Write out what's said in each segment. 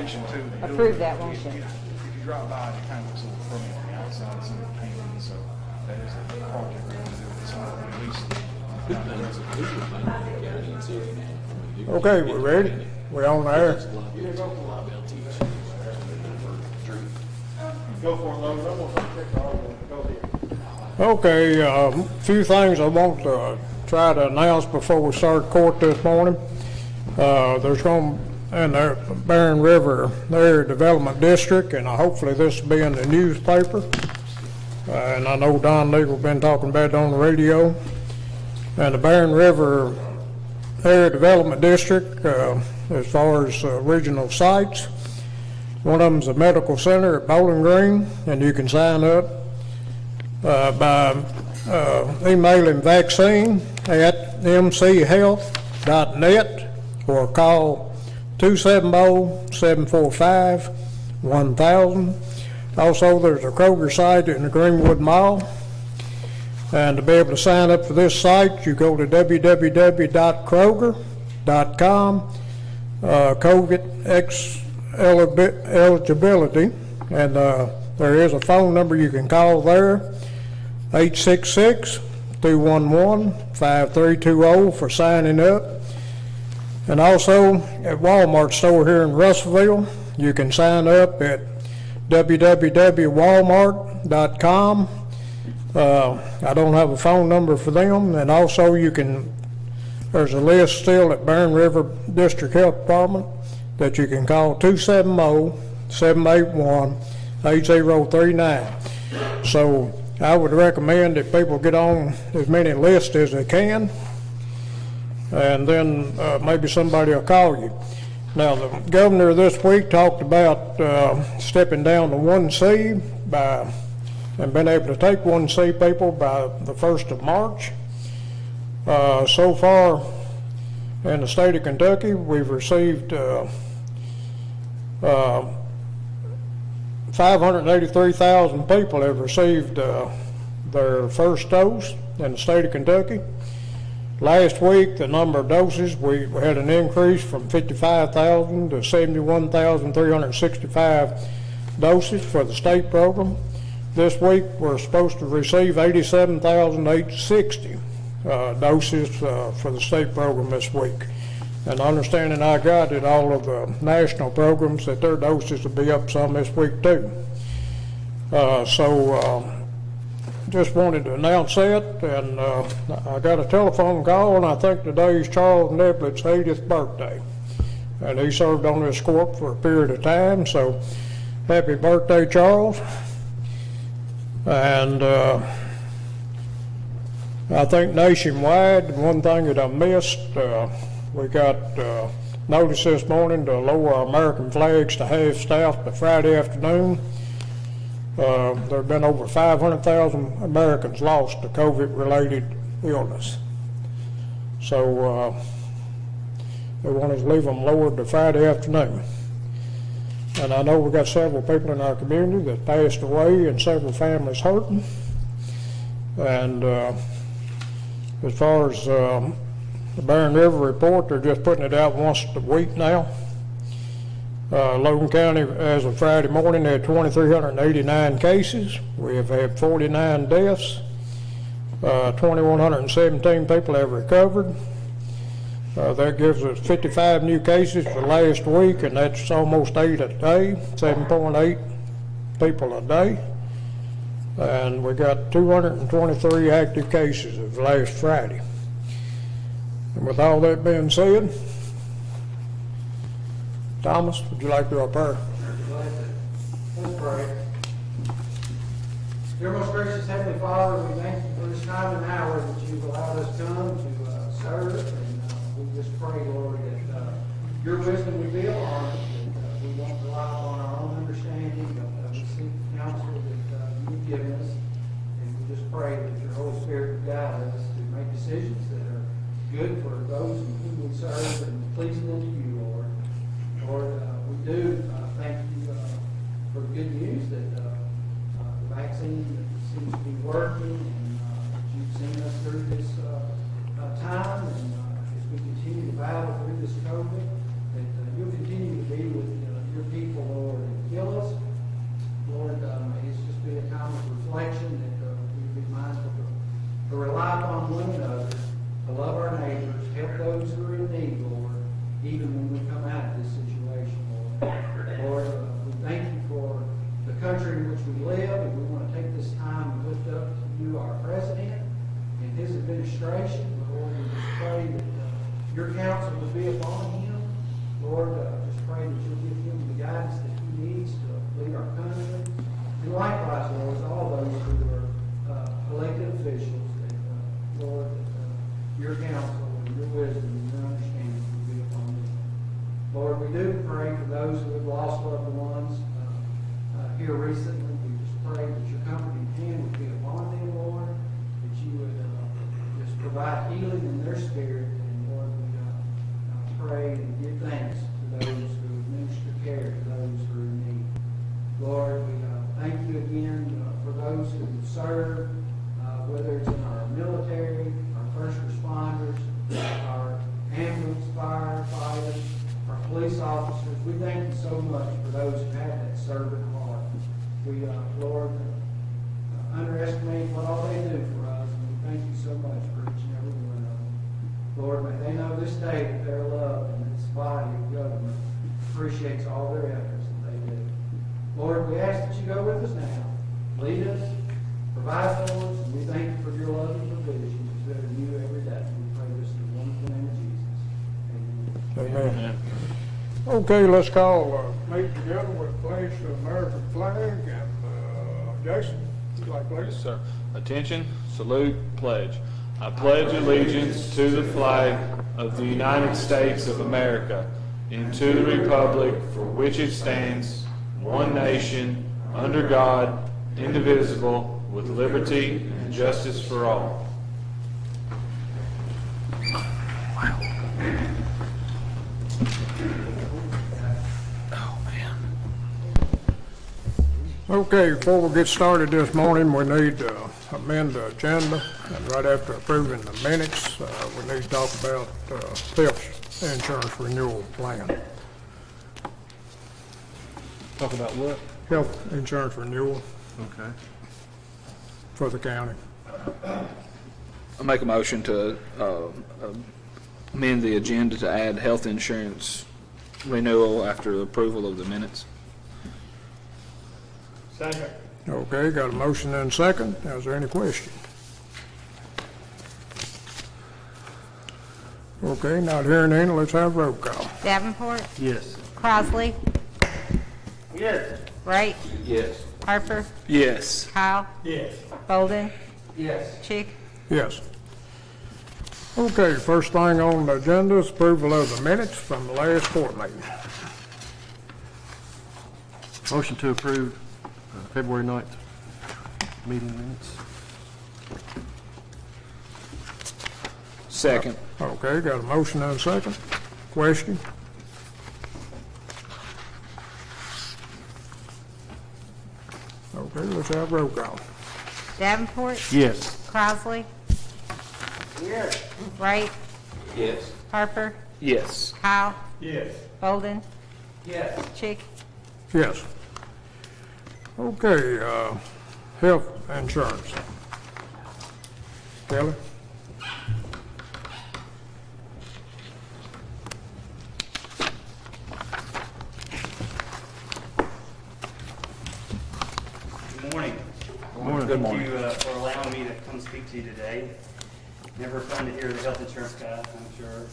addition to the approve that, won't you? If you drop by, it kind of looks a little funny on the outside, some of the painting, so that is a project we're going to do with some at least. Okay, we're ready. We're on the air. Go for it, Logan. I'm gonna take the argument. Go ahead. Okay, a few things I want to try to announce before we start court this morning. There's going in the Barron River Area Development District, and hopefully this will be in the newspaper. And I know Don Legal been talking about it on the radio. And the Barron River Area Development District, as far as regional sites, one of them is a medical center at Bowling Green, and you can sign up by emailing vaccine@mchealth.net or call 270-745-1000. Also, there's a Kroger site in the Greenwood Mall. And to be able to sign up for this site, you go to www.kroger.com, COVID eligibility, and there is a phone number you can call there, 866-211-5320 for signing up. And also at Walmart store here in Russellville, you can sign up at www.walmart.com. I don't have a phone number for them, and also there's a list still at Barron River District Health Department that you can call 270-781-8039. So I would recommend that people get on as many lists as they can, and then maybe somebody will call you. Now, the governor this week talked about stepping down to 1C and been able to take 1C people by the 1st of March. So far in the state of Kentucky, we've received 583,000 people have received their first dose in the state of Kentucky. Last week, the number of doses, we had an increase from 55,000 to 71,365 doses for the state program. This week, we're supposed to receive 87,860 doses for the state program this week. And understanding I got it, all of the national programs, that their doses will be up some this week too. Just wanted to announce that, and I got a telephone call, and I think today's Charles Neblet's 80th birthday. And he served on this court for a period of time, so happy birthday, Charles. And I think nationwide, one thing that I missed, we got notice this morning to lower our American flags to half-staff by Friday afternoon. There have been over 500,000 Americans lost to COVID-related illness. So they want us to leave them lowered to Friday afternoon. And I know we've got several people in our community that passed away and several families hurting. And as far as the Barron River report, they're just putting it out once a week now. Logan County, as of Friday morning, had 2,389 cases. We have had 49 deaths. 2,117 people have recovered. That gives us 55 new cases for last week, and that's almost 8 a day, 7.8 people a day. And we got 223 active cases of last Friday. And with all that being said, Thomas, would you like to do our prayer? Let's pray. Dear most gracious Heavenly Father, we thank you for this time and hour that you've allowed us to come to serve, and we just pray, Lord, that your wisdom we build on it, that we won't rely on our own understanding, but we seek counsel that you've given us, and we just pray that your Holy Spirit would guide us to make decisions that are good for those whom we serve and pleasing unto you, Lord. Lord, we do thank you for the good news that the vaccine seems to be working, and that you've seen us through this time, and as we continue to battle through this COVID, that you'll continue to be with your people rely upon one another, to love our neighbors, help those who are in need, Lord, even when we come out of this situation, Lord. Lord, we thank you for the country in which we live, and we want to take this time and lift up to you our president and his administration. Lord, we just pray that your counsel will be upon him. Lord, just pray that you'll give him the guidance that he needs to lead our country. And likewise, Lord, all those who are elected officials, that, Lord, that your counsel and your wisdom and your understanding will be upon them. Lord, we do pray for those who have lost loved ones here recently. We just pray that your comforting hand would be upon them, Lord, that you would just provide healing in their spirit. And Lord, we pray and give thanks to those who administer care to those who are in need. Lord, we thank you again for those who serve, whether it's in our military, our first responders, our ambulance firefighters, our police officers. We thank you so much for those who have that servant heart. We, Lord, underestimate what all they do for us, and we thank you so much for each and every one of them. Lord, may they know this day that they're loved and this body of government appreciates all their efforts that they do. Lord, we ask that you go with us now. Lead us, provide for us, and we thank you for your love and provision that are new every day. We pray this in the wonderful name of Jesus. Amen. Amen. Okay, let's call meet together with pledge to the American flag. And Jason, would you like to Yes, sir. Attention, salute, pledge. I pledge allegiance to the flag of the United States of America and to the republic for which it stands, one nation, under God, indivisible, with liberty and justice for all. Okay, before we get started this morning, we need to amend the agenda. And right after approving the minutes, we need to talk about health insurance renewal plan. Talk about what? Health insurance renewal Okay. for the county. I make a motion to amend the agenda to add health insurance renewal after approval of the minutes. Second. Okay, got a motion and a second. Is there any question? Okay, not hearing any, let's have roll call. Davenport, Yes. Crosley, Yes. Wright, Yes. Harper, Yes. Kyle, Yes. Bolden, Yes. Chick. Yes. Okay, first thing on the agenda is approval of the minutes from the last court meeting. Motion to approve February 9th meeting minutes. Second. Okay, got a motion and a second. Question? Okay, let's have roll call. Davenport, Yes. Crosley, Yes. Wright, Yes. Harper, Yes. Kyle, Yes. Bolden, Yes. Chick. Yes. Okay, health insurance. Kelly? Good morning. Good morning. Thank you for allowing me to come speak to you today. Never fun to hear the health insurance guy, I'm sure.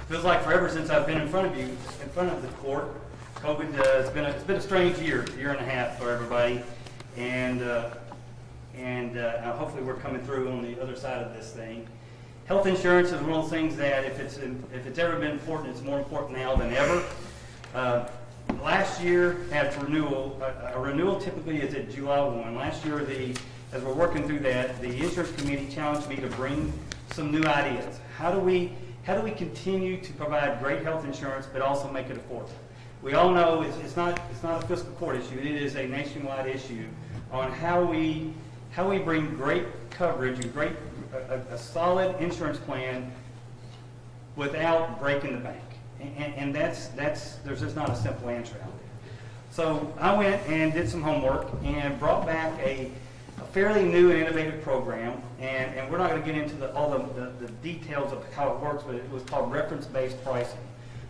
Feels like forever since I've been in front of you, in front of the court. COVID, it's been a strange year and a half for everybody, and hopefully we're coming through on the other side of this thing. Health insurance is one of those things that if it's ever been important, it's more important now than ever. Last year at renewal, a renewal typically is at July 1. Last year, as we're working through that, the insurance committee challenged me to bring some new ideas. How do we continue to provide great health insurance but also make it affordable? We all know it's not a fiscal court issue. It is a nationwide issue on how we bring great coverage and a solid insurance plan without breaking the bank. And there's just not a simple answer out there. So I went and did some homework and brought back a a fairly new and innovative program, and we're not going to get into all the details of how it works, but it was called reference-based pricing.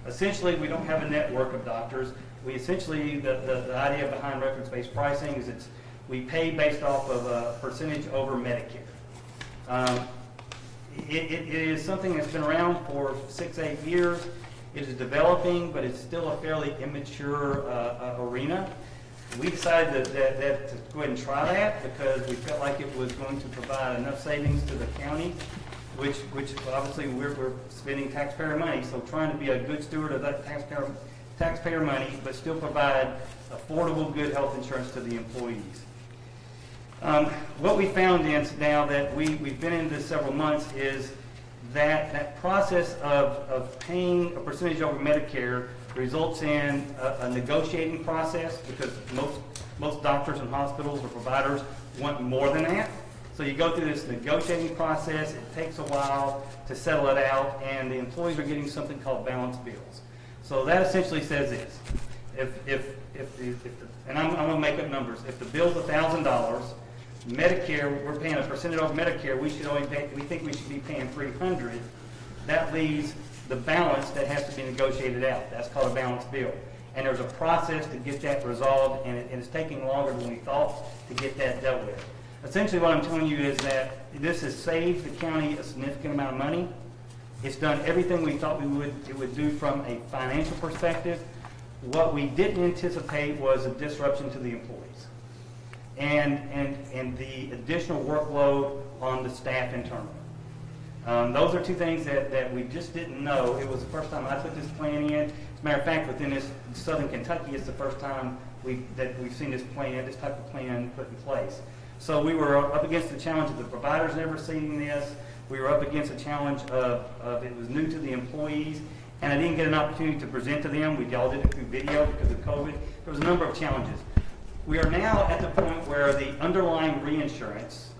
Essentially, we don't have a network of doctors. We essentially, the idea behind reference-based pricing is we pay based off of a percentage over Medicare. It is something that's been around for 6-8 years. It is developing, but it's still a fairly immature arena. We decided to go ahead and try that because we felt like it was going to provide enough savings to the county, which obviously we're spending taxpayer money, so trying to be a good steward of that taxpayer money, but still provide affordable, good health insurance to the employees. What we found is now that we've been in this several months is that process of paying a percentage over Medicare results in a negotiating process because most doctors and hospitals or providers want more than that. So you go through this negotiating process, it takes a while to settle it out, and the employees are getting something called balanced bills. So that essentially says this, and I'm going to make up numbers, if the bill's $1,000, Medicare, we're paying a percentage over Medicare, we think we should be paying $300. That leaves the balance that has to be negotiated out. That's called a balanced bill. And there's a process to get that resolved, and it's taking longer than we thought to get that dealt with. Essentially what I'm telling you is that this has saved the county a significant amount of money. It's done everything we thought it would do from a financial perspective. What we didn't anticipate was a disruption to the employees and the additional workload on the staff internally. Those are two things that we just didn't know. It was the first time I put this plan in. As a matter of fact, within this Southern Kentucky, it's the first time we've seen this type of plan put in place. So we were up against the challenge of the providers never seeing this. We were up against the challenge of it was new to the employees, and I didn't get an opportunity to present to them. We all did it through video because of COVID. There was a number of challenges. We are now at the point where the underlying reinsurance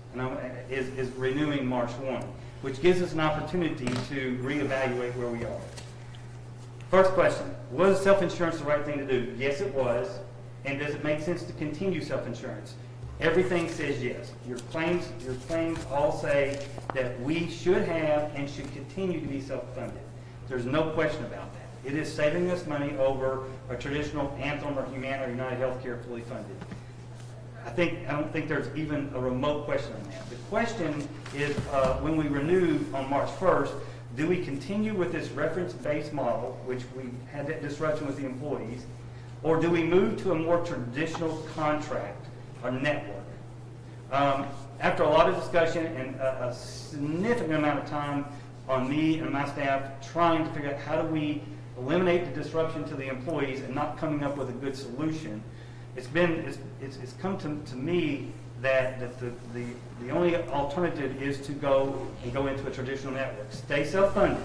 is renewing March 1, which gives us an opportunity to reevaluate where we are. First question, was self-insurance the right thing to do? Yes, it was. And does it make sense to continue self-insurance? Everything says yes. Your claims all say that we should have and should continue to be self-funded. There's no question about that. It is saving us money over a traditional Anthem or Humana or United Healthcare fully funded. I don't think there's even a remote question on that. The question is when we renew on March 1st, do we continue with this reference-based model, which we had that disruption with the employees, or do we move to a more traditional contract or network? After a lot of discussion and a significant amount of time on me and my staff trying to figure out how do we eliminate the disruption to the employees and not coming up with a good solution, it's come to me that the only alternative is to go into a traditional network. Stay self-funded,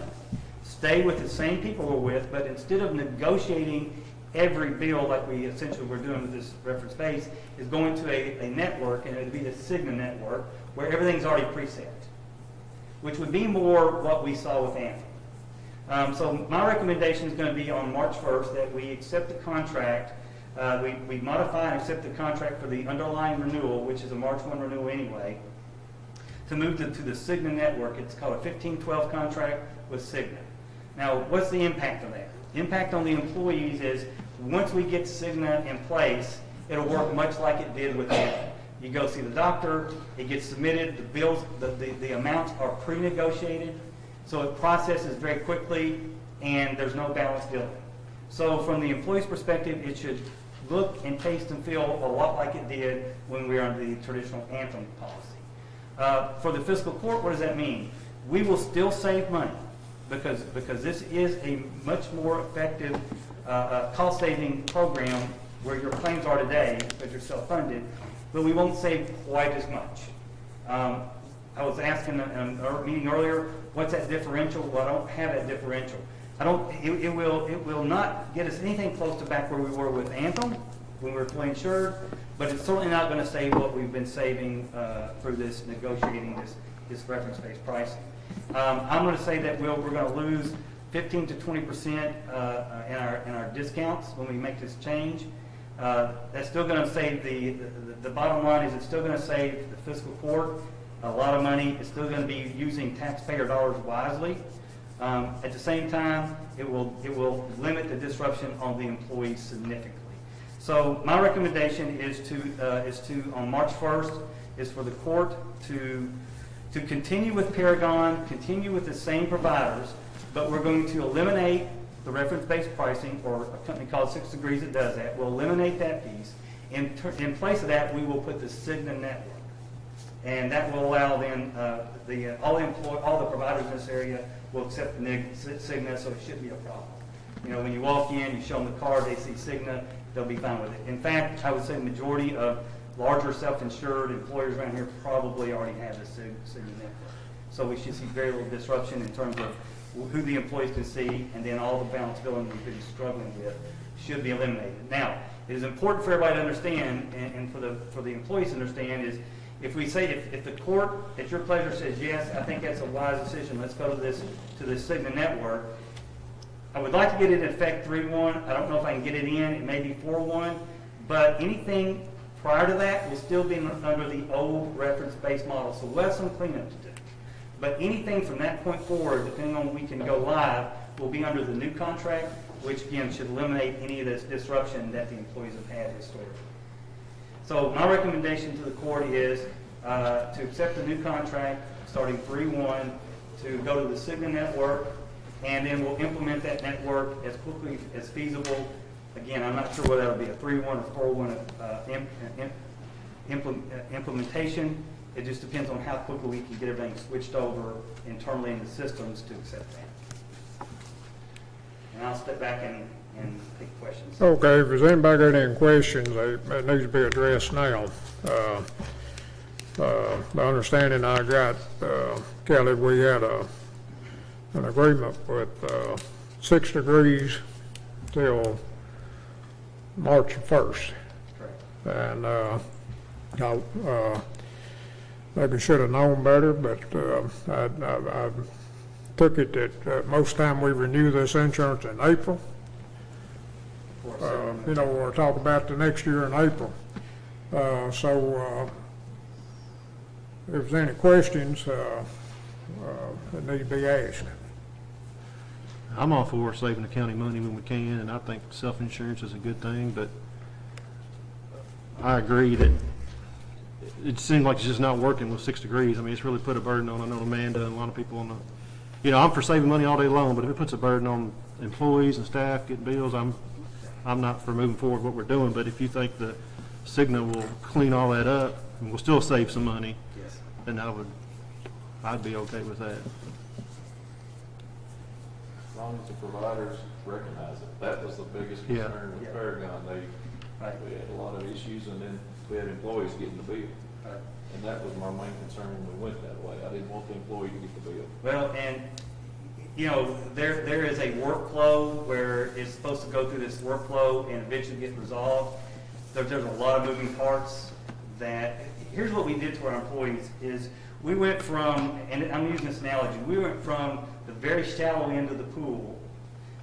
stay with the same people we're with, but instead of negotiating every bill like we essentially were doing with this reference base, is going to a network, and it would be the Cigna network, where everything's already preset, which would be more what we saw with Anthem. So my recommendation is going to be on March 1st that we accept the contract. We modify and accept the contract for the underlying renewal, which is a March 1 renewal anyway, to move to the Cigna network. It's called a 1512 contract with Cigna. Now, what's the impact of that? The impact on the employees is once we get Cigna in place, it'll work much like it did with Anthem. You go see the doctor, it gets submitted, the bills, the amounts are pre-negotiated, so it processes very quickly, and there's no balance billing. So from the employee's perspective, it should look and taste and feel a lot like it did when we were under the traditional Anthem policy. For the fiscal court, what does that mean? We will still save money because this is a much more effective cost-saving program where your claims are today because you're self-funded, but we won't save quite as much. I was asking in a meeting earlier, what's that differential? Well, I don't have that differential. It will not get us anything close to back where we were with Anthem when we were fully insured, but it's certainly not going to save what we've been saving through this negotiating this reference-based pricing. I'm going to say that we're going to lose 15 to 20% in our discounts when we make this change. That's still going to save the bottom line is it's still going to save the fiscal court a lot of money. It's still going to be using taxpayer dollars wisely. At the same time, it will limit the disruption on the employees significantly. So my recommendation is to on March 1st is for the court to continue with Paragon, continue with the same providers, but we're going to eliminate the reference-based pricing, or a company called 6 Degrees that does that. We'll eliminate that piece. In place of that, we will put the Cigna network. And that will allow then all the providers in this area will accept the Cigna, so it shouldn't be a problem. You know, when you walk in, you show them the card, they see Cigna, they'll be fine with it. In fact, I would say the majority of larger self-insured employers around here probably already have the Cigna network. So we should see very little disruption in terms of who the employees can see, and then all the balance billing we've been struggling with should be eliminated. Now, it is important for everybody to understand, and for the employees to understand, is if we say, if the court at your pleasure says, yes, I think that's a wise decision, let's go to this Cigna network, I would like to get it in effect 3/1. I don't know if I can get it in. It may be 4/1, but anything prior to that will still be under the old reference-based model. So we'll have some cleanup to do. But anything from that point forward, depending on when we can go live, will be under the new contract, which again should eliminate any of this disruption that the employees have had historically. So my recommendation to the court is to accept the new contract starting 3/1, to go to the Cigna network, and then we'll implement that network as quickly as feasible. Again, I'm not sure whether that'll be a 3/1 or 4/1 implementation. It just depends on how quickly we can get everything switched over internally in the systems to accept that. And I'll step back and take questions. Okay, if there's anybody got any questions, they need to be addressed now. My understanding I got, Kelly, we had an agreement with 6 Degrees till March 1st. Correct. And I maybe should have known better, but I took it that most time we renew this insurance in April. You know, we'll talk about the next year in April. So if there's any questions that need to be asked. I'm all for saving the county money when we can, and I think self-insurance is a good thing, but I agree that it seems like it's just not working with 6 Degrees. I mean, it's really put a burden on, I know Amanda and a lot of people on the, you know, I'm for saving money all day long, but if it puts a burden on employees and staff getting bills, I'm not for moving forward what we're doing. But if you think the Cigna will clean all that up and we'll still save some money, Yes. then I'd be okay with that. As long as the providers recognize it. That was the biggest Yeah. concern with Yeah. Paragon. Right. We had a lot of issues, and then we had employees getting the bill. Right. And that was my main concern when we went that way. I didn't want the employee to get the bill. Well, and, you know, there is a workflow where it's supposed to go through this workflow and eventually get resolved. There's a lot of moving parts that, here's what we did to our employees is we went from, and I'm using this analogy, we went from the very shallow end of the pool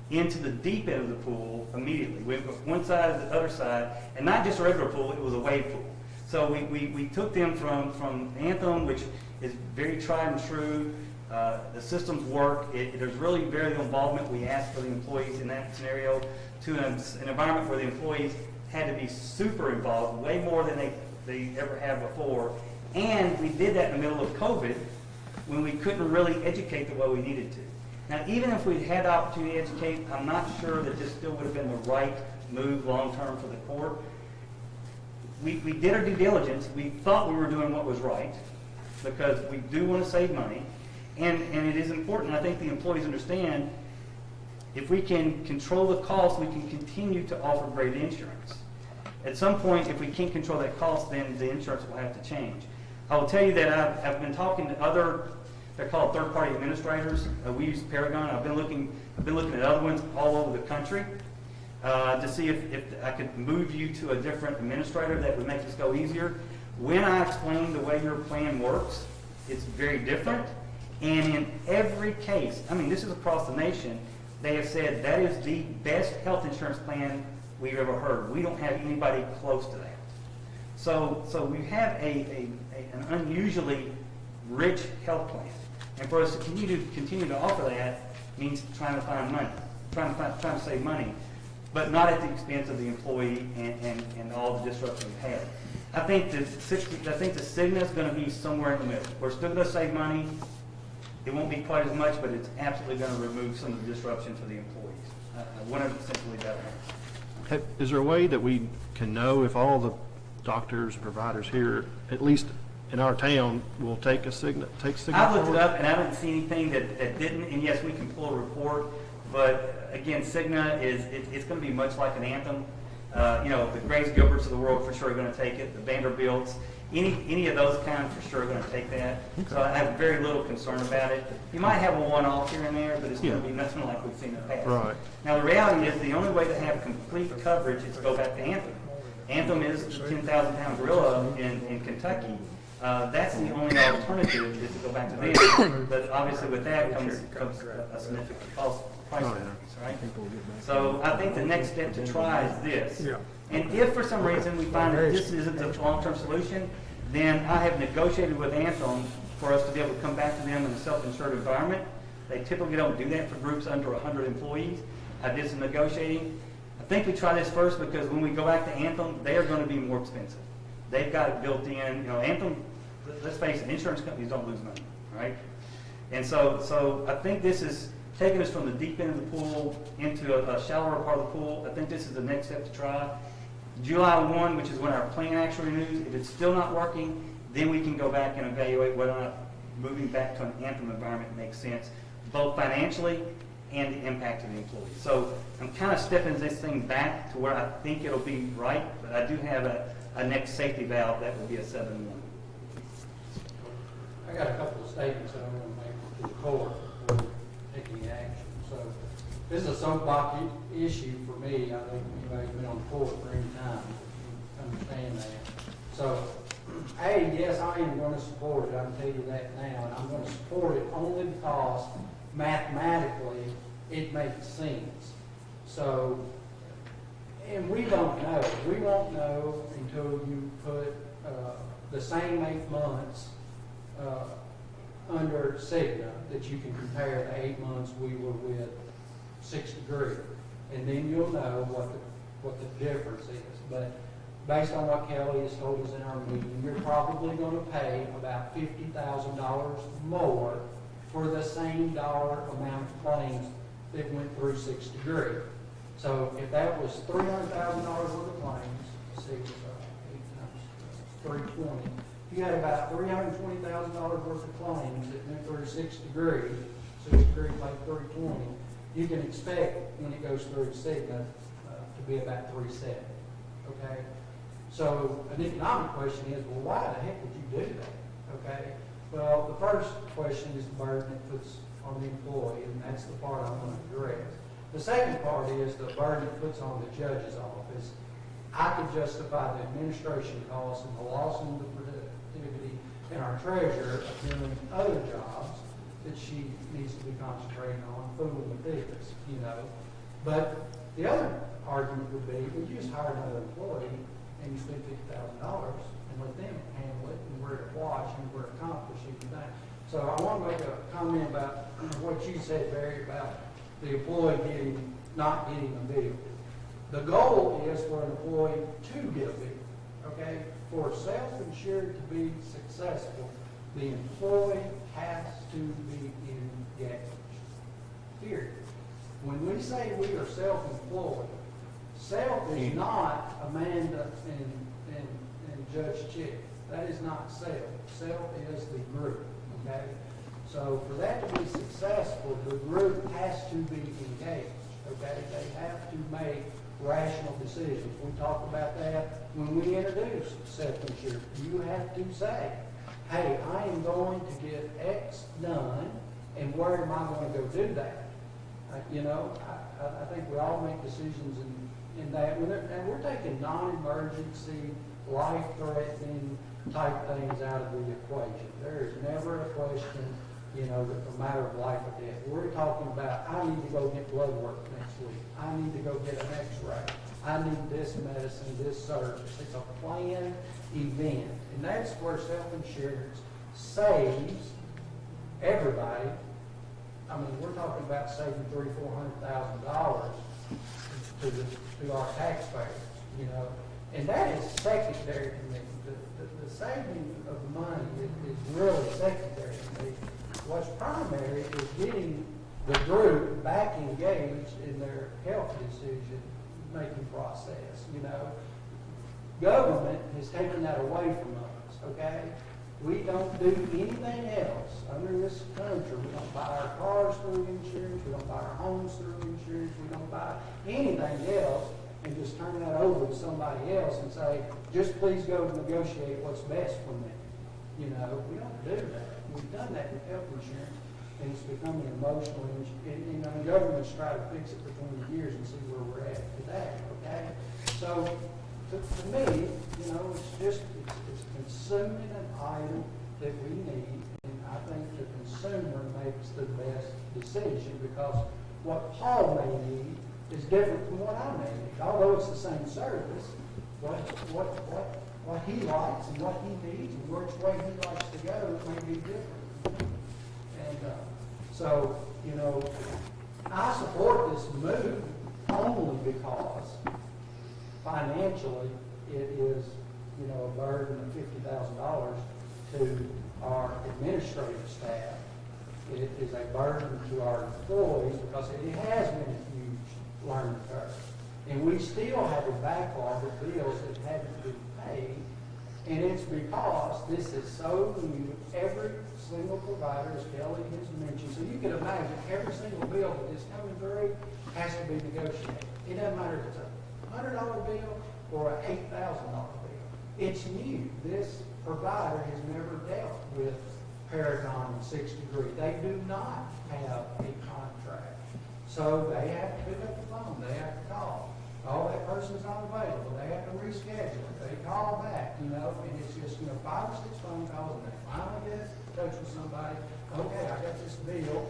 into the deep end of the pool immediately. We went from one side to the other side, and not just a regular pool, it was a wave pool. So we took them from Anthem, which is very tried and true. The systems work. There's really very little involvement we asked for the employees in that scenario, to an environment where the employees had to be super involved, way more than they ever have before. And we did that in the middle of COVID, when we couldn't really educate the way we needed to. Now, even if we'd had the opportunity to educate, I'm not sure that this still would have been the right move long-term for the court. We did our due diligence. We thought we were doing what was right, because we do want to save money. And it is important, I think the employees understand, if we can control the cost, we can continue to offer great insurance. At some point, if we can't control that cost, then the insurance will have to change. I will tell you that I've been talking to other, they're called third-party administrators. We use Paragon. I've been looking at other ones all over the country to see if I could move you to a different administrator that would make this go easier. When I explain the way your plan works, it's very different. And in every case, I mean, this is across the nation, they have said that is the best health insurance plan we've ever heard. We don't have anybody close to that. So we have an unusually rich health plan. And for us to continue to offer that means trying to find money, trying to save money, but not at the expense of the employee and all the disruption we've had. I think the Cigna is going to be somewhere in the middle. We're still going to save money. It won't be quite as much, but it's absolutely going to remove some of the disruption for the employees. 100% believe that. Is there a way that we can know if all the doctors, providers here, at least in our town, will take Cigna? I've looked it up and I haven't seen anything that didn't, and yes, we can pull a report, but again, Cigna it's going to be much like an Anthem. The Grace Gilberts of the world for sure are going to take it, the Vanderbilts, any of those kinds for sure are going to take that. Okay. So I have very little concern about it. You might have a one-off here and there, but it's going to be nothing like we've seen in the past. Right. Now the reality is the only way to have complete coverage is to go back to Anthem. Anthem is the 10,000-pound gorilla in Kentucky. That's the only alternative is to go back to them. But obviously with that comes a significant cost price increase, right? So I think the next step to try is this. Yeah. And if for some reason we find that this isn't a long-term solution, then I have negotiated with Anthem for us to be able to come back to them in a self-insured environment. They typically don't do that for groups under 100 employees. I did some negotiating. I think we try this first because when we go back to Anthem, they are going to be more expensive. They've got it built in. Anthem, let's face it, insurance companies don't lose money, right? And so I think this is taking us from the deep end of the pool into a shallower part of the pool. I think this is the next step to try. July 1, which is when our plan actually renews, if it's still not working, then we can go back and evaluate whether or not moving back to an Anthem environment makes sense, both financially and the impact of the employees. So I'm kind of stepping this thing back to where I think it'll be right, but I do have a next safety valve that will be a 7-1. I got a couple of statements that I want to make to the court before taking action. So this is a soapbox issue for me. I think anybody's been on the court for any time you understand that. So, yes, I am going to support it. I can tell you that now. And I'm going to support it only because mathematically it makes sense. So, and we don't know. We won't know until you put the same 8 months under Cigna that you can compare the 8 months we were with 6 Degree. And then you'll know what the difference is. But based on what Kelly has told us in our meeting, you're probably going to pay about $50,000 more for the same dollar amount of claims that went through 6 Degree. So if that was $300,000 worth of claims, let's see, 8 times 320. If you had about $320,000 worth of claims that went through 6 Degree, 6 Degree paid 320, you can expect when it goes through Cigna to be about 370. Okay? So an economic question is, well, why the heck would you do that? Okay? Well, the first question is the burden it puts on the employee, and that's the part I'm going to address. The second part is the burden it puts on the judge's office. I could justify the administration costs and the loss in the productivity in our treasurer of doing other jobs that she needs to be concentrating on, fooling the biggest, But the other argument would be, would you just hire another employee and you spend $50,000 and let them handle it and where to watch and where to accomplish everything. So I want to make a comment about what you said, Barry, about the employee not getting a bill. The goal is for an employee to get a bill, okay? For self-insured to be successful, the employee has to be engaged, period. When we say we are self-employed, self is not Amanda and Judge Chick. That is not self. Self is the group, okay? So for that to be successful, the group has to be engaged, okay? They have to make rational decisions. We talked about that when we introduced self-insured. You have to say, hey, I am going to get X done, and where am I going to go do that? I think we all make decisions in that. And we're taking non-emergency, life-threatening type things out of the equation. There is never a question, a matter of life or death. We're talking about, I need to go get blood work next week. I need to go get an x-ray. I need this medicine, this service. It's a planned event. And that's where self-insurance saves everybody. I mean, we're talking about saving $300,000-$400,000 to our taxpayers, you know. And that is secondary to me. The saving of money is really secondary to me. What's primary is getting the group back engaged in their health decision-making process, you know. Government has taken that away from us, okay? We don't do anything else under this country. We don't buy our cars through insurance. We don't buy our homes through insurance. We don't buy anything else and just turn that over to somebody else and say, just please go negotiate what's best for me. You know, we don't do that. We've done that with health insurance, and it's become an emotional, and the government's trying to fix it for 20 years and see where we're at today, okay? So, to me, you know, it's consuming an item that we need, and I think the consumer makes the best decision, because what Paul may need is different from what I may need. Although it's the same service, what he likes and what he needs and which way he likes to go may be different. And so, you know, I support this move only because financially it is, you know, a burden of $50,000 to our administrative staff. It is a burden to our employees because it has been a huge learning curve. And we still have a backlog of bills that haven't been paid. And it's because this is so new. Every single provider, as Kelly has mentioned, so you can imagine every single bill that is coming through has to be negotiated. It doesn't matter if it's a $100 bill or an $8,000 bill. It's new. This provider has never dealt with Paragon and 6 Degree. They do not have a contract. So they have to pick up the phone. They have to call. Oh, that person's not available. They have to reschedule it. They call back, you know, and it's just, you know, 5 or 6 phone calls, and they finally get in touch with somebody. Okay, I got this bill,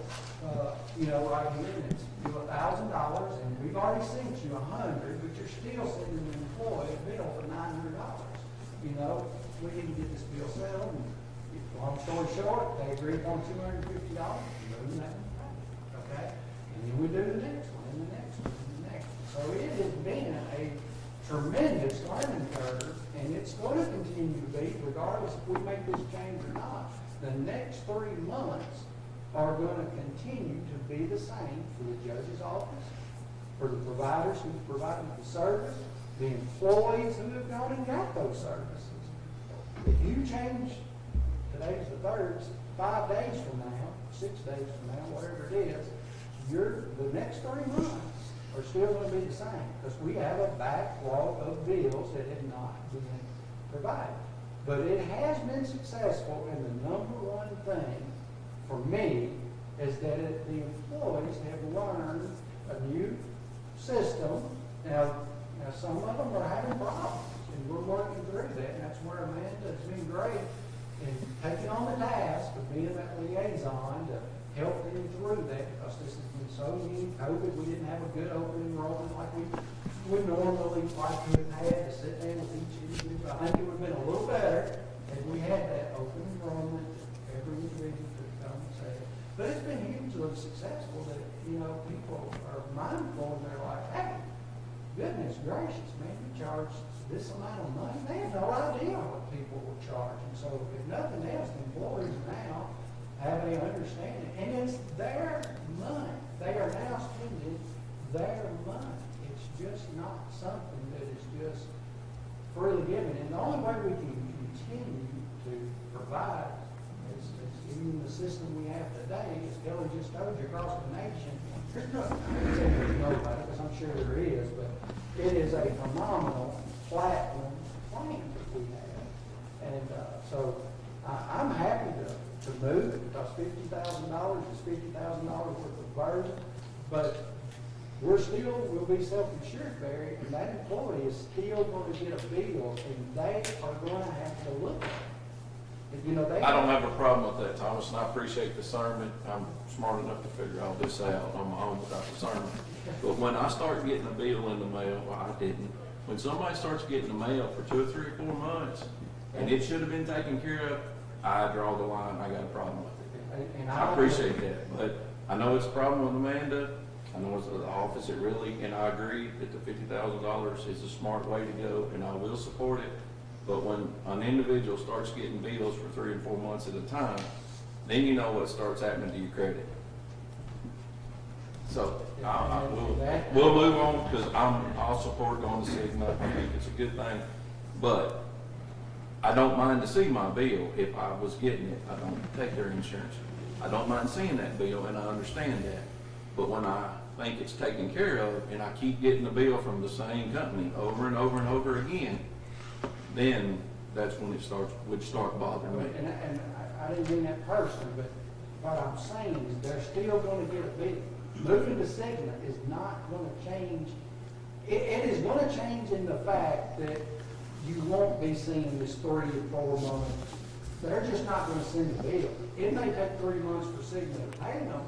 you know, right here, and it's $1,000, and we've already sent you $100, but you're still sending an employee a bill for $900. You know, we need to get this bill settled, and long story short, they agreed on $250, moving that one, okay? And then we do the next one, and the next one, and the next one. So it has been a tremendous learning curve, and it's going to continue to be, regardless if we make this change or not. The next 3 months are going to continue to be the same for the judge's office, for the providers who provided the service, the employees who have gone and got those services. If you change, today's the 3rd, 5 days from now, 6 days from now, whatever it is, the next 3 months are still going to be the same, because we have a backlog of bills that have not been provided. But it has been successful, and the number one thing for me is that the employees have learned a new system. Now some of them are having problems, and we're working through that, and that's where Amanda has been great in taking on the task of being that liaison to help them through that, because this has been so new. COVID, we didn't have a good open enrollment like we would normally like to have had, to sit down with each individual. I think it would have been a little better if we had that open enrollment, every individual could come and say it. But it's been hugely successful that, you know, people are mindful, and they're like, hey, goodness gracious, man, you charge this amount of money? They have no idea what people will charge. And so if nothing else, the employees now have an understanding. And it's their money. They are now spending their money. It's just not something that is just freely given. And the only way we can continue to provide is even the system we have today, as Kelly just told you, across the nation. There's no, I can't say there's no about it, because I'm sure there is, but it is a phenomenal platinum plan that we have. And so I'm happy to move it, because $50,000 is $50,000 worth of burden, but we'll be self-insured, Barry, and that employee is still going to get a bill, and they are going to have to look at it. You know, they. I don't have a problem with that, Thomas, and I appreciate the sermon. I'm smart enough to figure all this out on my own without the sermon. But when I start getting a bill in the mail, well, I didn't. When somebody starts getting the mail for 2 or 3 or 4 months, and it should have been taken care of, I draw the line, I got a problem with it. And I appreciate that, but I know it's a problem with Amanda. I know it's the office, it really, and I agree that the $50,000 is a smart way to go, and I will support it. But when an individual starts getting bills for 3 and 4 months at a time, then you know what starts happening to your credit. So, we'll move on, because I'll support going to Cigna. I think it's a good thing. But I don't mind to see my bill if I was getting it. I don't take their insurance. I don't mind seeing that bill, and I understand that. But when I think it's taken care of, and I keep getting the bill from the same company over and over and over again, then that's when it would start bothering me. And I didn't mean that personally, but what I'm saying is they're still gonna get a bill. Moving to Cigna is not gonna change. It is gonna change in the fact that you won't be seeing this 3 or 4 months. They're just not gonna send a bill. It may take 3 months for Cigna to pay them,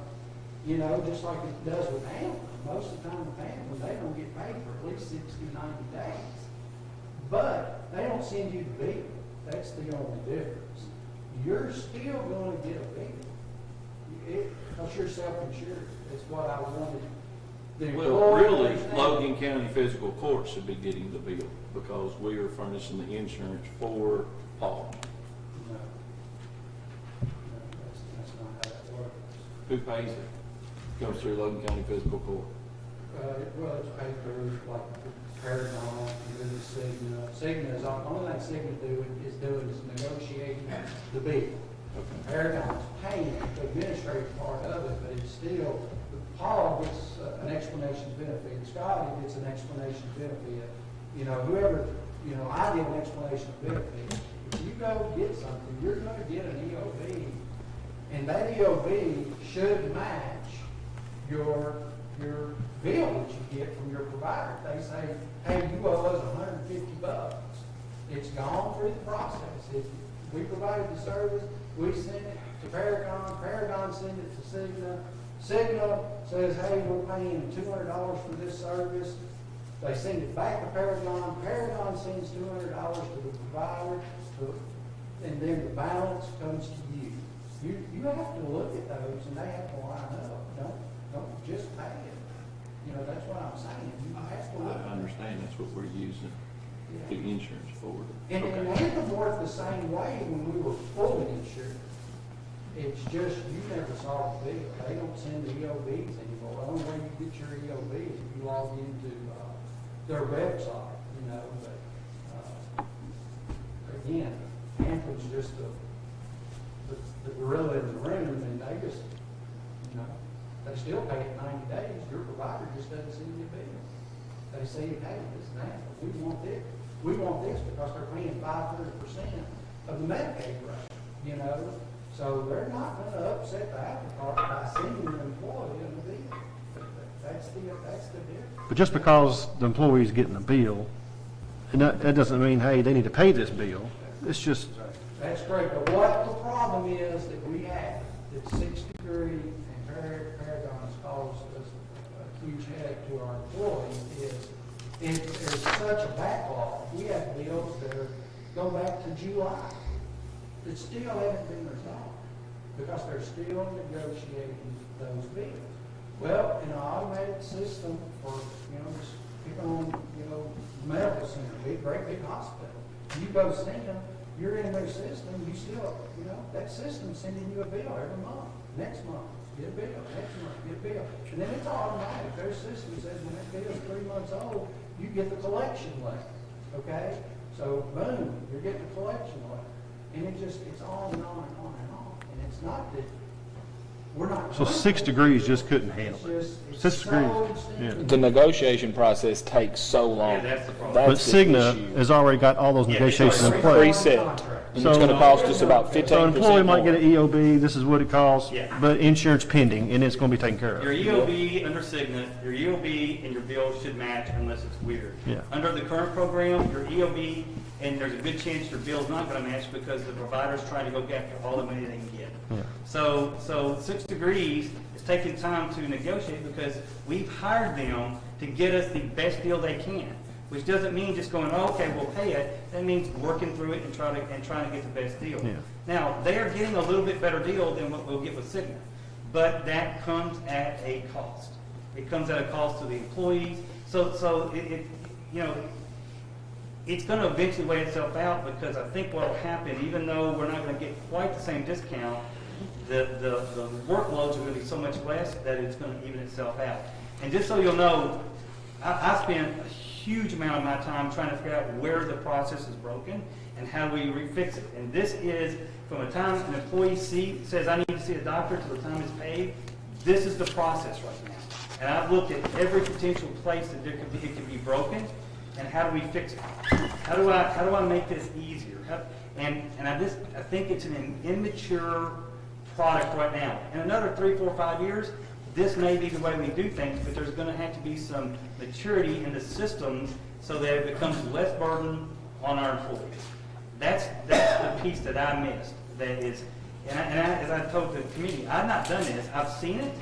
you know, just like it does with Anthem. Most of the time with Anthem, they don't get paid for at least 60, 90 days. But they don't send you the bill. That's the only difference. You're still gonna get a bill. Because you're self-insured. That's what I wanted. The Well, employee really, understand. Logan County Fiscal Court should be getting the bill, because we are furnishing the insurance for Paul. No. No, that's not how that works. Who pays it? Comes through Logan County Fiscal Court. Well, it's paid through like Paragon, and then Cigna. Cigna is, the only thing Cigna is doing is negotiating the bill. Paragon's paying the administrative part of it, but it's still, Paul gets an explanation benefit, Scotty gets an explanation benefit. You know, whoever, you know, I get an explanation benefit. If you go get something, you're gonna get an EOB, and that EOB should match your bill that you get from your provider. They say, hey, you owe us $150. It's gone through the process. If we provided the service, we send it to Paragon, Paragon sends it to Cigna. Cigna says, hey, we're paying $200 for this service. They send it back to Paragon, Paragon sends $200 to the provider, and then the balance comes to you. You have to look at those, and they have to line up. Don't just pay it. You know, that's what I'm saying. You have to look. I understand, that's what we're using the insurance for. And Anthem worked the same way when we were fully insured. It's just, you never saw the bill. They don't send the EOBs anymore. The only way you get your EOB is if you log into their website, you know. But again, Anthem's just the gorilla in the room, and they just, you know, they still pay it 90 days. Your provider just doesn't send you a bill. They say, hey, this is Anthem. We want this. We want this because they're paying 500% of the Medicaid rate, you know. So they're not going to upset the apple cart by sending an employee a bill. That's the difference. But just because the employee's getting a bill, and that doesn't mean, hey, they need to pay this bill. It's just, That's correct. But what the problem is that we have, that 6 Degree and Paragon has caused us a huge headache to our employees, is there's such a backlog. We have bills that go back to July that still haven't been resolved because they're still negotiating those bills. Well, in an automated system for, you know, just pick on, you know, medical center, great big hospital. You go see them, you're in their system, you still, you know, that system's sending you a bill every month. Next month, get a bill. Next month, get a bill. And then it's automatic. Their system says when that bill's 3 months old, you get the collection letter. Okay? So, boom, you're getting a collection letter. And it's on and on and on and on. And it's not that we're not. so 6 Degrees just couldn't handle it. It's 6 so Degrees, extended. yeah. The negotiation process takes so long. Yeah, that's the problem. But That's the Cigna issue. has already got all those Yeah, negotiations in it's place. Preset. Contract. And it's gonna cost us about 15% So an employee might more. get an EOB, this is what it costs, Yeah. but insurance pending, and it's gonna be taken care Your of. EOB under Cigna, your EOB and your bill should match unless it's weird. Yeah. Under the current program, your EOB, and there's a good chance your bill's not gonna match because the provider's trying to go after all the money they can get. Yeah. So 6 Degrees is taking time to negotiate because we've hired them to get us the best deal they can. Which doesn't mean just going, oh, okay, we'll pay it. That means working through it and trying to get the best deal. Yeah. Now, they are getting a little bit better deal than what we'll get with Cigna, but that comes at a cost. It comes at a cost to the employees. So it you know, it's going to eventually weigh itself out because I think what will happen, even though we're not going to get quite the same discount, the workloads are going to be so much less that it's going to even itself out. And just so you'll know, I spent a huge amount of my time trying to figure out where the process is broken and how we refix it. And this is from the time an employee says, I need to see a doctor to the time it's paid, this is the process right now. And I've looked at every potential place that it could be broken, and how do we fix it? How do I make this easier? And I think it's an immature product right now. In another 3, 4, 5 years, this may be the way we do things, but there's going to have to be some maturity in the systems so that it becomes less burden on our employees. That's the piece that I missed. That is, as I told the community, I've not done this. I've seen it.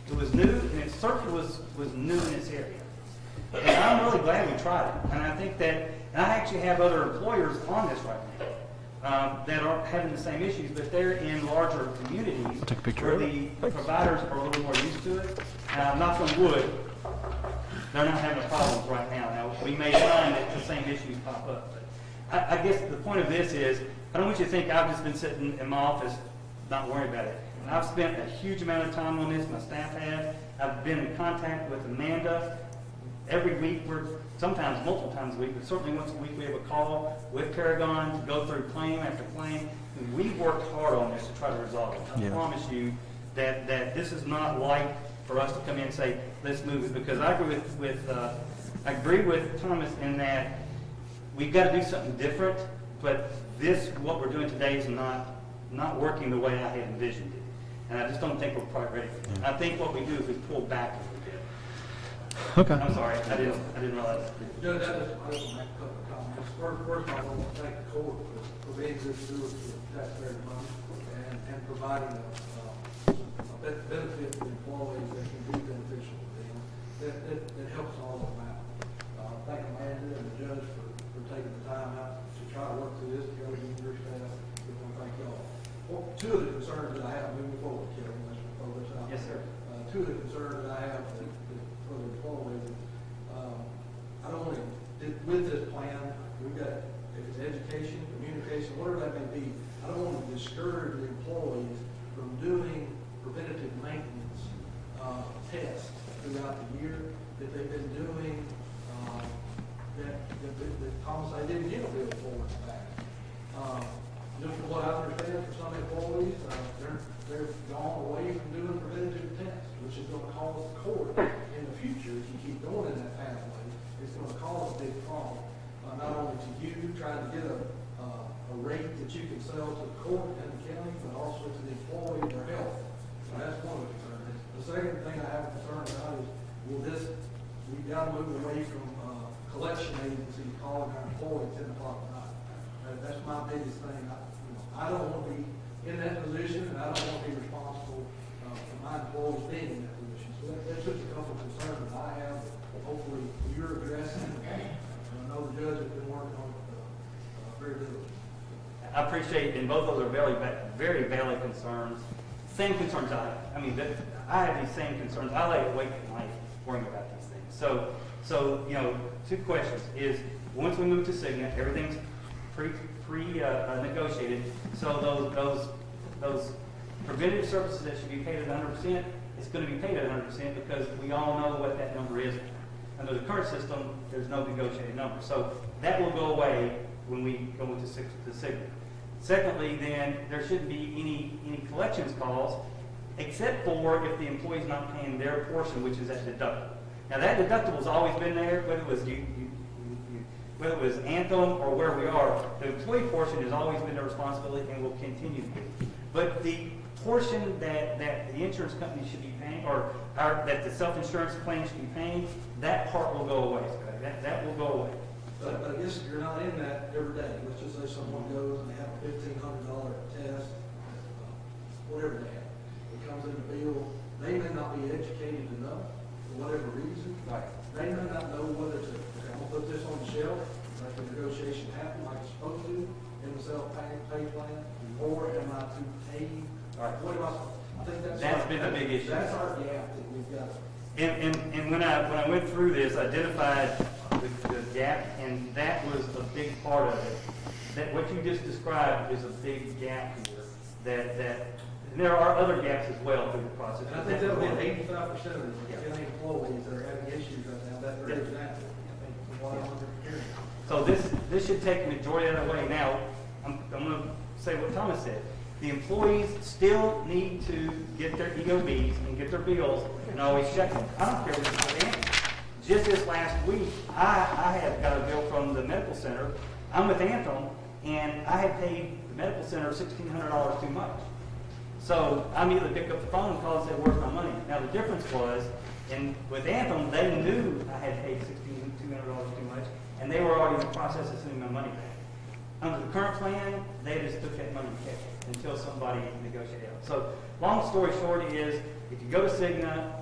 It was new, and it certainly was new in this area. And I'm really glad we tried it. And I think that, and I actually have other employers on this right now that are having the same issues, but they're in larger communities Take a picture where of it. the providers are a little more used to it. Knock on wood, they're not having problems right now. Now, we may find that the same issues pop up. But I guess the point of this is, I don't want you to think I've just been sitting in my office not worrying about it. I've spent a huge amount of time on this, my staff has. I've been in contact with Amanda. Every week, sometimes multiple times a week, but certainly once a week we have a call with Paragon to go through claim after claim. And we've worked hard on this to try to resolve it. I promise you that this is not light for us to come in and say, let's move it, because I agree with Thomas in that we've got to do something different, but what we're doing today is not working the way I had envisioned it. And I just don't think we're quite ready for it. I think what we do is we pull back a little bit. Okay. I'm sorry, I didn't realize. Judge, I just want to make a couple of comments. First, I want to thank the court for being good stewards of taxpayer money and providing a benefit to employees that can be beneficial to them. That helps all of them out. Thank Amanda and the judge for taking the time out to try to work through this together with your staff. We want to thank y'all. Well, 2 of the concerns that I have moving forward, Kevin, let's throw this out. Yes, sir. 2 of the concerns that I have for the employees, I don't want to, with this plan, we've got, if it's education, communication, whatever that may be, I don't want to discourage the employees from doing preventative maintenance tests throughout the year that they've been doing, that Thomas, I didn't get a bill for in the past. Just from what I understand for some employees, they're gone away from doing preventative tests, which is going to cause the court in the future, if you keep going in that pathway, it's going to cause a big problem, not only to you trying to get a rate that you can sell to the court and the county, but also to the employee and their health. So that's one of the concerns. The second thing I have a concern about is, we've got to move away from collection agency calling our employees 10 o'clock at night. That's my biggest thing. I don't want to be in that position, and I don't want to be responsible for my employees being in that position. So that's just a couple of concerns that I have that hopefully you're addressing. And I know the judge has been working on it very diligently. I appreciate, and both of those are very valid concerns. Same concerns I have. I mean, I have these same concerns. I lay awake at night worrying about these things. So 2 questions is, once we move to Cigna, everything's pre-negotiated. So those preventative services that should be paid at 100%, it's going to be paid at 100% because we all know what that number is. Under the current system, there's no negotiated number. So that will go away when we go into Cigna. Secondly, then, there shouldn't be any collections calls, except for if the employee's not paying their portion, which is that deductible. Now, that deductible's always been there, whether it was you whether it was Anthem or where we are, the employee portion has always been their responsibility and will continue to be. But the portion that the insurance company should be paying, or that the self-insurance claim should be paying, that part will go away. That will go away. But I guess you're not in that every day. Let's just say someone goes and they have a $1,500 test, whatever they have. It comes in the bill. They may not be educated enough for whatever reason. Right. They may not know whether to, okay, I'm gonna put this on the shelf, let the negotiation happen like it's supposed to in the self-pay plan, or am I to pay? Right. What am I, I think That's been a big issue. That's our gap that we've got. And when I went through this, I identified the gap, and that was a big part of it. That what you just described is a big gap here. And there are other gaps as well through the process. And I think that'll be 85% of the county employees that are having issues right now, that there is that, I think, from what I'm hearing. So this should take the majority of the way. Now, I'm going to say what Thomas said. The employees still need to get their EOBs and get their bills and always check them. I don't care what it's Anthem. Just this last week, I had got a bill from the medical center. I'm with Anthem, and I had paid the medical center $1,600 too much. So I immediately picked up the phone and called and said, "Where's my money?" Now the difference was, and with Anthem, they knew I had paid $1,200 too much, and they were already in the process of sending my money back. Under the current plan, they just took that money cash until somebody negotiated out. So long story short is, if you go to Cigna,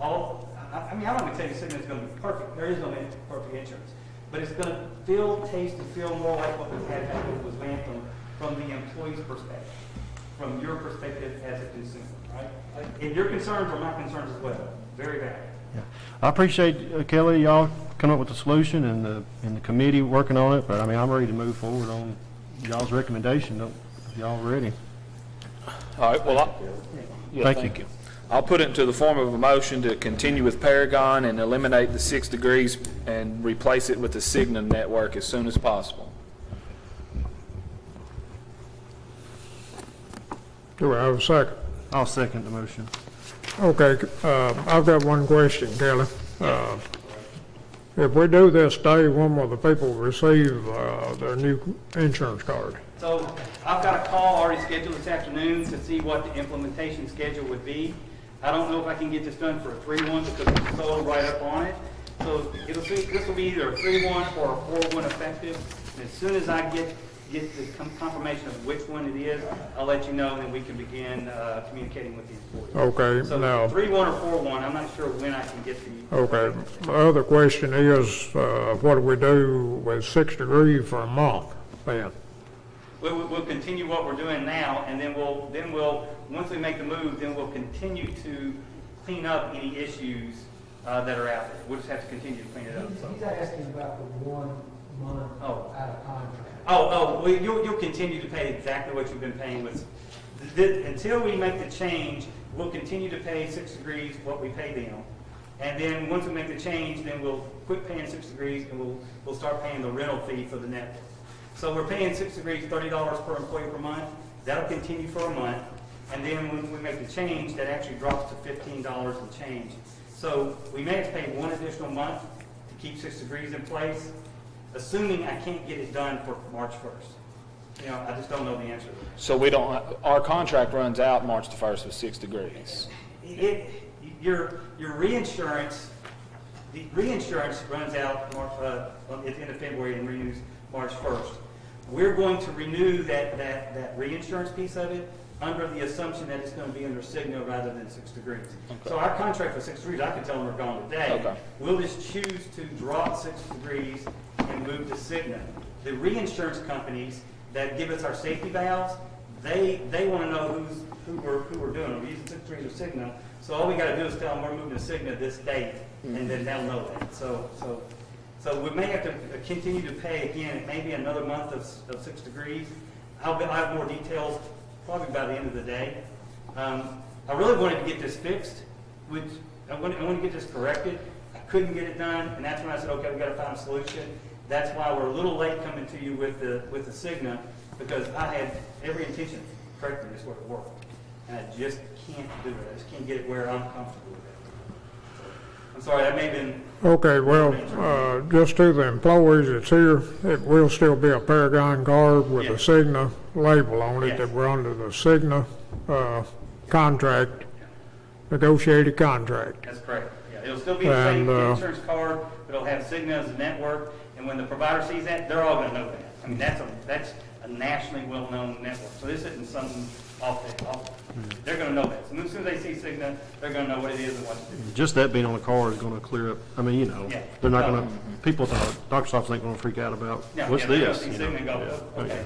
I mean, I don't even tell you Cigna is going to be perfect. There is no perfect insurance. But it's going to taste and feel more like what we had back with Anthem from the employee's perspective, from your perspective as a consumer, right? And your concerns are my concerns as well. Very valid. Yeah. I appreciate, Kelly, y'all coming up with the solution and the committee working on it, but I mean, I'm ready to move forward on y'all's recommendation. If y'all ready. All right, well, thank you. I'll put it into the form of a motion to continue with Paragon and eliminate the 6 degrees and replace it with the Cigna network as soon as possible. Do I have a second? I'll second the motion. Okay, I've got one question, Kelly. If we do this day, when will the people receive their new insurance card? So I've got a call already scheduled this afternoon to see what the implementation schedule would be. I don't know if I can get this done for a 3-1 because it's so right up on it. So this will be either a 3-1 or a 4-1 effective. And as soon as I get the confirmation of which one it is, I'll let you know, and then we can begin communicating with the employees. Okay, So now, 3-1 or 4-1, I'm not sure when I can get the. okay, my other question is, what do we do with 6 degrees for a month then? We'll continue what we're doing now, and then we'll once we make the move, then we'll continue to clean up any issues that are out there. We'll just have to continue to clean it up. So. He's asking about the 1 month Oh. out of contract. Well, you'll continue to pay exactly what you've been paying with. Until we make the change, we'll continue to pay 6 degrees what we pay them. And then once we make the change, then we'll quit paying 6 degrees and we'll start paying the rental fee for the network. So we're paying 6 degrees $30 per employee per month. That'll continue for a month. And then when we make the change, that actually drops to $15 and change. So we may have to pay 1 additional month to keep 6 degrees in place, assuming I can't get it done for March 1st. You know, I just don't know the answer to that. So our contract runs out March the 1st with 6 degrees. Your reinsurance, the reinsurance runs out at the end of February and renews March 1st. We're going to renew that reinsurance piece of it under the assumption that it's going to be under Cigna rather than 6 degrees. Okay. So our contract for 6 degrees, I can tell them we're gone today. Okay. We'll just choose to drop 6 degrees and move to Cigna. The reinsurance companies that give us our safety valves, they want to know who we're doing. Are we using 6 degrees or Cigna? So all we got to do is tell them we're moving to Cigna this date, and then they'll know that. So we may have to continue to pay again. It may be another month of 6 degrees. I'll have more details probably by the end of the day. I really wanted to get this fixed, which I want to get this corrected. I couldn't get it done, and that's when I said, okay, we got to find a solution. That's why we're a little late coming to you with the Cigna, because I had every intention of correcting this where it worked, and I just can't do it. I just can't get it where I'm comfortable with it. So, I'm sorry, that may have been, Okay, well, just to the employees that's here, it will still be a Paragon card with a Yes. Cigna label on it, Yes. that we're under the Cigna, contract, negotiated contract. that's correct. Yeah, it'll still be the same And, insurance card, but it'll have Cigna as a network, and when the provider sees that, they're all gonna know that. I mean, that's a nationally well-known network, so this isn't something they're gonna know that. So as soon as they see Cigna, they're gonna know what it is and what to do. Just that being on the car is gonna clear up, I mean, you know, Yeah. they're not gonna, people at the doctor's office ain't gonna freak out about, Yeah, what's yeah, they're gonna this? see you know? Cigna and go, Yeah. okay.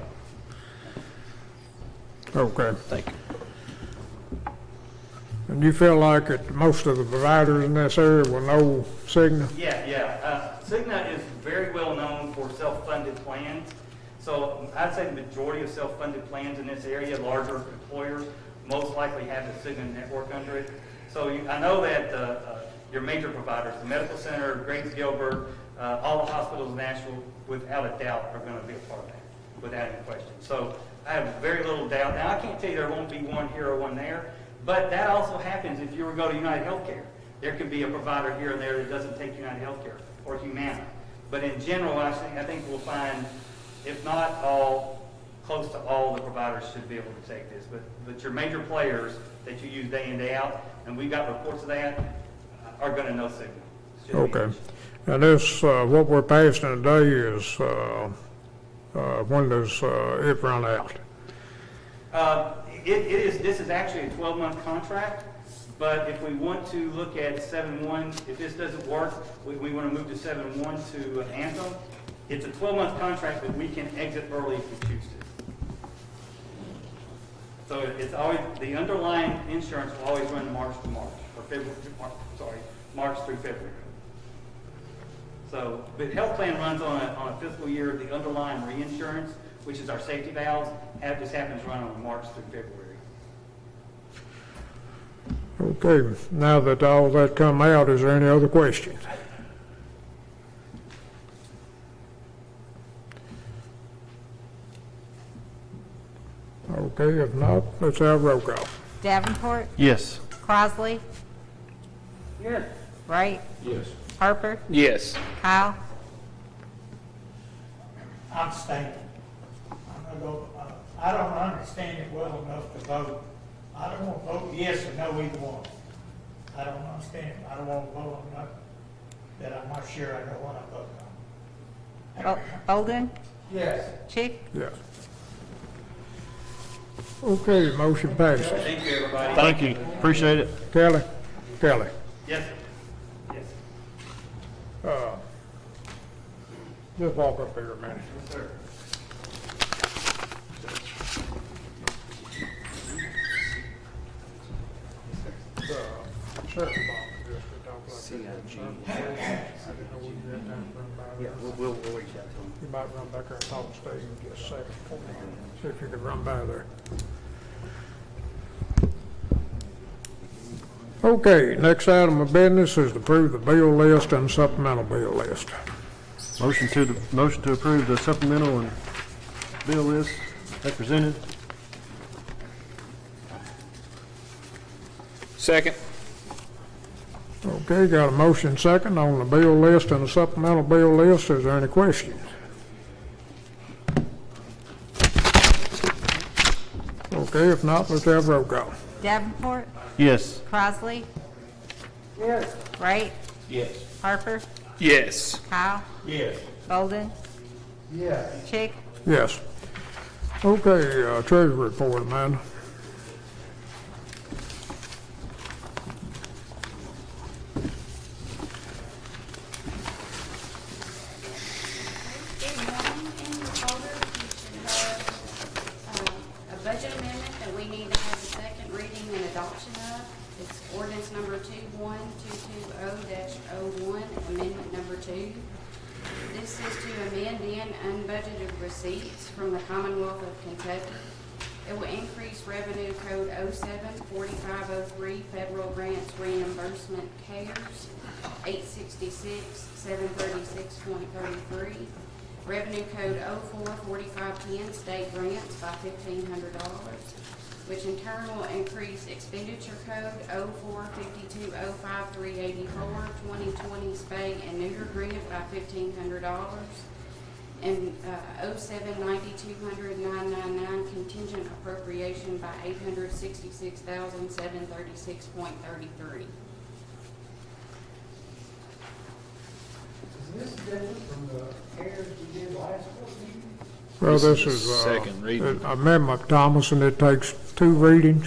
Okay. Thank you. And you feel like that most of the providers in this area will know Cigna? Yeah. Cigna is very well known for self-funded plans. So I'd say the majority of self-funded plans in this area, larger employers, most likely have the Cigna network under it. So I know that your major providers, the Medical Center, Grace Gilbert, all the hospitals in Nashville, without a doubt, are going to be a part of that, without any question. So I have very little doubt. Now, I can't tell you there won't be one here or one there, but that also happens if you were to go to United Healthcare. There could be a provider here and there that doesn't take United Healthcare or Humana. But in general, I think we'll find, if not all, close to all the providers should be able to take this. But your major players that you use day in, day out, and we've got reports of that, are going to know Cigna. Shouldn't be an Okay. issue. And this, what we're passing today is, when does it run out? This is actually a 12-month contract, but if we want to look at 7-1, if this doesn't work, we want to move to 7-1 to Anthem. It's a 12-month contract, but we can exit early if we choose to. So it's always, the underlying insurance will always run March to March, or February to March, March through February. So, but health plan runs on a fiscal year. The underlying reinsurance, which is our safety valves, just happens to run on March through February. Okay, now that all that come out, is there any other questions? Okay, if not, let's have roll call. Davenport, Yes. Crossley, Yes. Wright, Yes. Harper, Yes. Kyle, I'm staying. I'm gonna go, I don't understand it well enough to vote. I don't want to vote yes or no either one. I don't understand it. I don't want to vote on nothing that I'm not sure I know what I'm voting on. Bolden, Yes. Chick, Yes. Okay, motion passes. Thank you, everybody. Thank you, appreciate it. Kelly? Yes, sir. Yes. Just walk up here a minute. Yes, sir. Sheriff's Department just to talk like that. I didn't know we had time to run by there. We'll reach out to them. You might run back there and talk to Steve in just a second. See if you can run by there. Okay, next item of business is to approve the bill list and supplemental bill list. Motion to approve the supplemental and bill list as presented. Second. Okay, got a motion second on the bill list and the supplemental bill list. Is there any questions? Okay, if not, let's have roll call. Davenport, Yes. Crossley. Yes. Wright, Yes. Harper, Yes. Kyle, Yes. Bolden, Yes. Chick, Yes. Okay, treasury report, Amanda. Good morning. In your folder, you should have a budget amendment that we need to have the second reading and adoption of. It's ordinance number 21220-01, amendment number 2. This is to amend in unbudgeted receipts from the Commonwealth of Kentucky. It will increase revenue code 07-4503 federal grants reimbursement CARES 866-736.33. Revenue code 04-4510 state grants by $1,500. which in turn will increase expenditure code 0452053844 2020 spay and neuter grant by $1,500, and 079200-999 contingent appropriation by $866,736.33. Is this different from the CARES we did last week? Well, This this is is, second reading. an amendment, Thomas, and it takes 2 readings.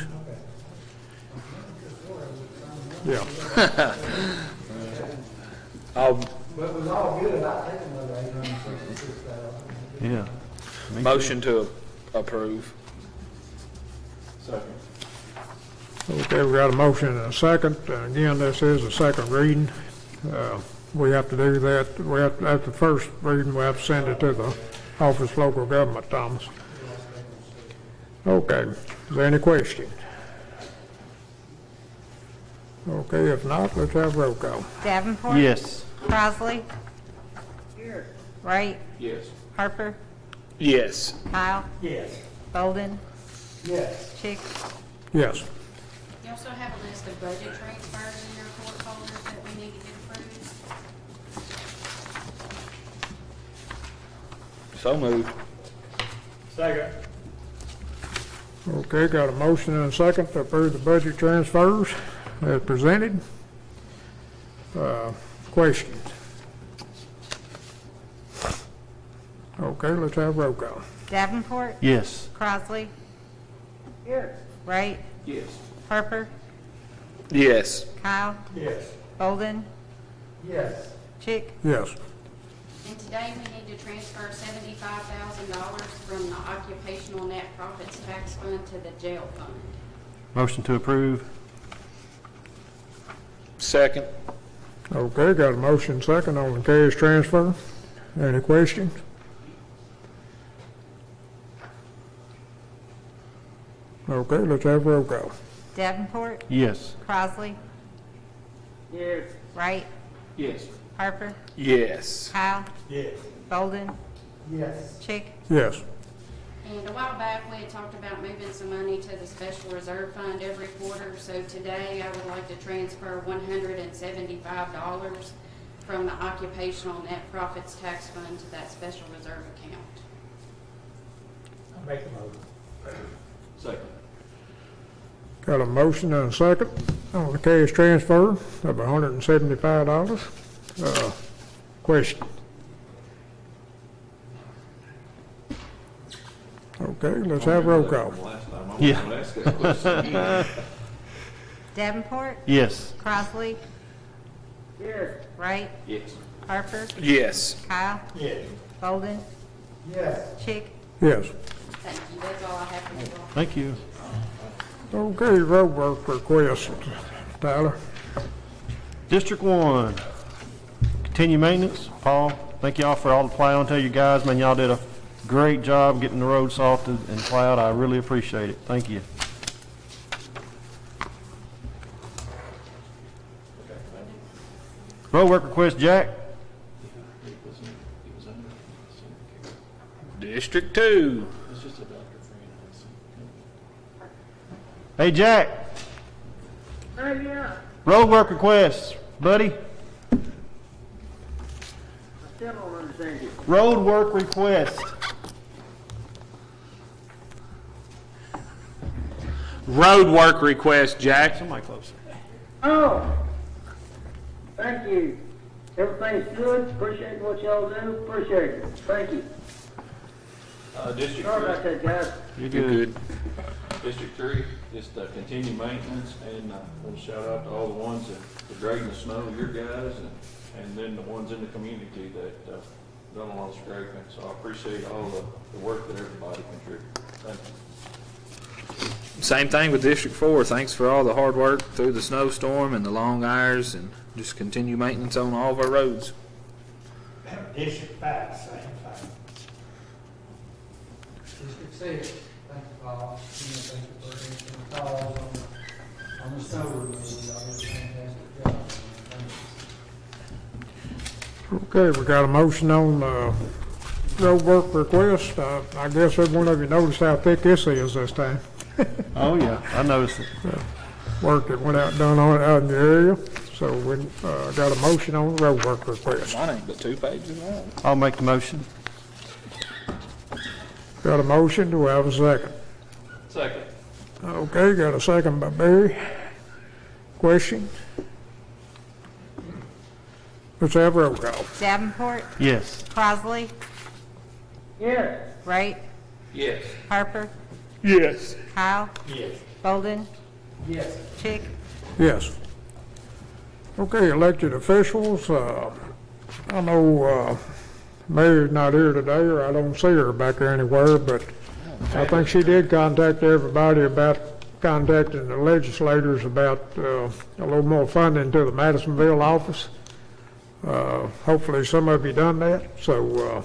Yeah. I'll But it was all good, I think another $866,000. Yeah. motion to approve. Second. Okay, we got a motion and a second. Again, this is a second reading. We have to do that. We have, after the first reading, we have to send it to the Office of Local Government, Thomas. Okay, is there any question? Okay, if not, let's have roll call. Davenport. Yes. Crossley. Wright. Yes. Harper. Yes. Kyle. Yes. Bolden. Yes. Chick. Yes. You also have a list of budget transfers in your court folders that we need to get approved. So moved. Second. Okay, got a motion and a second to approve the budget transfers as presented. Questions? Okay, let's have roll call. Davenport. Yes. Crossley. Wright. Yes. Harper. Yes. Kyle. Yes. Bolden. Yes. Chick. Yes. And today we need to transfer $75,000 from the occupational net profits tax fund to the jail fund. Motion to approve. Second. Okay, got a motion second on the cash transfer. Any questions? Okay, let's have roll call. Davenport. Yes. Crossley. Wright. Yes. Harper. Yes. Kyle. Yes. Bolden. Yes. Chick. Yes. And a while back, we had talked about moving some money to the special reserve fund every quarter. So today, I would like to transfer $175 from the occupational net profits tax fund to that special reserve account. I'll make a motion. Second. Got a motion and a second on the cash transfer of $175. Question? Okay, let's have roll call. Last time, I'm Yeah. gonna ask that question. Davenport. Yes. Crossley. Wright. Yes. Harper. Yes. Kyle. Yes. Bolden. Yes. Chick. Yes. Thank you. That's all I have for you all. Thank you. Okay, road work request, Tyler. District 1, continue maintenance. Paul, thank y'all for all the plowing. Tell you guys, man, y'all did a great job getting the road salted and plowed. I really appreciate it. Thank you. Road work request, Jack. District 2. Hey, Jack. Road work request, buddy. Still don't understand you. Road work request. Road work request, Jack. Somebody closer. Oh, thank you. Everything's good. Appreciate what y'all do. Appreciate it. Thank you. District Sorry about 3, that, guys. You're You're good. good. District 3, just continue maintenance, and I want to shout out to all the ones that are dragging the snow, your guys, and then the ones in the community that done a lot of scraping. So I appreciate all the work that everybody contributed. Thank you. Same thing with District 4. Thanks for all the hard work through the snowstorm and the long hours, and just continue maintenance on all of our roads. District 5, same thing. District 6, thank you, Paul. Thank you for answering the calls on the snow removal. Y'all did a fantastic job. Thank you. Okay, we got a motion on road work request. I guess every one of you noticed how thick this is this time. Oh, yeah, I noticed it. Work that went out and done on it out in the area. So we got a motion on the road work request. Mine ain't but 2 pages long. I'll make the motion. Got a motion, do I have a second? Second. Okay, got a second by Barry. Question? Let's have roll call. Davenport, Yes. Crossley, Yes. Wright, Yes. Harper, Yes. Kyle, Yes. Bolden, Yes. Chick, Yes. Okay, elected officials, I know, Mary's not here today, or I don't see her back there anywhere, but I think she did contact everybody about contacting the legislators about, a little more funding to the Madisonville office. Hopefully some of you done that, so,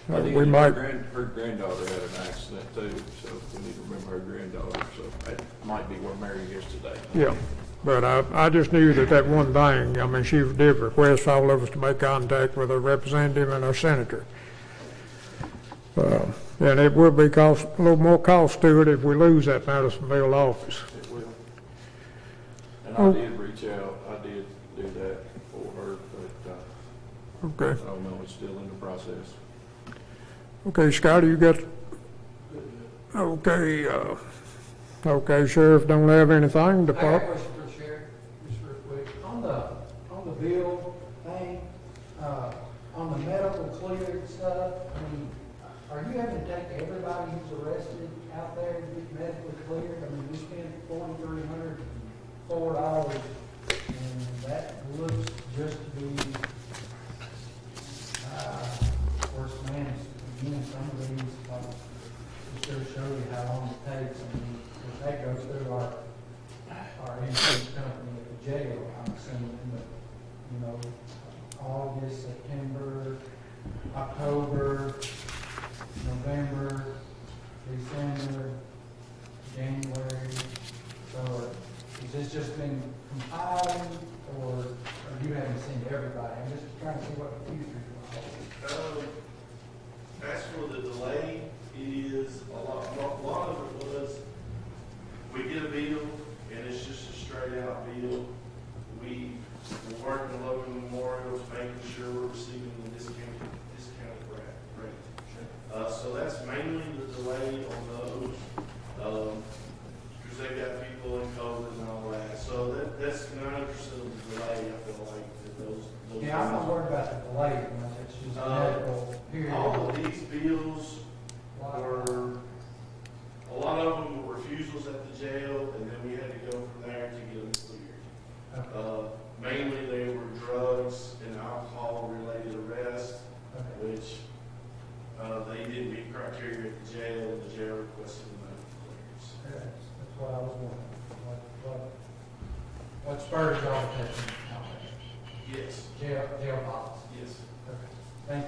we might, Her granddaughter had an accident too, so we need to remember her granddaughter, so that might be where Mary is today. yeah. But I just knew that one thing, I mean, she did request all of us to make contact with our representative and our senator. And it will be a little more cost to it if we lose that Madisonville office. It will. And I did reach out, I did do that for her, but, Okay. I don't know, it's still in the process. Okay, Scotty, you got, okay, okay, Sheriff, don't have anything, I got a Department? question for the sheriff, just real quick. On the bill thing, on the medical cleared stuff, I mean, are you having to take everybody who's arrested out there to get medically cleared? I mean, we spent $4,304, and that looks just to be, worse managed. Again, some of these, just to show you how long it takes, I mean, if that goes through our insurance company at the jail, I'm assuming, but, you know, August, September, October, November, December, January. So has this just been compiling, or you haven't seen everybody? I'm just trying to see what the future is. As for the delay, it is a lot of it was, we get a bill, and it's just a straight out bill. We're working with Logan Memorial, making sure we're receiving the discounted rate. So that's mainly the delay on those, because they got people in COVID and all that. So that's 90% of the delay, I feel like, that those. Yeah, I'm not worried about the delay, much. It's just medical period. All of these bills were, a lot of them were refusals at the jail, and then we had to go from there to get them cleared. Okay. Mainly they were drugs and alcohol-related arrests, which they didn't meet criteria at the jail, and the jail requested medical clearance. That's what I was wondering. What spurred y'all to take them out there? Yes. Jail box. Yes. Okay. Thank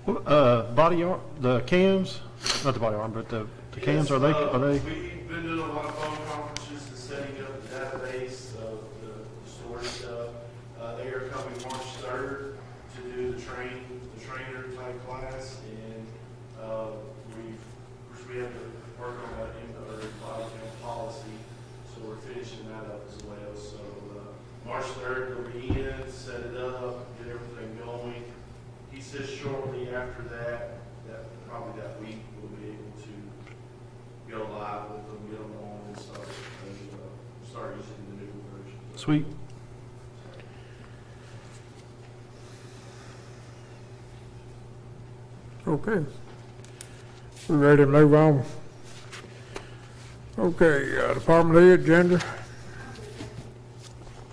you. Body arm, the cams, not the body arm, but the cams, are they? We've been doing a lot of phone conferences and setting up the database of the storage stuff. They are coming March 3rd to do the trainer type class, and we have to work on that body cam policy, so we're finishing that up as well. So March 3rd, they'll be in, set it up, get everything going. He says shortly after that probably that week, we'll be able to go live with them, get them on, and start using the new version. Sweet. Okay. We ready to move on? Okay, Department Head, Gender?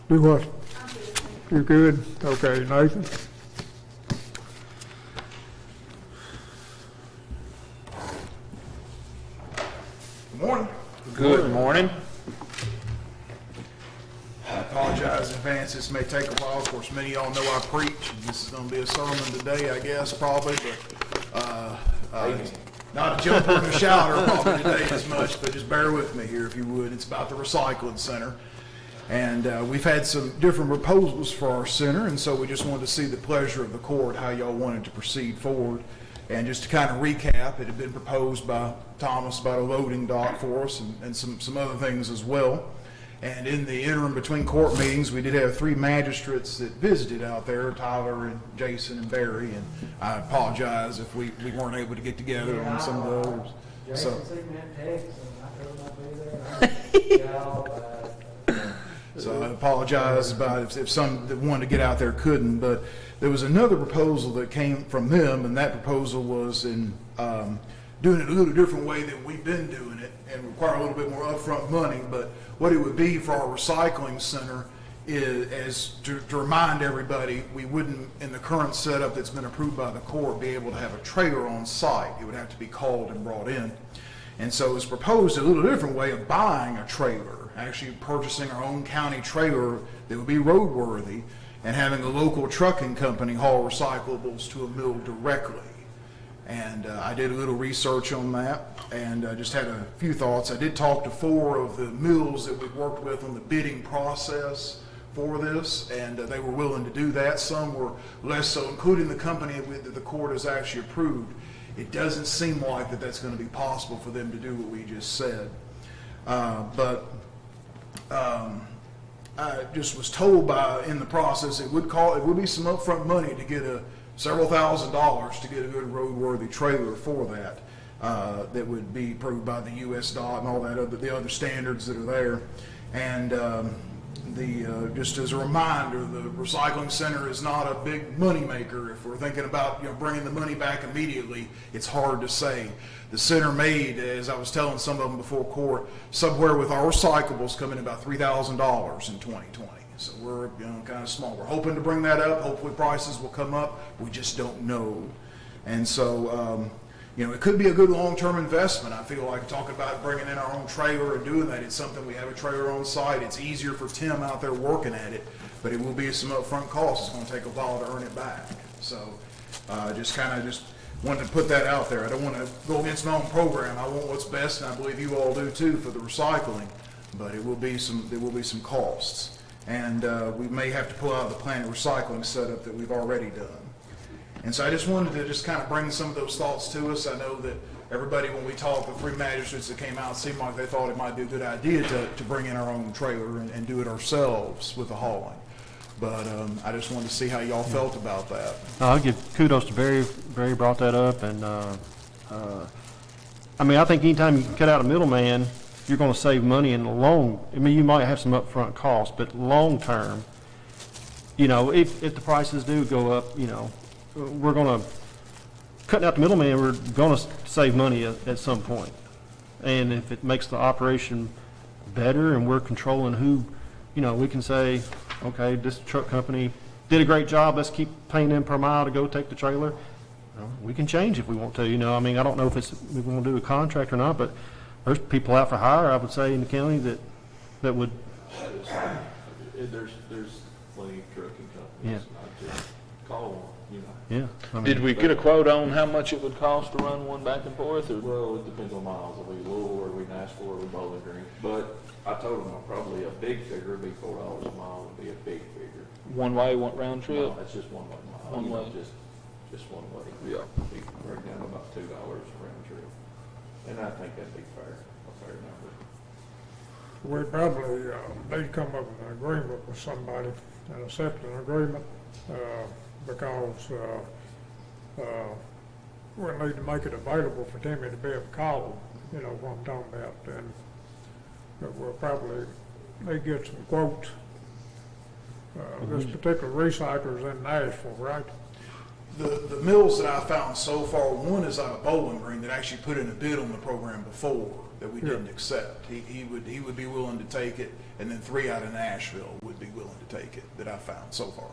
Do what? You good? Okay, Nathan? Good morning. Good morning. I apologize in advance, this may take a while. Of course, many of y'all know I preach, and this is gonna be a sermon today, I guess, probably, but, not a jumper and a shouter probably today as much, but just bear with me here if you would. It's about the recycling center. And we've had some different proposals for our center, and so we just wanted to see the pleasure of the court, how y'all wanted to proceed forward. And just to kind of recap, it had been proposed by Thomas about a loading dock for us and some other things as well. And in the interim between court meetings, we did have 3 magistrates that visited out there, Tyler and Jason and Barry, and I apologize if we weren't able to get together on some of the others. So, Jason sent me a text, and I told him I'd be there. so I apologize about if some that wanted to get out there couldn't, but there was another proposal that came from them, and that proposal was in doing it a little different way than we've been doing it and require a little bit more upfront money. But what it would be for our recycling center is to remind everybody, we wouldn't, in the current setup that's been approved by the court, be able to have a trailer on site. It would have to be called and brought in. And so it's proposed a little different way of buying a trailer, actually purchasing our own county trailer that would be roadworthy and having a local trucking company haul recyclables to a mill directly. And I did a little research on that and just had a few thoughts. I did talk to 4 of the mills that we've worked with on the bidding process for this, and they were willing to do that. Some were less so, including the company that the court has actually approved. It doesn't seem like that's going to be possible for them to do what we just said. But I just was told in the process it would be some upfront money to get several $1,000s to get a good roadworthy trailer for that. That would be approved by the U.S. DOT and all the other standards that are there. And just as a reminder, the recycling center is not a big money maker. If we're thinking about bringing the money back immediately, it's hard to say. The center made, as I was telling some of them before court, somewhere with our recyclables coming about $3,000 in 2020. So we're kind of small. We're hoping to bring that up. Hopefully prices will come up. We just don't know. And so, it could be a good long-term investment. I feel like talking about bringing in our own trailer and doing that, it's something we have a trailer on site. It's easier for Tim out there working at it, but it will be some upfront costs. It's going to take a while to earn it back. So just wanted to put that out there. I don't want to go against my own program. I want what's best, and I believe you all do too for the recycling, but there will be some costs. And we may have to pull out the Planet Recycling setup that we've already done. And so I just wanted to just kind of bring some of those thoughts to us. I know that everybody, when we talked, the 3 magistrates that came out, seemed like they thought it might be a good idea to bring in our own trailer and do it ourselves with the hauling. But I just wanted to see how y'all felt about that. I'll give kudos to Barry. Barry brought that up, and I think anytime you can cut out a middleman, you're going to save money in the long. You might have some upfront costs, but long term, if the prices do go up, we're going to cutting out the middleman. We're going to save money at some point, and if it makes the operation better, and we're controlling who, we can say, okay, this truck company did a great job. Let's keep paying them per mile to go take the trailer. We can change if we want to. I don't know if we want to do a contract or not, but there's people out for hire, I would say, in the county that would. There's plenty of trucking companies. Yeah. I just call one, Yeah. Did we get a quote on how much it would cost to run one back and forth? Or? Well, it depends on miles. Are we Louisville, or are we Nashville, or are we Bowling Green? But I told them probably a big figure would be $4 a mile would be a big figure. One way, one round trip? No, that's just one way mile. One way. Just one way. Yeah. We can break down about $2 a round trip. And I think that'd be a fair number. We probably need to come up with an agreement with somebody and accept an agreement because we need to make it available for Timmy to be able to call, what I'm talking about. And we'll probably need to get some quotes. This particular recycler's in Nashville, right? The mills that I found so far, one is out of Bowling Green that actually put in a bid on the program before that we didn't accept. He would be willing to take it, and then 3 out of Nashville would be willing to take it that I found so far.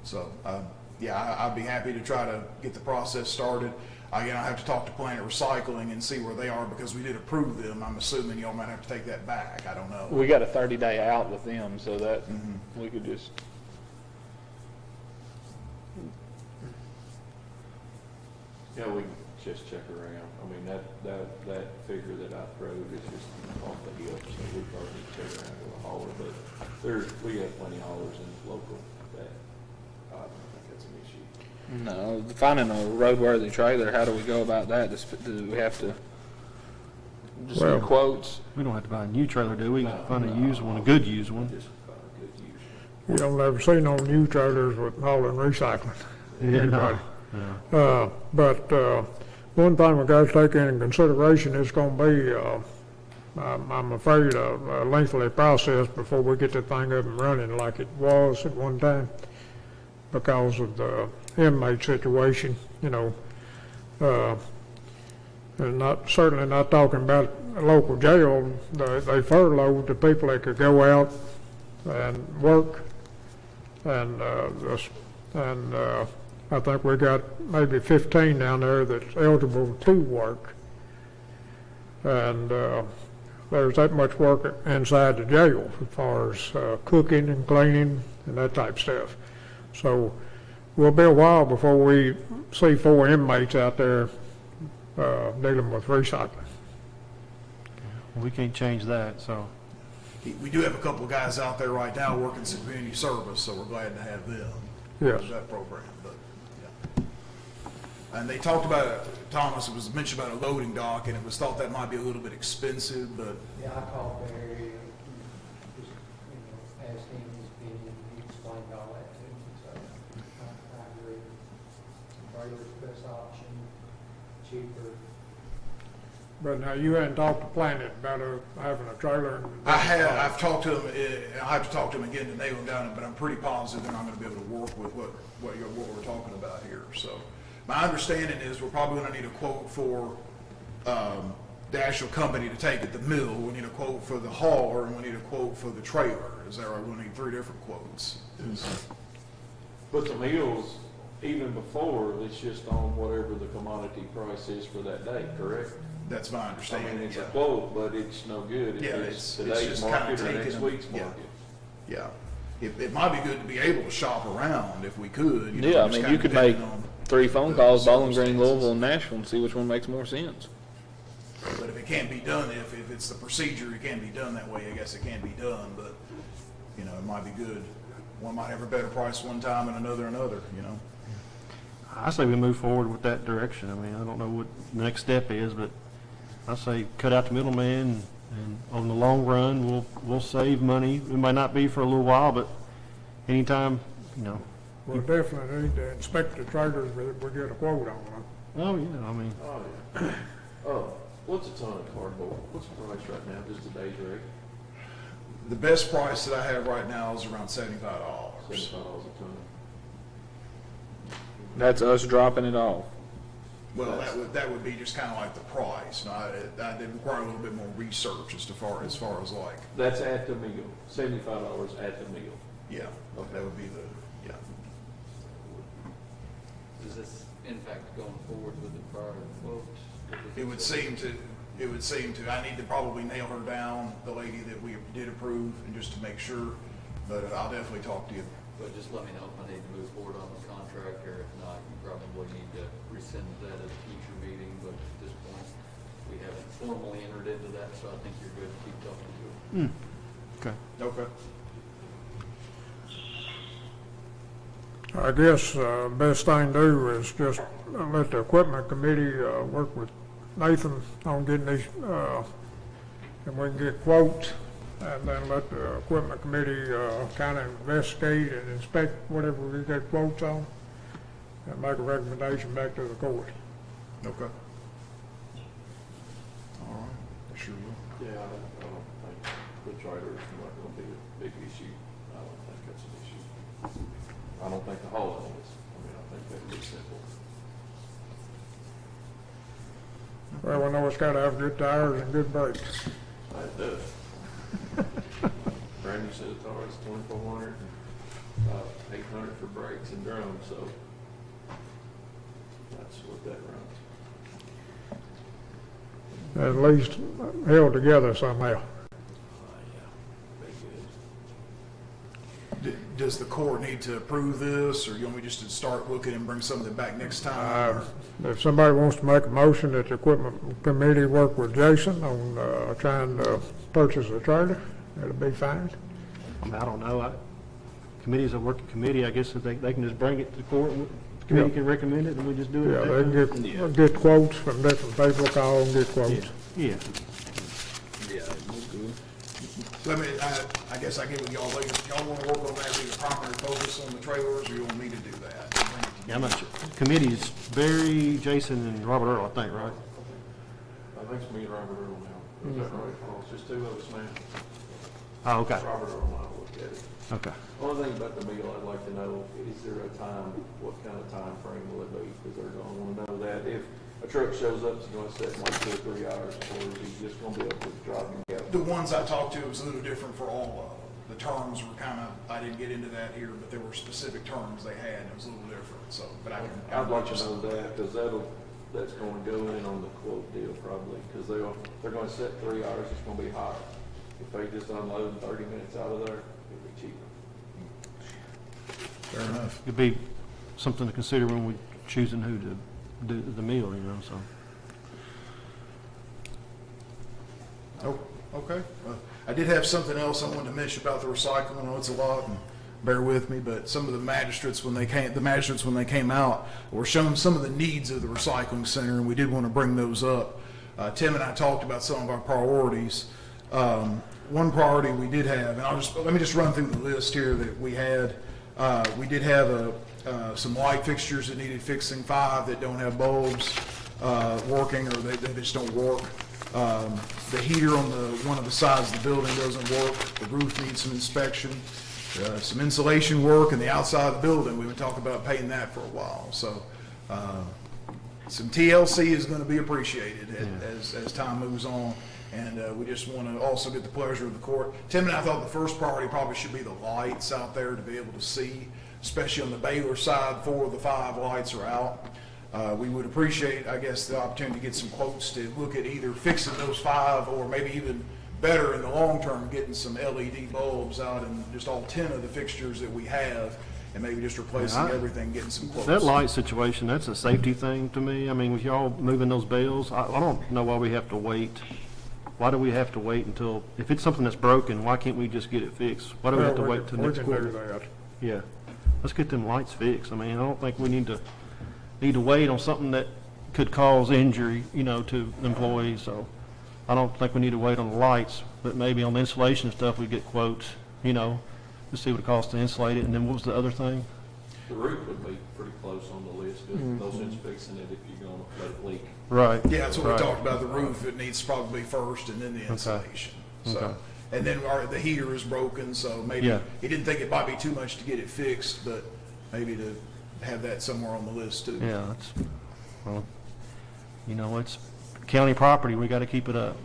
So I'd be happy to try to get the process started. Again, I have to talk to Planet Recycling and see where they are because we did approve them. I'm assuming y'all might have to take that back. I don't know. We got a 30-day out with them, so that we could just. Yeah, we can just check around. That figure that I threw is just off the hip, so we probably need to check around with a hauler. But we have plenty of haulers in local that I don't think that's an issue. No, finding a roadworthy trailer, how do we go about that? Do we have to just Well- get quotes? We don't have to buy a new trailer, do we? We can find a used one, a good used one. You don't ever see no new trailers with hauling recycling. Yeah, no. Anybody. But one thing we got to take into consideration is going to be, I'm afraid, a lengthy process before we get the thing up and running like it was at one time because of the inmate situation, you know. And certainly not talking about a local jail. They furloughed the people that could go out and work, and I think we got maybe 15 down there that's eligible to work, and there's that much work inside the jail as far as cooking and cleaning and that type of stuff. So we'll be a while before we see 4 inmates out there dealing with recycling. We can't change that, so. We do have a couple of guys out there right now working some community service, so we're glad to have them. Yes. For that program, but, yeah. And they talked about, Thomas, it was mentioned about a loading dock, and it was thought that might be a little bit expensive, but Yeah, I called Barry, just, asked him his opinion, he explained all that to me, so I agree. Trailer's the best option, cheaper. But now you hadn't talked to Planet about having a trailer. I've talked to them, I have to talk to them again to nail them down, but I'm pretty positive they're not gonna be able to work with what we're talking about here, so. My understanding is we're probably gonna need a quote for, the actual company to take it, the mill, we need a quote for the hauler, and we need a quote for the trailer, is that right? We'll need 3 different quotes. But the meals, even before, it's just on whatever the commodity price is for that day, correct? That's my I understanding, mean, it's a yeah. quote, but it's no good Yeah, if it's it's just today's kinda market or taking next them- week's yeah. market. Yeah, it might be good to be able to shop around if we could. You know, Yeah, I just mean, kinda you could make depending on 3 phone the calls, Bowling Green, circumstances. Louisville, and Nashville, and see which one makes more sense. But if it can't be done, if it's the procedure, it can't be done that way, I guess it can be done, but, you know, it might be good. One might have a better price one time and another, you know? I say we move forward with that direction. I mean, I don't know what the next step is, but I say cut out the middleman, and on the long run, we'll save money. It might not be for a little while, but anytime, you know. We'll definitely need to inspect the trailers that we get a quote on them. Oh, yeah, I mean, Oh, yeah. Oh, what's a ton of cardboard? What's the price right now, just a day's rate? The best price that I have right now is around $75. $75 a ton. That's us dropping it off. Well, that would be just kind of like the price. Now, that did require a little bit more research as far as like, That's at the meal, $75 at the meal. yeah, that would be yeah. Is this in fact going forward with the prior quote? It would seem to, I need to probably nail her down, the lady that we did approve, and just to make sure, but I'll definitely talk to you. But just let me know if I need to move forward on the contract, or if not, you probably need to rescind that at a future meeting, but at this point, we haven't formally entered into that, so I think you're good to keep talking to it. okay. Okay. I guess best thing to do is just let the equipment committee work with Nathan on getting these, and we can get quotes, and then let the equipment committee kind of investigate and inspect whatever we get quotes on, and make a recommendation back to the court. Okay. All right, sure will. Yeah, I don't think the trailer's not gonna be a big issue. I don't think that's an issue. I don't think the hauling is. I mean, I think that'd be simple. Well, we know it's got to have good tires and good brakes. It does. Brand new set of tires, 2,400, and about 800 for brakes and drums, so that's what that runs. At least held together somehow. Yeah, big good. Does the court need to approve this, or you want me just to start looking and bring something back next time? If somebody wants to make a motion that the equipment committee work with Jason on trying to purchase a trailer, that'll be fine. I mean, I don't know. Committee's a working committee. I guess if they can just bring it to court, committee can recommend it, and we just do it. Yeah, at they that can time? get quotes from different people, call and get quotes. Yeah. Let me, I guess I get with y'all later. Y'all wanna work on that, be the primary focus on the trailers, or you want me to do that? Yeah, I'm not sure. Committee's Barry, Jason, and Robert Earl, I think, right? I think it's me and Robert Earl now. Is that right? Oh, it's just two of us now. Oh, okay, Robert Earl and I will look at it. okay. Only thing about the meal, I'd like to know, is there a time, what kind of time frame will it be? Because they're gonna wanna know that. If a truck shows up, it's gonna sit in like 2 or 3 hours, or is he just gonna be able to drive and go? The ones I talked to, it was a little different for all of them. The terms were kind of, I didn't get into that here, but there were specific terms they had, and it was a little different, so, but I can. I'd like to know that, because that's gonna go in on the quote deal probably, because they're gonna sit 3 hours, it's gonna be hot. If they just unload in 30 minutes out of there, it'd be cheaper. Fair enough. It'd be something to consider when we're choosing who to do the meal, so. Oh, okay. I did have something else I wanted to mention about the recycling. I know it's a lot, and bear with me, but some of the magistrates, when they came out, were showing some of the needs of the recycling center, and we did want to bring those up. Tim and I talked about some of our priorities. One priority we did have, and let me just run through the list here that we had. We did have some light fixtures that needed fixing, 5 that don't have bulbs working, or they just don't work. The heater on one of the sides of the building doesn't work. The roof needs some inspection. Some insulation work in the outside of the building. We've been talking about paying that for a while. So some TLC is going to be appreciated as time moves on. And we just want to also get the pleasure of the court. Tim and I thought the first priority probably should be the lights out there to be able to see, especially on the Baylor side. 4 of the 5 lights are out. We would appreciate, I guess, the opportunity to get some quotes to look at either fixing those 5, or maybe even better in the long term, getting some LED bulbs out in just all 10 of the fixtures that we have, and maybe just replacing everything, getting some quotes. That light situation, that's a safety thing to me. I mean, with y'all moving those bales, I don't know why we have to wait. Why do we have to wait until, if it's something that's broken, why can't we just get it fixed? Why do we have to wait till next quarter? We can do that. Yeah, let's get them lights fixed. I mean, I don't think we need to wait on something that could cause injury, to employees. So I don't think we need to wait on the lights, but maybe on the insulation stuff, we get quotes, to see what it costs to insulate it. And then what was the other thing? The roof would be pretty close on the list, because no sense fixing it if you're gonna let it leak. Right. Yeah, that's what we talked about. The roof, it needs probably first, and then the insulation. So, Okay. and then the heater is broken, so maybe Yeah. he didn't think it might be too much to get it fixed, but maybe to have that somewhere on the list too. Yeah, it's county property. We got to keep it up,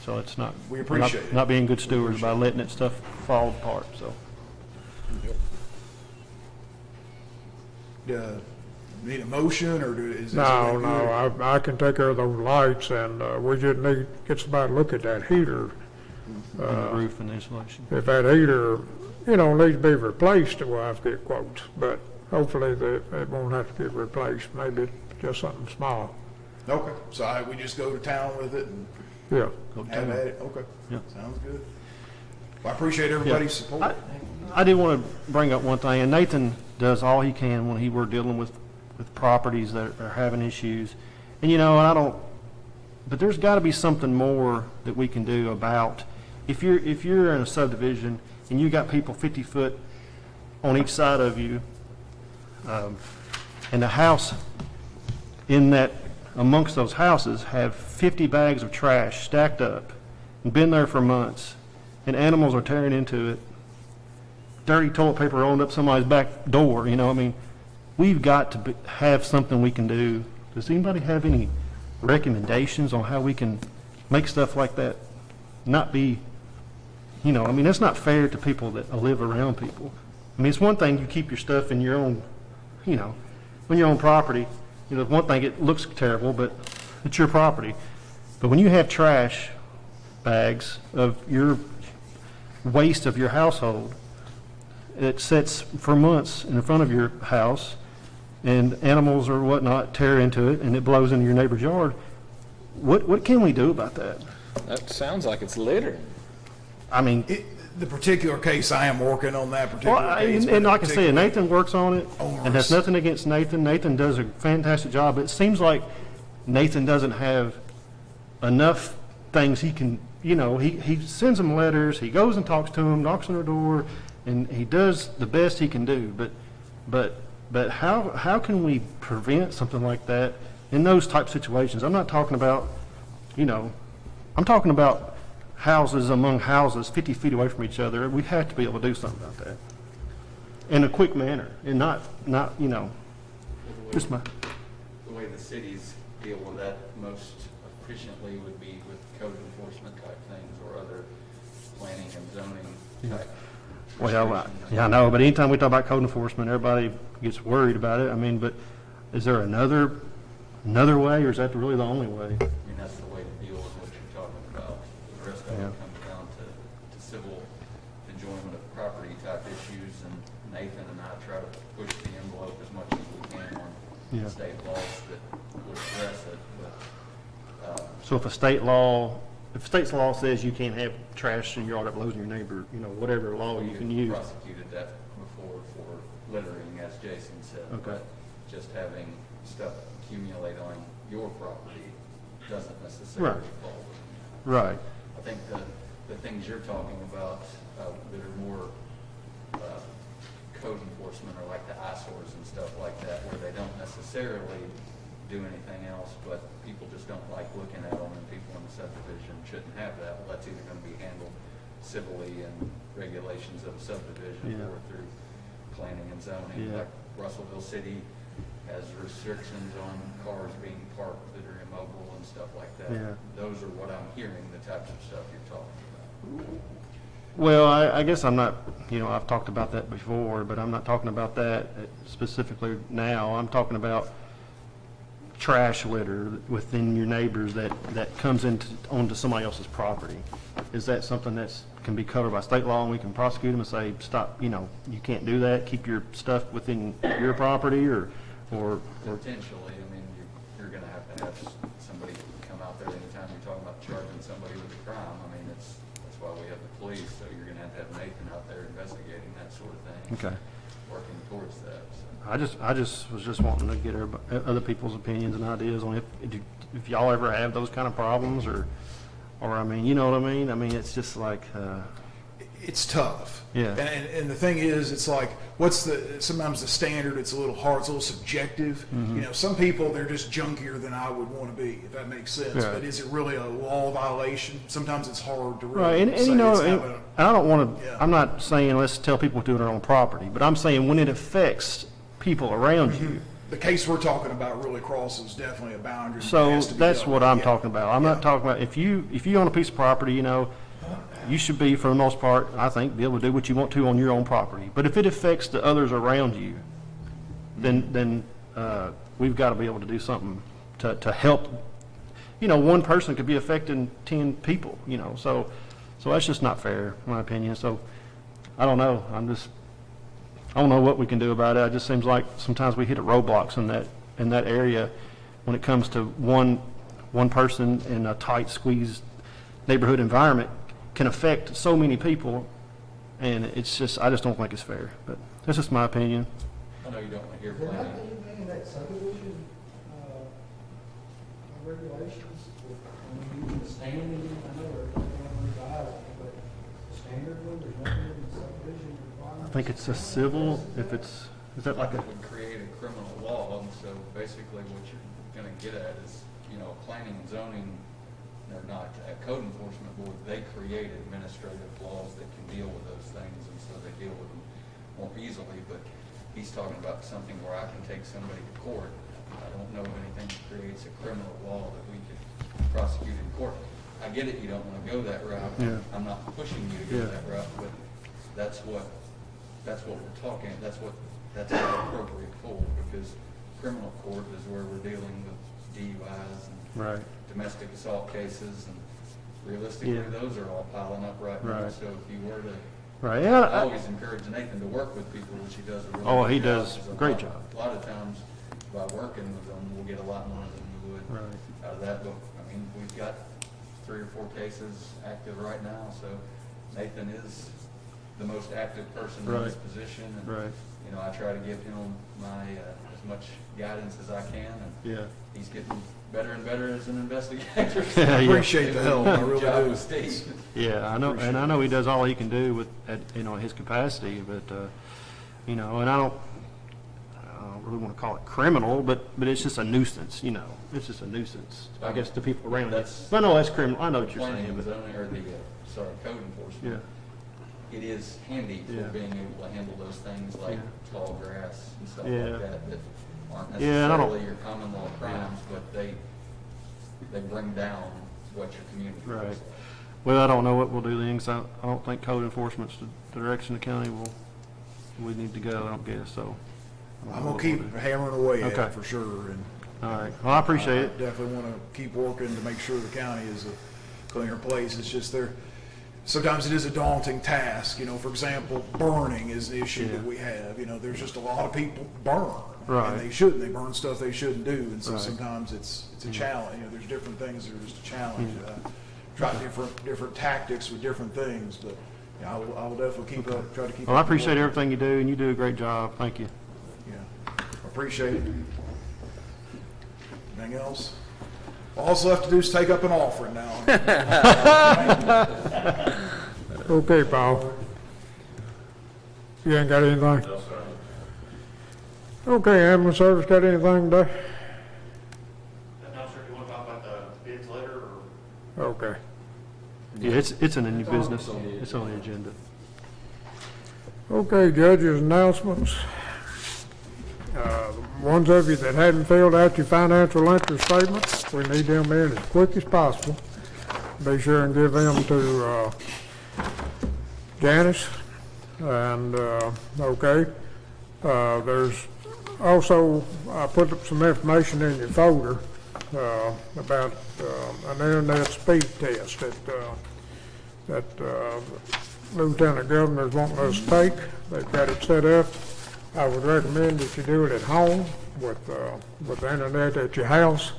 so it's not. We appreciate it. Not being good stewards by letting that stuff fall apart, so. Need a motion, or is No, I can take care of those lights, and we just need to get somebody to look at that heater. The roof and the insulation. If that heater, needs to be replaced, we'll have to get quotes, but hopefully it won't have to get replaced. Maybe it's just something small. Okay, so we just go to town with it and Yeah. have at it? Okay, Yeah. sounds good. Well, I appreciate everybody's support. I did want to bring up one thing, and Nathan does all he can when we're dealing with properties that are having issues. And but there's got to be something more that we can do about, if you're in a subdivision and you got people 50 foot on each side of you, and the house in that, amongst those houses, have 50 bags of trash stacked up and been there for months, and animals are tearing into it, dirty toilet paper rolled up somebody's back door, we've got to have something we can do. Does anybody have any recommendations on how we can make stuff like that not be, that's not fair to people that live around people. It's one thing you keep your stuff in your own, when your own property, one thing, it looks terrible, but it's your property. But when you have trash bags of your waste of your household, it sits for months in front of your house, and animals or whatnot tear into it, and it blows into your neighbor's yard. What can we do about that? That sounds like it's littering. the particular case I am working on that particular Well, case. and but like I said, Nathan works on it, and onerous. that's nothing against Nathan. Nathan does a fantastic job. It seems like Nathan doesn't have enough things he can, he sends them letters, he goes and talks to them, knocks on their door, and he does the best he can do. But how can we prevent something like that in those type situations? I'm not talking about, I'm talking about houses among houses 50 feet away from each other. We have to be able to do something about that in a quick manner and not just my. The way the cities deal with that most efficiently would be with code enforcement type things or other planning and zoning type. Well, restrictions. yeah, I know, but anytime we talk about code enforcement, everybody gets worried about it. I mean, but is there another way, or is that really the only way? I mean, that's the way to deal with what you're talking about. The rest of it Yeah. comes down to civil enjoyment of property type issues, and Nathan and I try to push the envelope as much as we can on Yeah. state laws that would address it, but, So if state's law says you can't have trash in your yard that blows in your neighbor, whatever law you can use. prosecuted that before for littering, as Jason said. Okay. But just having stuff accumulate on your property doesn't necessarily Right. fall within that. Right. I think the things you're talking about that are more code enforcement are like the eyesores and stuff like that, where they don't necessarily do anything else, but people just don't like looking at them, and people in the subdivision shouldn't have that. Well, that's either going to be handled civilly and regulations of a subdivision Yeah. or through planning and zoning. Yeah. Like Russellville City has restrictions on cars being parked that are immobile and stuff like that. Yeah. Those are what I'm hearing, the types of stuff you're talking about. Well, I guess I'm not, I've talked about that before, but I'm not talking about that specifically now. I'm talking about trash litter within your neighbors that comes onto somebody else's property. Is that something that can be covered by state law, and we can prosecute them and say, stop, you can't do that, keep your stuff within your property, or Potentially, I mean, you're gonna have to have somebody come out there anytime you're talking about charging somebody with a crime. I mean, that's why we have the police, so you're gonna have to have Nathan out there investigating that sort of thing. Okay. Working towards that, so. I just was just wanting to get other people's opinions and ideas on if y'all ever have those kind of problems, or I mean, you know what I mean? I mean, it's just like, It's tough. Yeah. And the thing is, it's like, sometimes the standard, it's a little hard, it's a little subjective. Mm-hmm. Some people, they're just junkier than I would want to be, if that makes sense. Right. But is it really a law violation? Sometimes it's hard to really right, and say it's having a- I don't want to, Yeah. I'm not saying let's tell people to do their own property, but I'm saying when it affects people around you. The case we're talking about really crosses definitely a boundary. that So has to be that's dealt what with. I'm Yeah. talking about. I'm not talking about, if you own a piece of property, you should be, for the most part, I think, be able to do what you want to on your own property. But if it affects the others around you, then we've got to be able to do something to help. One person could be affecting 10 people, so that's just not fair, in my opinion. So I don't know. I don't know what we can do about it. It just seems like sometimes we hit roadblocks in that area when it comes to one person in a tight, squeezed neighborhood environment can affect so many people, and I just don't think it's fair. But that's just my opinion. I know you don't want to hear Is there not planning. anything in that subdivision, regulations, when you use the standard, I know there's nothing revised, but the standard one, there's nothing in the subdivision requirements? I think it's a civil, is that like a, It would create a criminal law, and so basically what you're gonna get at is, planning and zoning, they're not, code enforcement board, they create administrative laws that can deal with those things, and so they deal with them more easily, but he's talking about something where I can take somebody to court. I don't know of anything that creates a criminal law that we could prosecute in court. I get it, you don't wanna go that route. Yeah. I'm not pushing you to go Yeah. that route, but that's what we're talking, that's appropriate for, because criminal court is where we're dealing with DUIs and right, domestic assault cases, and realistically, Yeah. those are all piling up right now. Right. So if you were to, right. I Yeah, always encourage Nathan to work with people, which he does a really Oh, good he job. does a Because great job. A lot of times, by working with them, we'll get a lot more than we would Right. out of that. But, I mean, we've got 3 or 4 cases active right now, so Nathan is the most active person in this position. And, Right. you know, I try to give him my, as much guidance as I can, and Yeah. he's getting better and better as an investigator. Yeah. Appreciate the help, I really Job do. with Steve. Yeah, I know, and I know he does all he can do with, you know, his capacity, but, you know, and I don't really want to call it criminal, but it's just a nuisance, you know. It's just a nuisance, I guess, to people around us. I know that's criminal, I know what you're saying, Planning and but, zoning, or the, code enforcement. yeah. It is handy for Yeah. being able to handle those things like tall grass and stuff Yeah. like that aren't Yeah, and I don't- necessarily your common law crimes, but they bring down what your community Right. looks like. Well, I don't know what we'll do then, 'cause I don't think code enforcement's the direction the county we need to go, I don't guess, so. I don't I'm know gonna what keep we'll do. hammering away at Okay. it for sure, and. All right, well, I appreciate it. Definitely wanna keep working to make sure the county is a cleaner place. It's just sometimes it is a daunting task, you know, for example, burning is the issue that we have, you know, there's just a lot of people burn. Right. And they shouldn't, they burn stuff they shouldn't do, and so Right. sometimes it's a challenge, you know, there's different things that are just a challenge. Try different tactics with different things, but, yeah, I will definitely try to keep. Well, I up the appreciate work. everything you do, and you do a great job, thank you. Yeah, appreciate it. Anything else? All that's left to do is take up an offering now. Okay, Paul. You ain't got anything? No, sir. Okay, ambulance service got anything today? No, sir, you want to talk about the bids later, or? Okay. Yeah, it's in the new business, it's on the agenda. Okay, judges' announcements. Ones of you that hadn't filled out your financial interest statements, we need them in as quick as possible. Be sure and give them to Janice. And, okay, there's also, I put up some information in your folder about an internet speed test that Lieutenant Governor's wanting us to take. They've got it set up. I would recommend that you do it at home with the internet at your house.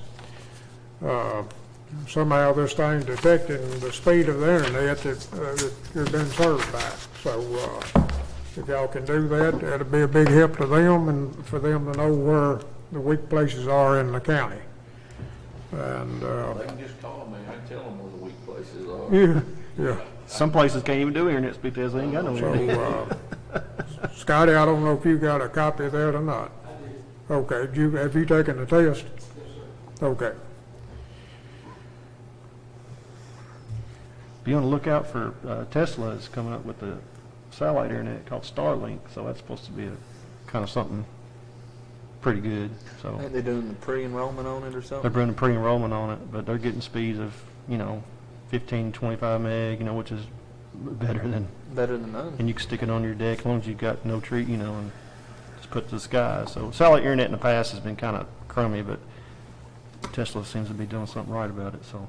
Somehow this thing detecting the speed of the internet that you've been served by. So if y'all can do that, that'll be a big help to them and for them to know where the weak places are in the county. And They can just call me, I can tell them where the weak places are. yeah. Some places can't even do internet speed tests, they ain't got no internet. So, Scotty, I don't know if you got a copy of that or not. Okay, have you taken the test? Okay. Be on the lookout for Tesla is coming up with a satellite internet called Starlink, so that's supposed to be a kind of something pretty good. So Ain't they doing the pre-enrollment on it or they're something? doing a pre-enrollment on it, but they're getting speeds of 15, 25 meg, which is better than. Better than none. And you can stick it on your deck as long as you've got no tree, and just put it to the sky. So satellite internet in the past has been kind of crummy, but Tesla seems to be doing something right about it. So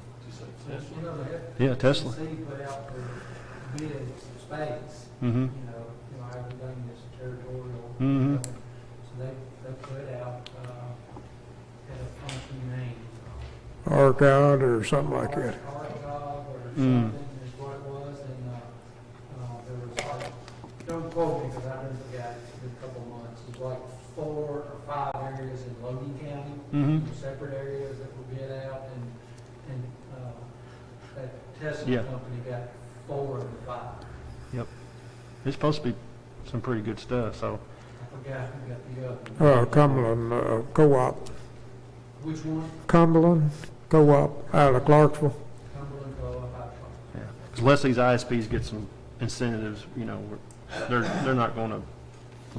You know, yeah, Tesla. FCC put out for bids for space. Mm-hmm. I've done this territorial. Mm-hmm. So they put out, had a funky name. Arcade or something like that. Archive or Mm. something is what it was, and, there was like, don't quote me, because I didn't forget, it's been a couple of months, it was like 4 or 5 areas in Logan County. Mhm. Separate areas that were bid out, and, that Tesla Yeah. company got 4 of the 5. Yep. It's supposed to be some pretty good stuff. So I forgot who got the other. Cumberland Co-op. Which one? Cumberland Co-op out of Clarksville. Cumberland Co-op, yeah, unless these ISPs get some incentives, they're not going to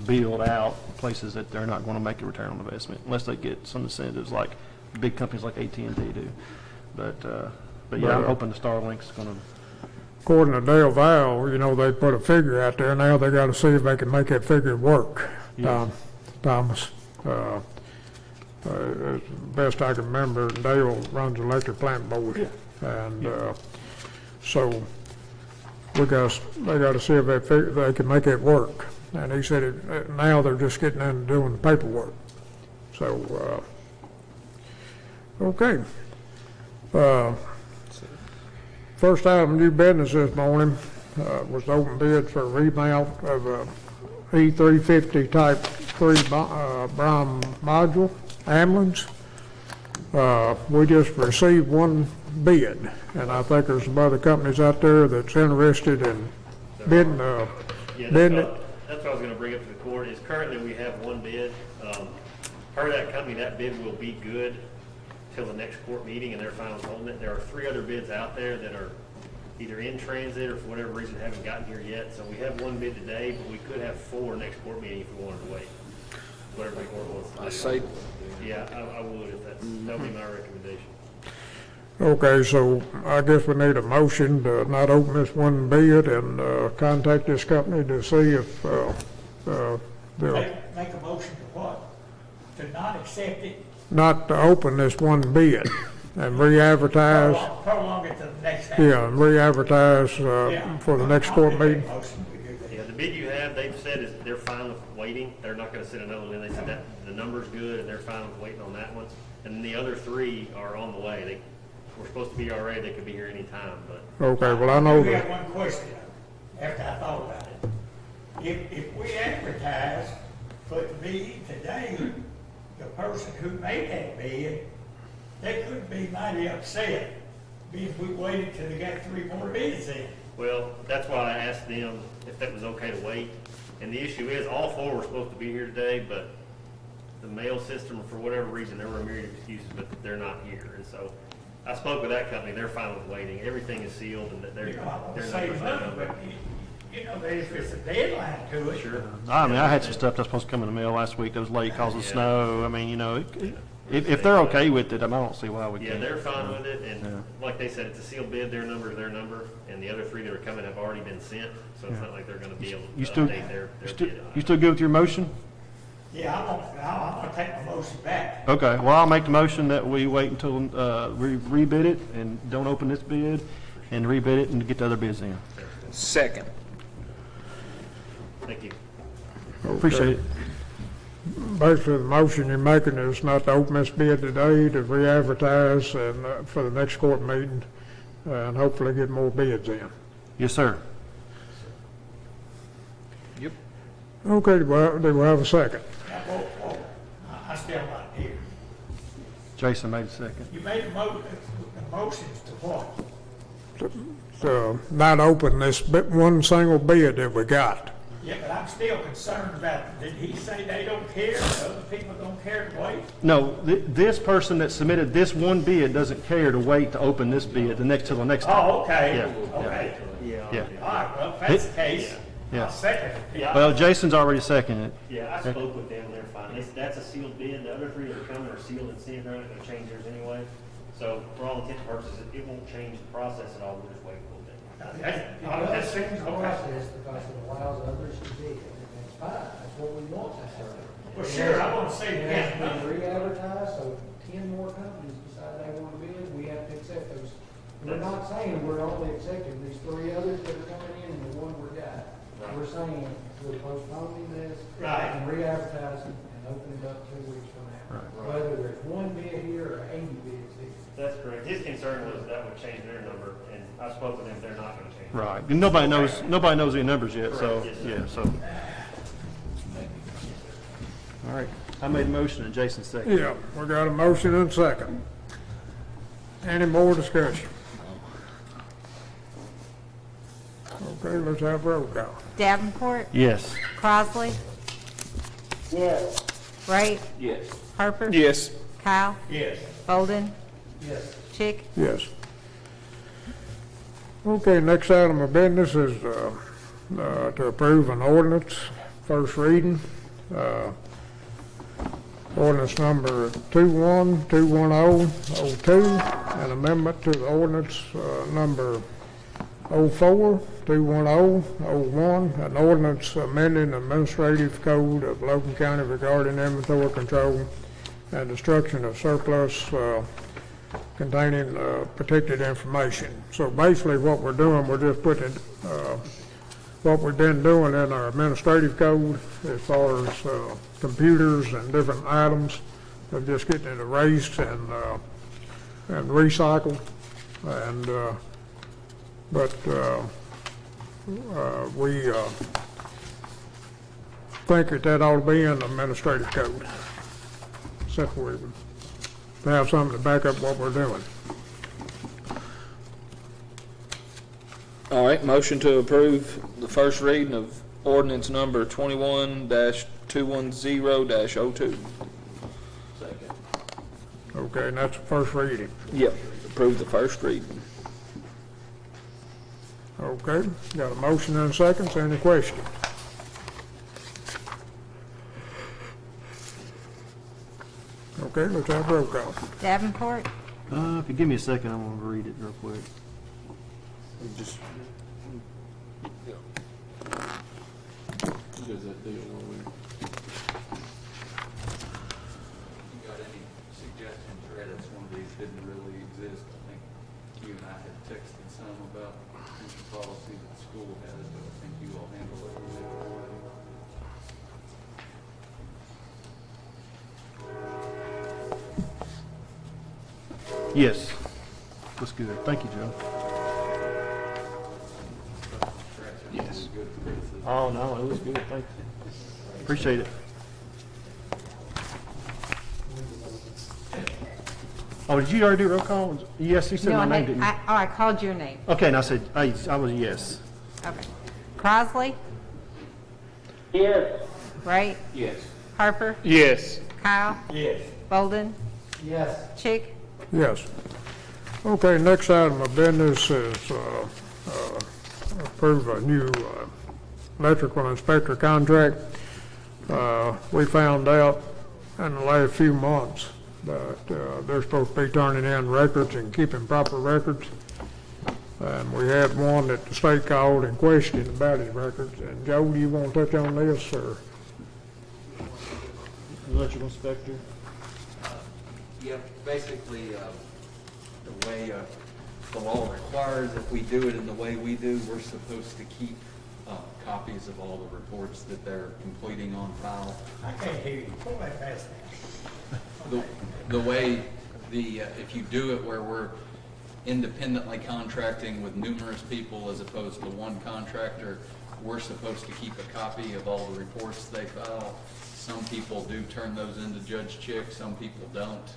build out places that they're not going to make a return on investment unless they get some incentives like big companies like AT&T do. But yeah, I'm hoping the Starlink's going to. According to Dale Val, they put a figure out there. Now they got to see if they can make that figure work. Yeah. Thomas. As best I can remember, Dale runs the electric plant board. And so they got to see if they can make it work. And he said now they're just getting into doing the paperwork. So, okay. First item, new business this morning. was open bid for a remount of a E350 Type 3 Brom module ambulance. We just received one bid, and I think there's some other companies out there that's interested in bidding, bidding it. That's what I was gonna bring up to the court, is currently we have one bid. Per that company, that bid will be good till the next court meeting and they're final holding it. There are 3 other bids out there that are either in transit or for whatever reason haven't gotten here yet. So we have one bid today, but we could have 4 next court meeting if we wanted to wait. Whatever the court wants to do. I say, Yeah, I would if that would be my recommendation. Okay, so I guess we need a motion to not open this one bid and contact this company to see if they'll Make a motion to what? To not accept it? not to open this one bid and re-advertise. Prolong it to the next time. Yeah, and re-advertise for the next court meeting. Yeah, the bid you have, they've said is they're fine with waiting. They're not gonna send another one in. They said that the number's good and they're fine with waiting on that one. And the other 3 are on the way. They were supposed to be here already. They could be here anytime, but. Okay, well, I know We have that. one question, after I thought about it. If we advertise for it to be today, the person who made that bid, they could be mighty upset if we waited till they got 3 more bids in. Well, that's why I asked them if that was okay to wait. And the issue is, all 4 were supposed to be here today, but the mail system, for whatever reason, there were a myriad of excuses, but they're not here. And so I spoke with that company. They're fine with waiting. Everything is sealed and that they're, You know, I want to they're save money, not. but you know, if it's a deadline to it. Sure. I mean, I had some stuff that's supposed to come in the mail last week that was late because of snow. I mean, you know, if they're okay with it, I don't see why we Yeah, can't. they're fine with it, and Yeah. like they said, it's a sealed bid, their number is their number, and the other 3 that are coming have already been sent, so it's not like they're gonna be able You to still, update their bid. you still good with your motion? Yeah, I'm gonna take my motion back. Okay, well, I'll make the motion that we wait until, we rebid it and don't open this bid and rebid it and get the other bids in. second. Thank you. Appreciate it. Basically, the motion you're making is not to open this bid today, to re-advertise and for the next court meeting, and hopefully get more bids in. Yes, sir. Yep. Okay, well, do we have a second? Now, whoa, I still not here. Jason made a second. You made the motions to what? To not open this one single bid that we got. Yeah, but I'm still concerned about, did he say they don't care, other people don't care to wait? No, this person that submitted this one bid doesn't care to wait to open this bid till the next time. Oh, okay, Yeah. okay. Yeah. All right, well, if that's the case, Yeah. I'll second it. Yeah, Well, Jason's already seconded it. yeah, I spoke with them, they're fine. That's a sealed bid, the other 3 that are coming are sealed and sealed, they're not gonna change theirs anyway. So for all intents and purposes, it won't change the process at all, we'll just wait a little bit. That's, It does change the okay. process because it allows others to bid, and that's fine, that's what we want to happen. Well, sure, I want to see It the has to best be number. re-advertised, so if 10 more companies decide they want to bid, we have to accept those. We're not saying we're only accepting these 3 others that are coming in and the one we got. We're saying we're postponing this Right. and re-advertising and opening it up 2 weeks from now. Whether there's 1 bid here or 80 bids here. That's correct. His concern was that would change their number, and I spoke with them, they're not gonna change. it. Right. And nobody knows any numbers yet, so, Correct, yes, sir. yeah, so. All right. I made a motion and Jason seconded. Yeah, we got a motion and a second. Any more discussion? Okay, let's have roll call. Davenport, Yes. Crossley, Yes. Wright, Yes. Harper. Yes. Kyle, Yes. Bolden, Yes. Chick. Yes. Okay, next item of business is to approve an ordinance, first reading. Ordinance number 21-21002, an amendment to the ordinance number 04-21001, an ordinance amending the administrative code of Logan County regarding inventory control and destruction of surplus containing protected information. So basically what we're doing, we're just putting what we've been doing in our administrative code as far as computers and different items, of just getting it erased and recycled. And but we think that ought to be in the administrative code. Except we would have something to back up what we're doing. All right, motion to approve the first reading of ordinance number 21-210-02. Second. Okay, and that's the first reading. Yep, approve the first reading. Okay, got a motion and a second. Is there any questions? Okay, let's have roll call. Davenport, If you give me a second, I'm gonna read it real quick. Just Does that deal where we? You got any suggestions or edits? One of these didn't really exist. I think you and I had texted some about the policy that the school has, but I think you all handle it in a different way. Yes, that's good. Thank you, Joe. yes. Oh, no, it was good. Thank you. Appreciate it. Oh, did you already do roll call? Yes, you said no, my name, didn't you? I called your name. Okay, and I said, I was yes. Okay. Crosley, Yes. Wright, Yes. Harper, Yes. Kyle, Yes. Bolden, Yes. Chick, Yes. Okay, next item of business is approve a new electrical inspector contract. We found out in the last few months that they're supposed to be turning in records and keeping proper records. And we had one that the state called and questioned about his records. And Joe, do you want to touch on this, or? Electrical inspector. Yeah, basically, the way the law requires, if we do it in the way we do, we're supposed to keep copies of all the reports that they're completing on file. I can't hear you. Pull that fast down. The way if you do it where we're independently contracting with numerous people as opposed to one contractor, we're supposed to keep a copy of all the reports they file. Some people do turn those into Judge Chick, some people don't.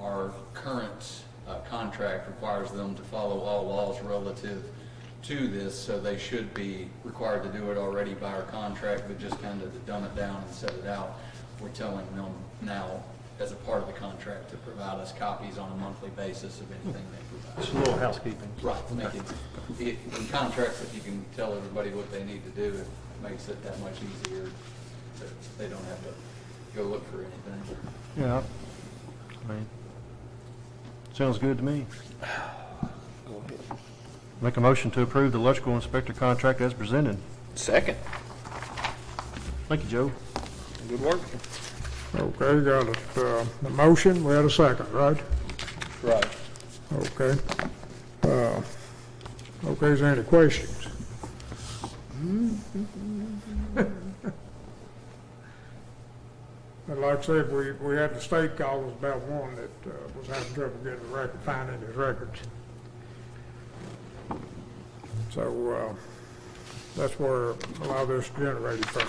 Our current contract requires them to follow all laws relative to this, so they should be required to do it already by our contract, but just kind of to dumb it down and set it out, we're telling them now as a part of the contract to provide us copies on a monthly basis of anything they provide. Just a little housekeeping. Right, in contracts, if you can tell everybody what they need to do, it makes it that much easier. That they don't have to go look for anything. Yeah. I mean, sounds good to me. Go ahead. Make a motion to approve the electrical inspector contract as presented. Second. Thank you, Joe. Good work. Okay, got it. The motion, we had a second, right? Right. Okay. Okay, is there any questions? But like I said, we had the state call us about one that was having trouble getting the record, finding his records. So, that's where a lot of this generated from.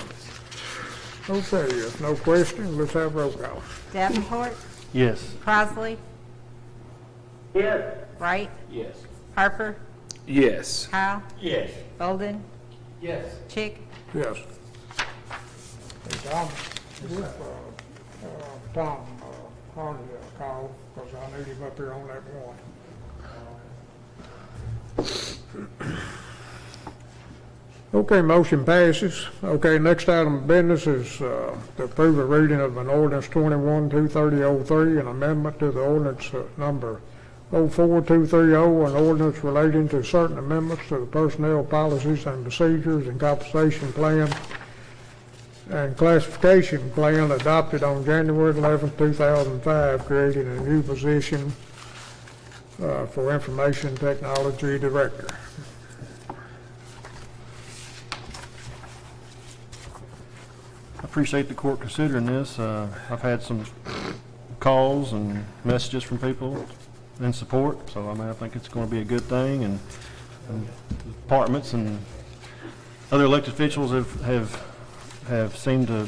Okay, if no question, let's have roll call. Davenport, Yes. Crosley, Yes. Wright, Yes. Harper, Yes. Kyle, Yes. Bolden, Yes. Chick, Yes. Hey, Tom, Tom Harney called, because I need him up here on that one. Okay, motion passes. Okay, next item of business is to approve a reading of an ordinance 21-230-03, an amendment to the ordinance number 04230, an ordinance relating to certain amendments to the personnel policies and procedures and compensation plan and classification plan adopted on January 11, 2005, creating a new position for Information Technology Director. I appreciate the court considering this. I've had some calls and messages from people in support, so I mean, I think it's going to be a good thing, and departments and other elected officials have seemed to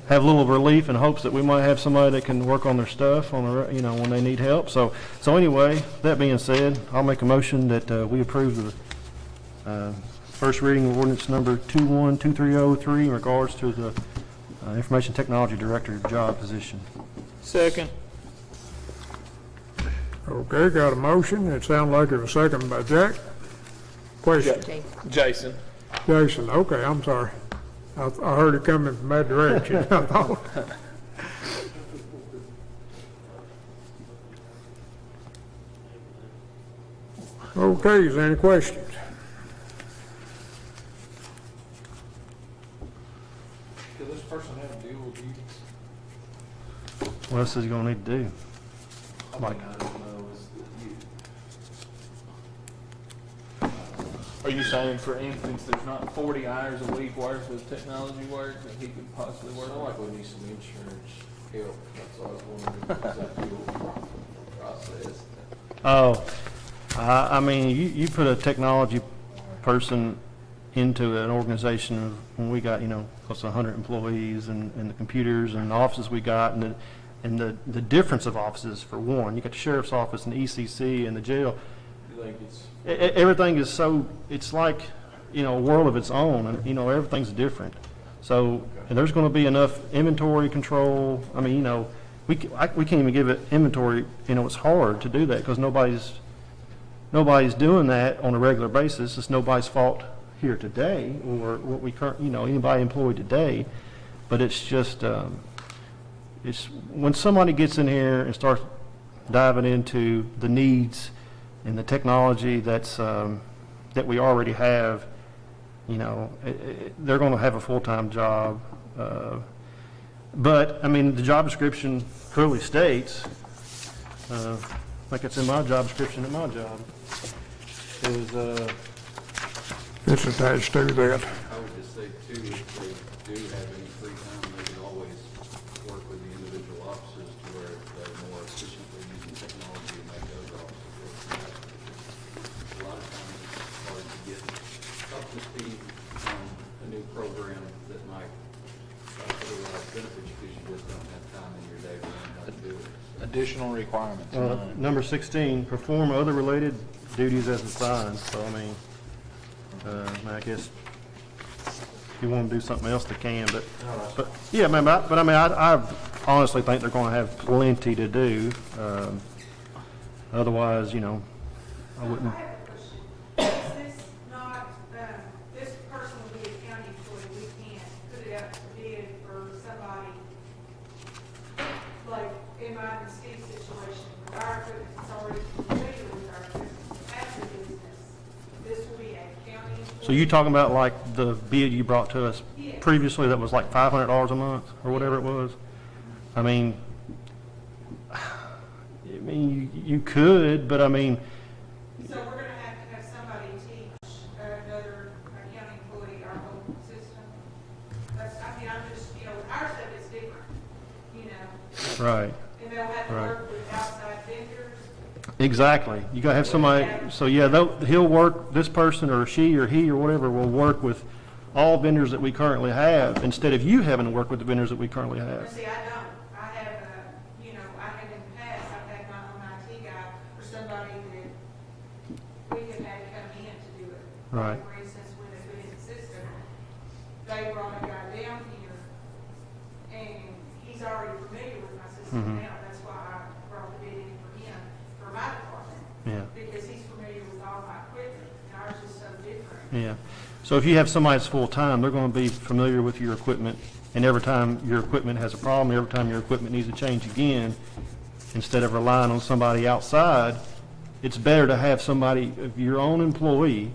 have a little relief in hopes that we might have somebody that can work on their stuff on the, when they need help. So anyway, that being said, I'll make a motion that we approve the first reading of ordinance number 212303 in regards to the Information Technology Director job position. Second. Okay, got a motion. It sounded like it was seconded by Jack. Question? Jason. Jason, okay, I'm sorry. I heard it coming from that direction. I thought. Okay, is there any questions? Does this person have dual duties? What else is he gonna need to do? Like, I don't know, is that Are you saying, for instance, there's not 40 hours a week worth of technology work that he could possibly work sound on? like we need some insurance help, that's all I was wondering, is that dual process? oh, I mean, you put a technology person into an organization when we got, close to 100 employees and the computers and the offices we got and the difference of offices, for one. You got the sheriff's office and the ECC and the jail. You think it's, Everything is so, it's like, a world of its own, and, everything's different. So, and there's going to be enough inventory control. I mean, we can't even give it inventory. It's hard to do that because nobody's doing that on a regular basis. It's nobody's fault here today or what we anybody employed today. But it's just, it's when somebody gets in here and starts diving into the needs and the technology that's that we already have, they're going to have a full-time job. But I mean, the job description clearly states, like it's in my job description at my job, is It's attached to that. I would just say too, if they do have any free time, they can always work with the individual officers to where they're more efficiently using technology to make those officers work. A lot of times it's hard to get up to speed on a new program that might otherwise benefit you because you just don't have time in your day to learn how to do it. Additional requirements. number 16, perform other related duties as assigned. So I mean, I guess if you want to do something else, they can. But yeah, I honestly think they're going to have plenty to do. Otherwise, I wouldn't. Is this not, this person will be a county employee, we can't put it out to bid for somebody, like, in my and Steve's situation, our equipment's already familiar with our equipment, as a business, this will be a county employee. So you talking about like the bid you brought to us previously that was like $500 a month or whatever it was? I mean, you could, but I mean. So we're gonna have to have somebody teach another county employee our whole system. That's, I'm just, our stuff is different, Right. And they'll have to work with outside vendors. Exactly. You got to have somebody, so yeah, he'll work, this person or she or he or whatever will work with all vendors that we currently have instead of you having to work with the vendors that we currently have. See, I don't. I have, I have in the past, I've had my own IT guy or somebody that we have had to come in to do it. Right. For instance, when they put in the system, they brought a guy down here and he's already familiar with my system now. That's why I brought the bid in for him, for my department. Yeah. Because he's familiar with all my equipment and ours is so different. Yeah. So if you have somebody that's full-time, they're going to be familiar with your equipment, and every time your equipment has a problem, every time your equipment needs to change again, instead of relying on somebody outside, it's better to have somebody of your own employee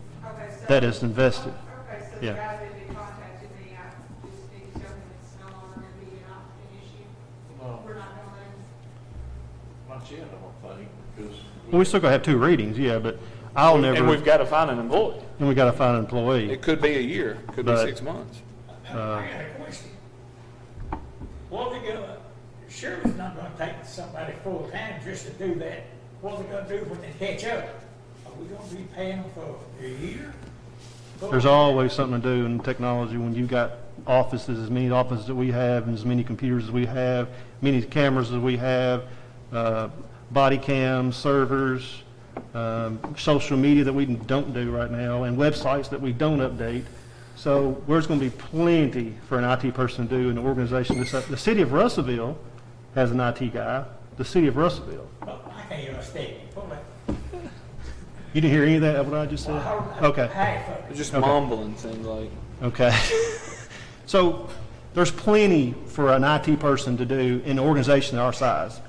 that is invested. Okay, so the Yeah. guy that contacted me, I just need to tell him it's no longer going to be an issue. No. We're not going to let him. not yet, I don't think, because. Well, we still got to have 2 readings, yeah, but I'll never. And we've got to find an employee. And we got to find an employee. It could be a year, could be But- 6 months. I got a question. What are they gonna, surely not gonna take somebody full-time just to do that. What are they gonna do when they catch up? we gonna be paying them for a year? There's always something to do in technology when you've got offices, as many offices that we have, and as many computers as we have, many cameras as we have, body cams, servers, social media that we don't do right now, and websites that we don't update. So there's going to be plenty for an IT person to do in the organization. The city of Russellville has an IT guy. The city of Russellville. Well, I can't understand you. Pull that. You didn't hear any of that, what I just said? Okay. Half of it. Just mumbling things like. Okay. So there's plenty for an IT person to do in an organization our size.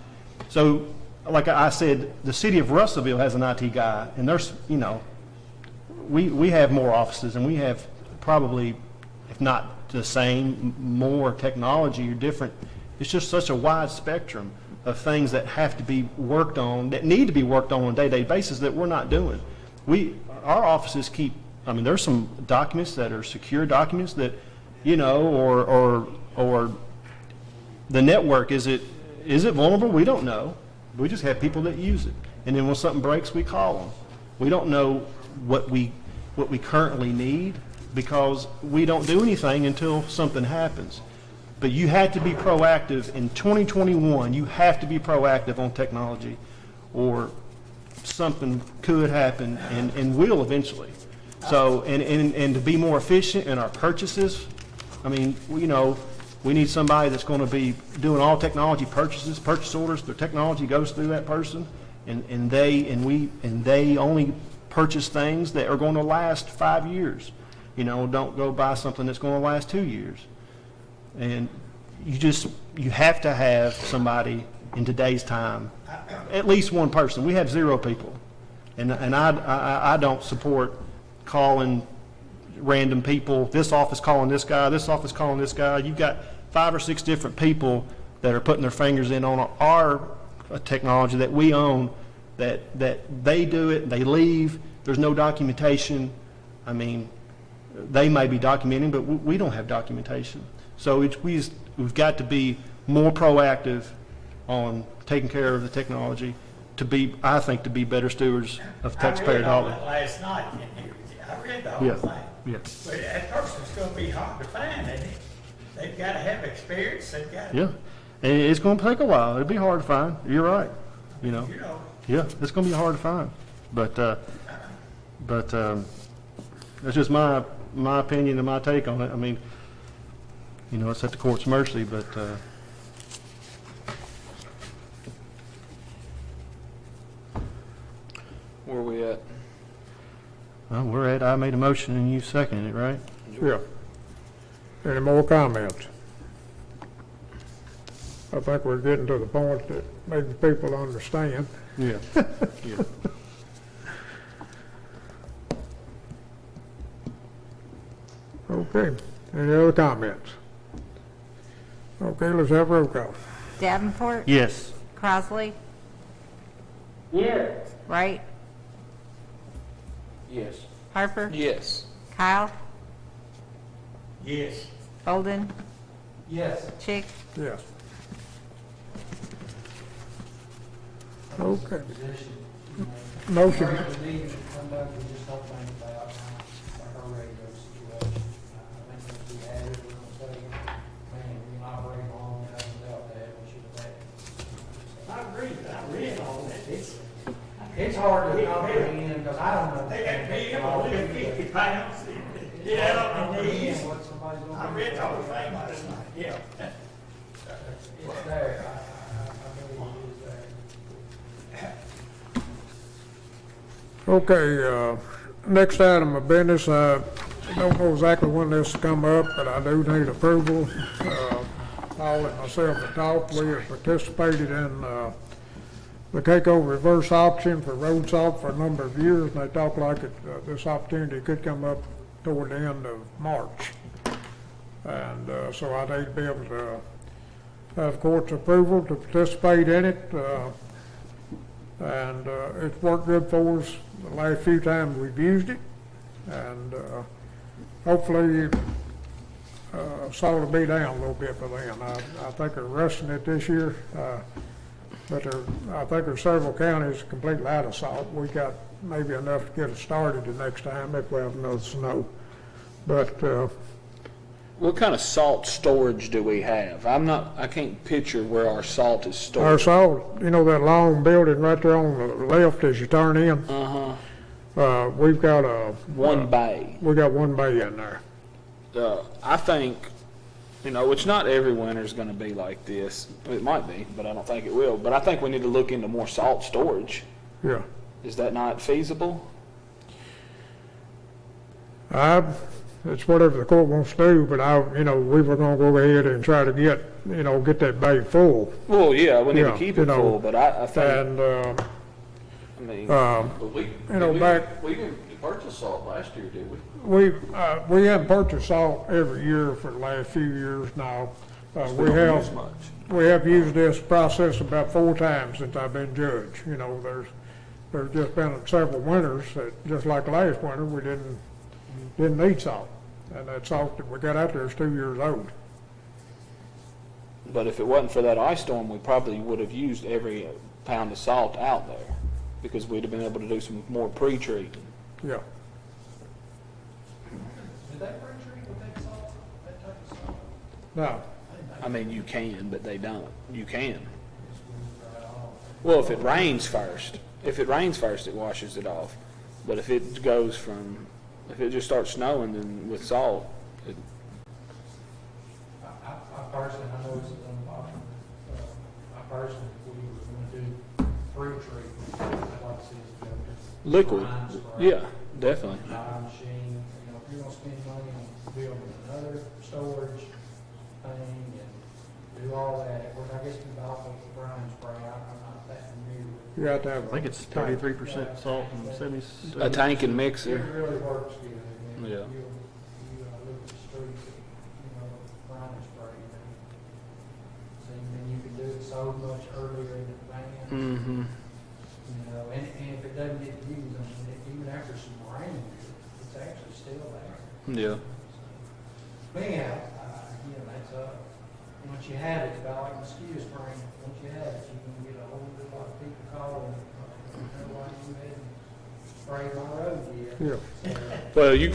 So like I said, the city of Russellville has an IT guy, and there's, you know, we have more offices, and we have probably, if not the same, more technology or different. It's just such a wide spectrum of things that have to be worked on, that need to be worked on a day-to-day basis that we're not doing. Our offices keep, I mean, there's some documents that are secure documents that, you know, or the network, is it vulnerable? We don't know. We just have people that use it. And then when something breaks, we call them. We don't know what we currently need because we don't do anything until something happens. But you have to be proactive. In 2021, you have to be proactive on technology or something could happen and will eventually. So, and to be more efficient in our purchases, I mean, you know, we need somebody that's going to be doing all technology purchases, purchase orders. The technology goes through that person, and they only purchase things that are going to last 5 years. You know, don't go buy something that's going to last 2 years. And you have to have somebody in today's time, at least one person. We have 0 people, and I don't support calling random people. This office calling this guy, this office calling this guy. You've got 5 or 6 different people that are putting their fingers in on our technology that we own. That they do it, they leave. There's no documentation. I mean, they may be documenting, but we don't have documentation. So we've got to be more proactive on taking care of the technology to be, I think, to be better stewards of taxpayer dollars. I read all that last night. I read the whole thing. Yeah. But that person's going to be hard to find, isn't it? They've got to have experience. They've got to. Yeah. And it's going to take a while. It'll be hard to find. You're right. You know. Yeah, it's going to be hard to find. But that's just my opinion and my take on it. I mean, you know, it's at the court's mercy, but Where are we at? well, I made a motion and you seconded it, right? Yeah. Any more comments? I think we're getting to the point that maybe people understand. Yeah. Yeah. Okay. Any other comments? Okay, let's have roll call. Davenport, Yes. Crossley, Yes. Wright, Yes. Harper, Yes. Kyle, Yes. Bolden, Yes. Chick. Yes. Okay. Motion. Come back and just help think about our radio situation. I think if we had it, we're gonna say, man, we can operate long enough without that, we should have had it. I read all that. It's hard to comprehend, because I don't know. They got people living 50 pounds. Yeah, on their knees. I read the whole thing last night, yeah. It's there, I believe it is there. Okay, next item of business, I don't know exactly when this will come up, but I do need approval. Paul and myself have talked, we have participated in the takeover reverse auction for road salt for a number of years, and they talk like this opportunity could come up toward the end of March. And so I need to be able to have court's approval to participate in it. And it's worked good for us the last few times we've used it. And hopefully salt will be down a little bit by then. I think they're rushing it this year. But I think there's several counties completely out of salt. We got maybe enough to get us started the next time if we have enough snow. But, What kind of salt storage do we have? I can't picture where our salt is stored. our salt, you know that long building right there on the left as you turn in? We've got one bay. We got one bay in there. I think, which not every winter is going to be like this. It might be, but I don't think it will. But I think we need to look into more salt storage. Yeah. Is that not feasible? It's whatever the court wants to do, but we were gonna go ahead and try to get that bay full. Well, yeah, we need to keep it full, but I think. And, But we back. didn't purchase salt last year, did we? We haven't purchased salt every year for the last few years now. We have used this process about 4 times since I've been judge. There's just been several winters that, just like last winter, we didn't need salt. And that salt that we got out there is 2 years old. But if it wasn't for that ice storm, we probably would have used every pound of salt out there because we'd have been able to do some more pre-treating. Yeah. Did they pre-treat with that salt, that type of salt? No. I mean, you can, but they don't. You can. Well, if it rains first, it washes it off. But if it just starts snowing, then with salt, I personally, I know this is unpopular, I personally, if we were gonna do pre-treatment, I'd like to see us go to liquid. brine spray, Yeah, definitely. brine machine, if you're gonna spend money on building another storage thing and do all that, which I guess we bought with the brine spray, I'm not that familiar with. You have to have. I think it's 33% salt and 70. A tank and It mixer. really works good, and then Yeah. you look at the streets, brine spray, so then you can do it so much earlier in advance. Mm-hmm. And if it doesn't get used, even after some rain, it's actually still there. Yeah. But anyhow, that's, once you have it, about like mosquito spraying, once you have it, you can get a whole lot of people calling, why you hadn't sprayed my road yet. Yeah. Well, you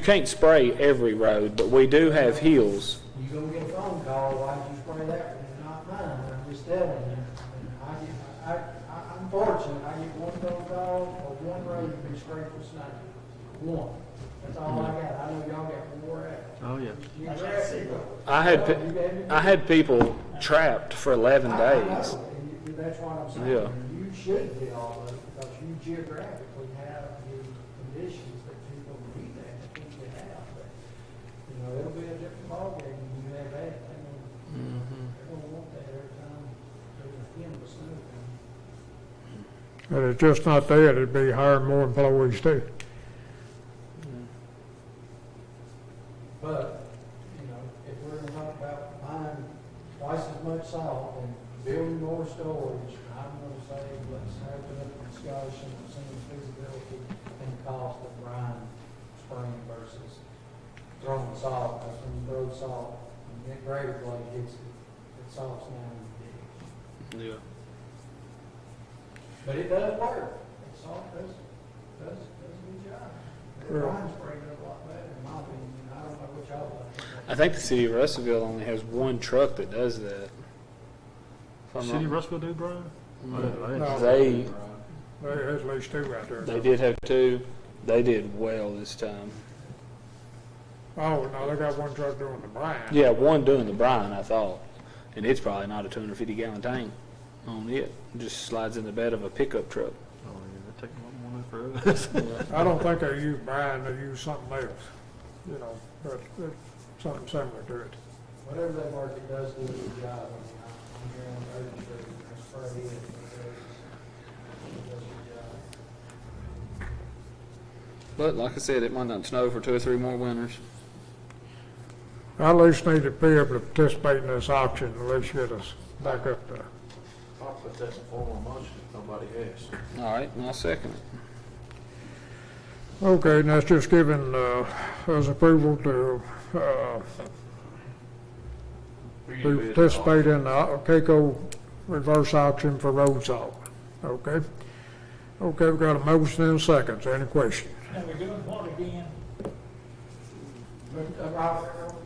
can't spray every road, but we do have hills. You gonna get a phone call, why'd you spray that one and not mine? I'm just telling you. I'm fortunate, I get one phone call or one road to be sprayed for snow. One. That's all I got. I know y'all got more out. Oh, yeah. You got I had people trapped for 11 days. That's what I'm saying. Yeah. You should get all of it because you geographically have the conditions that people need that to keep you out. But, it'll be a different ballgame when you have that. They're gonna want that every time there's a hint of snow coming. And it's just not that, it'd be hiring more employees too. But, if we're gonna talk about buying twice as much salt and building more storage, I'm gonna say, let's have a discussion of some of the feasibility and the cost of brine spraying versus throwing salt, because when you throw salt, and that grader blade hits it, it salts down in the ditch. Yeah. But it does work. Salt does a good job. The brine spray does a lot better, in my opinion. I don't know what y'all think. I think the city of Russellville only has one truck that does that. City of Russellville do, Brian? No. There's at least 2 out there. They did have 2. They did well this time. Oh, no, they got one truck doing the brine. Yeah, one doing the brine, I thought. And it's probably not a 250-gallon tank on it. It just slides in the bed of a pickup truck. Oh, yeah, they take a lot more than for us. I don't think they use brine, they use something else, but something similar to it. Whatever they work, it does do a good job. I'm here on the urgent street, I spray it, it does a good job. But like I said, it might not snow for 2 or 3 more winters. I at least need to be able to participate in this auction, at least get us back up there. I'll put that in formal motion if nobody asks. All right, and I'll second it. Okay, and that's just giving us approval to participate in the CAECO reverse auction for road salt. Okay? Okay, we've got a motion and a second. Is there any questions? Now, we're doing what again?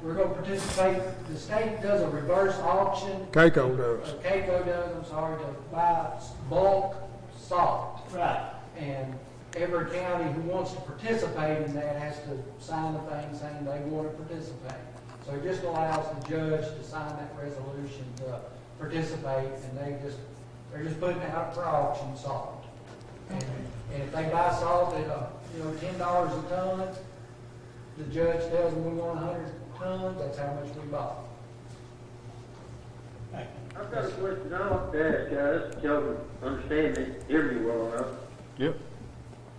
We're gonna participate, the state does a reverse auction. Keiko does. Keiko does, I'm sorry, to buy bulk salt. Right. And every county who wants to participate in that has to sign the thing saying they want to participate. So it just allows the judge to sign that resolution to participate, and they're just putting out for auction salt. And if they buy salt at, $10 a ton, the judge tells them we want 100 tons, that's how much we bought. I've got a question I want to ask, guys, y'all understand it, hear me well enough. Yep.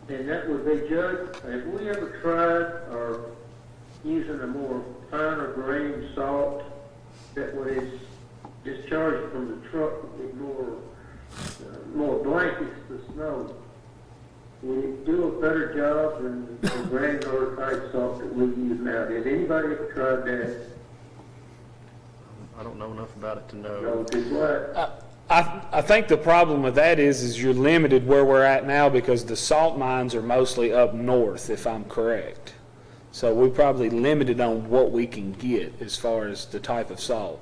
And that would be, Judge, have we ever tried or using a more finer grain salt that when it's discharged from the truck would be more blankets the snow? Would it do a better job than the granular type salt that we use now? Has anybody ever tried that? I don't know enough about it to know. No, did what? I think the problem with that is you're limited where we're at now because the salt mines are mostly up north, if I'm correct. So we're probably limited on what we can get as far as the type of salt.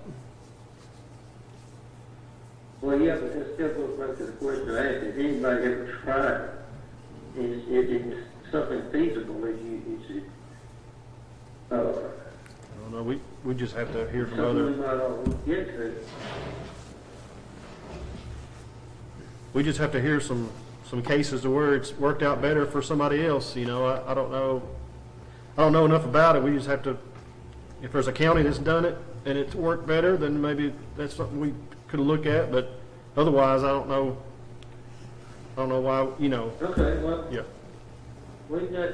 Well, yeah, but that still goes back to the question I asked. Has anybody ever tried? Is it something feasible? Is it I don't know. We just have to hear from something we other. might all get to? We just have to hear some cases to where it's worked out better for somebody else. I don't know. I don't know enough about it. We just have to. If there's a county that's done it and it's worked better, then maybe that's something we could look at. But otherwise, I don't know. I don't know why. Okay, well. Yeah. We got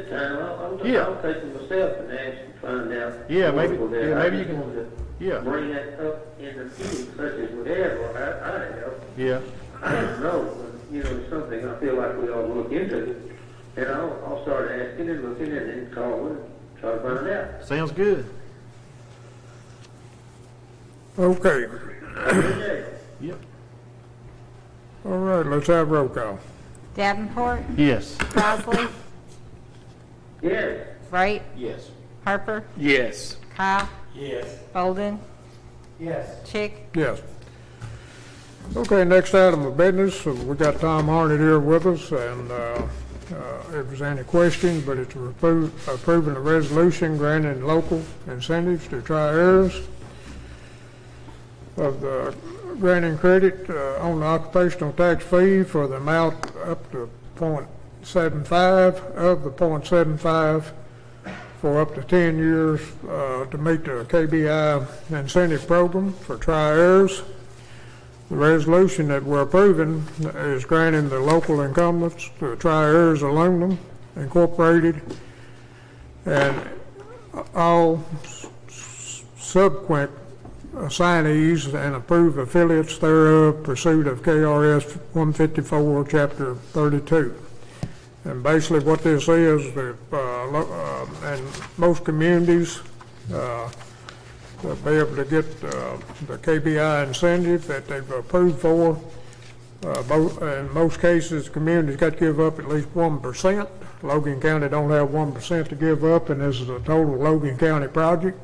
time. I'll take it myself and ask and find out. Yeah, maybe. more about Yeah, that. maybe I you just can. wanted to Yeah. bring that up in the meeting such as we have, or I have. Yeah. I don't know, but, it's something I feel like we ought to look into. And I'll start asking and looking and then call and try to find out. Sounds good. Okay. Yep. All right, let's have roll call. Davenport, Yes. Crossley, Yes. Wright, Yes. Harper, Yes. Kyle, Yes. Bolden, Yes. Chick, Yes. Okay, next item of business, we got Tom Harnett here with us, and if there's any questions, but it's approving a resolution granting local incentives to Tri-Airs of the granting credit on the occupational tax fee for the amount up to 0.75 of the 0.75 for up to 10 years to meet the KBI incentive program for Tri-Airs. The resolution that we're approving is granting the local incumbents to Tri-Airs Aluminum Incorporated and all subsequent assignees and approved affiliates thereof pursuit of KRS 154, Chapter 32. And basically what this is, and most communities, they'll be able to get the KBI incentive that they've approved for. In most cases, communities got to give up at least 1%. Logan County don't have 1% to give up, and this is a total Logan County project.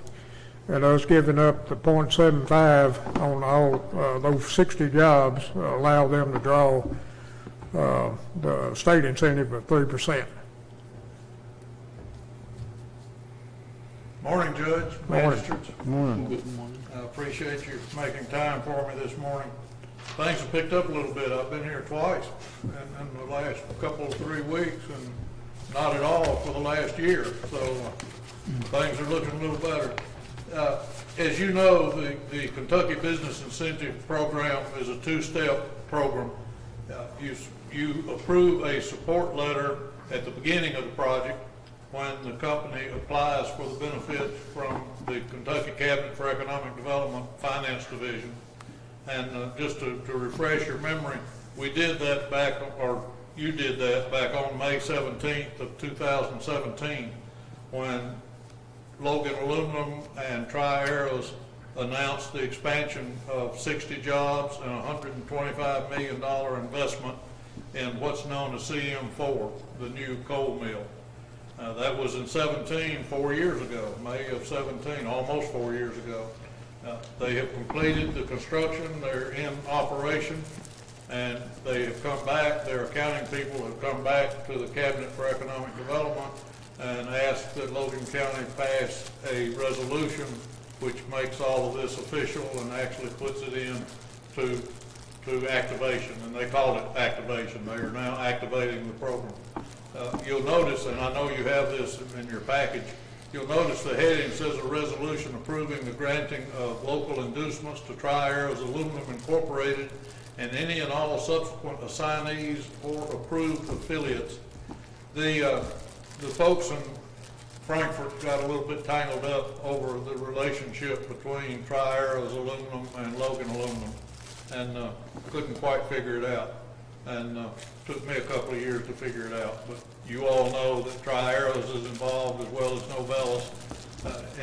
And us giving up the 0.75 on all those 60 jobs allow them to draw the state incentive of 3%. Morning, Judge, Morning. Magistrates. I appreciate you making time for me this morning. Things have picked up a little bit. I've been here twice in the last couple of 3 weeks, and not at all for the last year. So things are looking a little better. As you know, the Kentucky Business Incentive Program is a two-step program. You approve a support letter at the beginning of the project when the company applies for the benefits from the Kentucky Cabinet for Economic Development Finance Division. And just to refresh your memory, we did that back, or you did that back on May 17th of 2017 when Logan Aluminum and Tri-Airs announced the expansion of 60 jobs and a $125 million investment in what's known as CM4, the new coal mill. That was in 17, 4 years ago, May of 17, almost 4 years ago. They have completed the construction, they're in operation, and they have come back, their accounting people have come back to the Cabinet for Economic Development and asked that Logan County pass a resolution which makes all of this official and actually puts it in to activation, and they call it activation. They are now activating the program. You'll notice, and I know you have this in your package, you'll notice the heading says a resolution approving the granting of local inducements to Tri-Arrows Aluminum Incorporated and any and all subsequent assignees or approved affiliates. The folks in Frankfurt got a little bit tangled up over the relationship between Tri-Arrows Aluminum and Logan Aluminum, and couldn't quite figure it out. And took me a couple of years to figure it out. But you all know that Tri-Arrows is involved, as well as Novelis,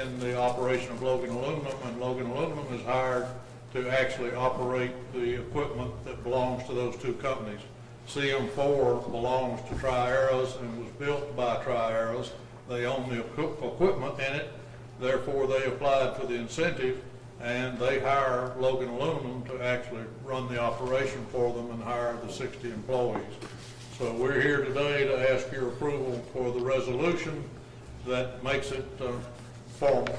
in the operation of Logan Aluminum, and Logan Aluminum is hired to actually operate the equipment that belongs to those two companies. CM4 belongs to Tri-Arrows and was built by Tri-Arrows. They own the equipment in it, therefore they applied for the incentive, and they hire Logan Aluminum to actually run the operation for them and hire the 60 employees. So we're here today to ask your approval for the resolution that makes it formal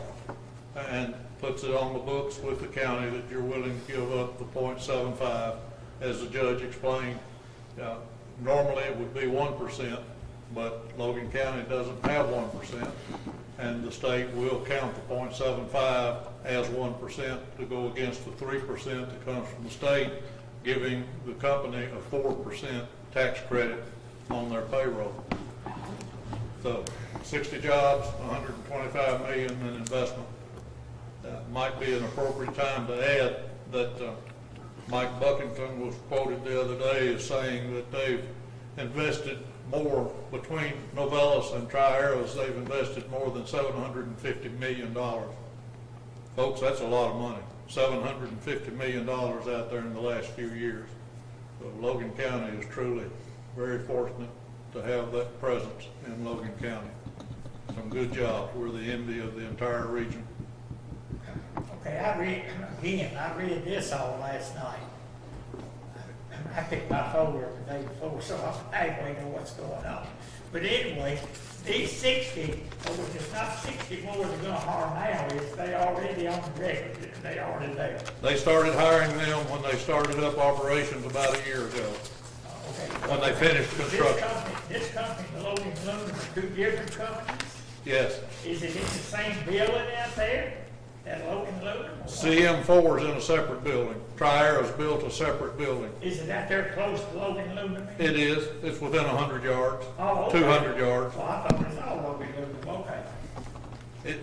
and puts it on the books with the county that you're willing to give up the 0.75, as the judge explained. Normally it would be 1%, but Logan County doesn't have 1%, and the state will count the 0.75 as 1% to go against the 3% that comes from the state, giving the company a 4% tax credit on their payroll. So 60 jobs, $125 million in investment. Might be an appropriate time to add that Mike Buckington was quoted the other day as saying that they've invested more between Novelis and Tri-Arrows. They've invested more than $750 million. Folks, that's a lot of money. $750 million out there in the last few years. So Logan County is truly very fortunate to have that presence in Logan County. Some good jobs. We're the envy of the entire region. Okay, I read this all last night. I picked my folder up the day before, so I halfway know what's going on. But anyway, these 60, it's not 60 more they're gonna hire now, it's they already on the record, they already there. They started hiring them when they started up operations about a year ago. Okay. When they finished construction. This company, the Logan Aluminum, are two different companies? Yes. Is it in the same building out there, that Logan Aluminum? CM4 is in a separate building. Tri-Arrows built a separate building. Is it out there close to Logan Aluminum? It is. It's within 100 yards, Oh, okay. 200 yards. Well, I thought it was all Logan Aluminum, okay.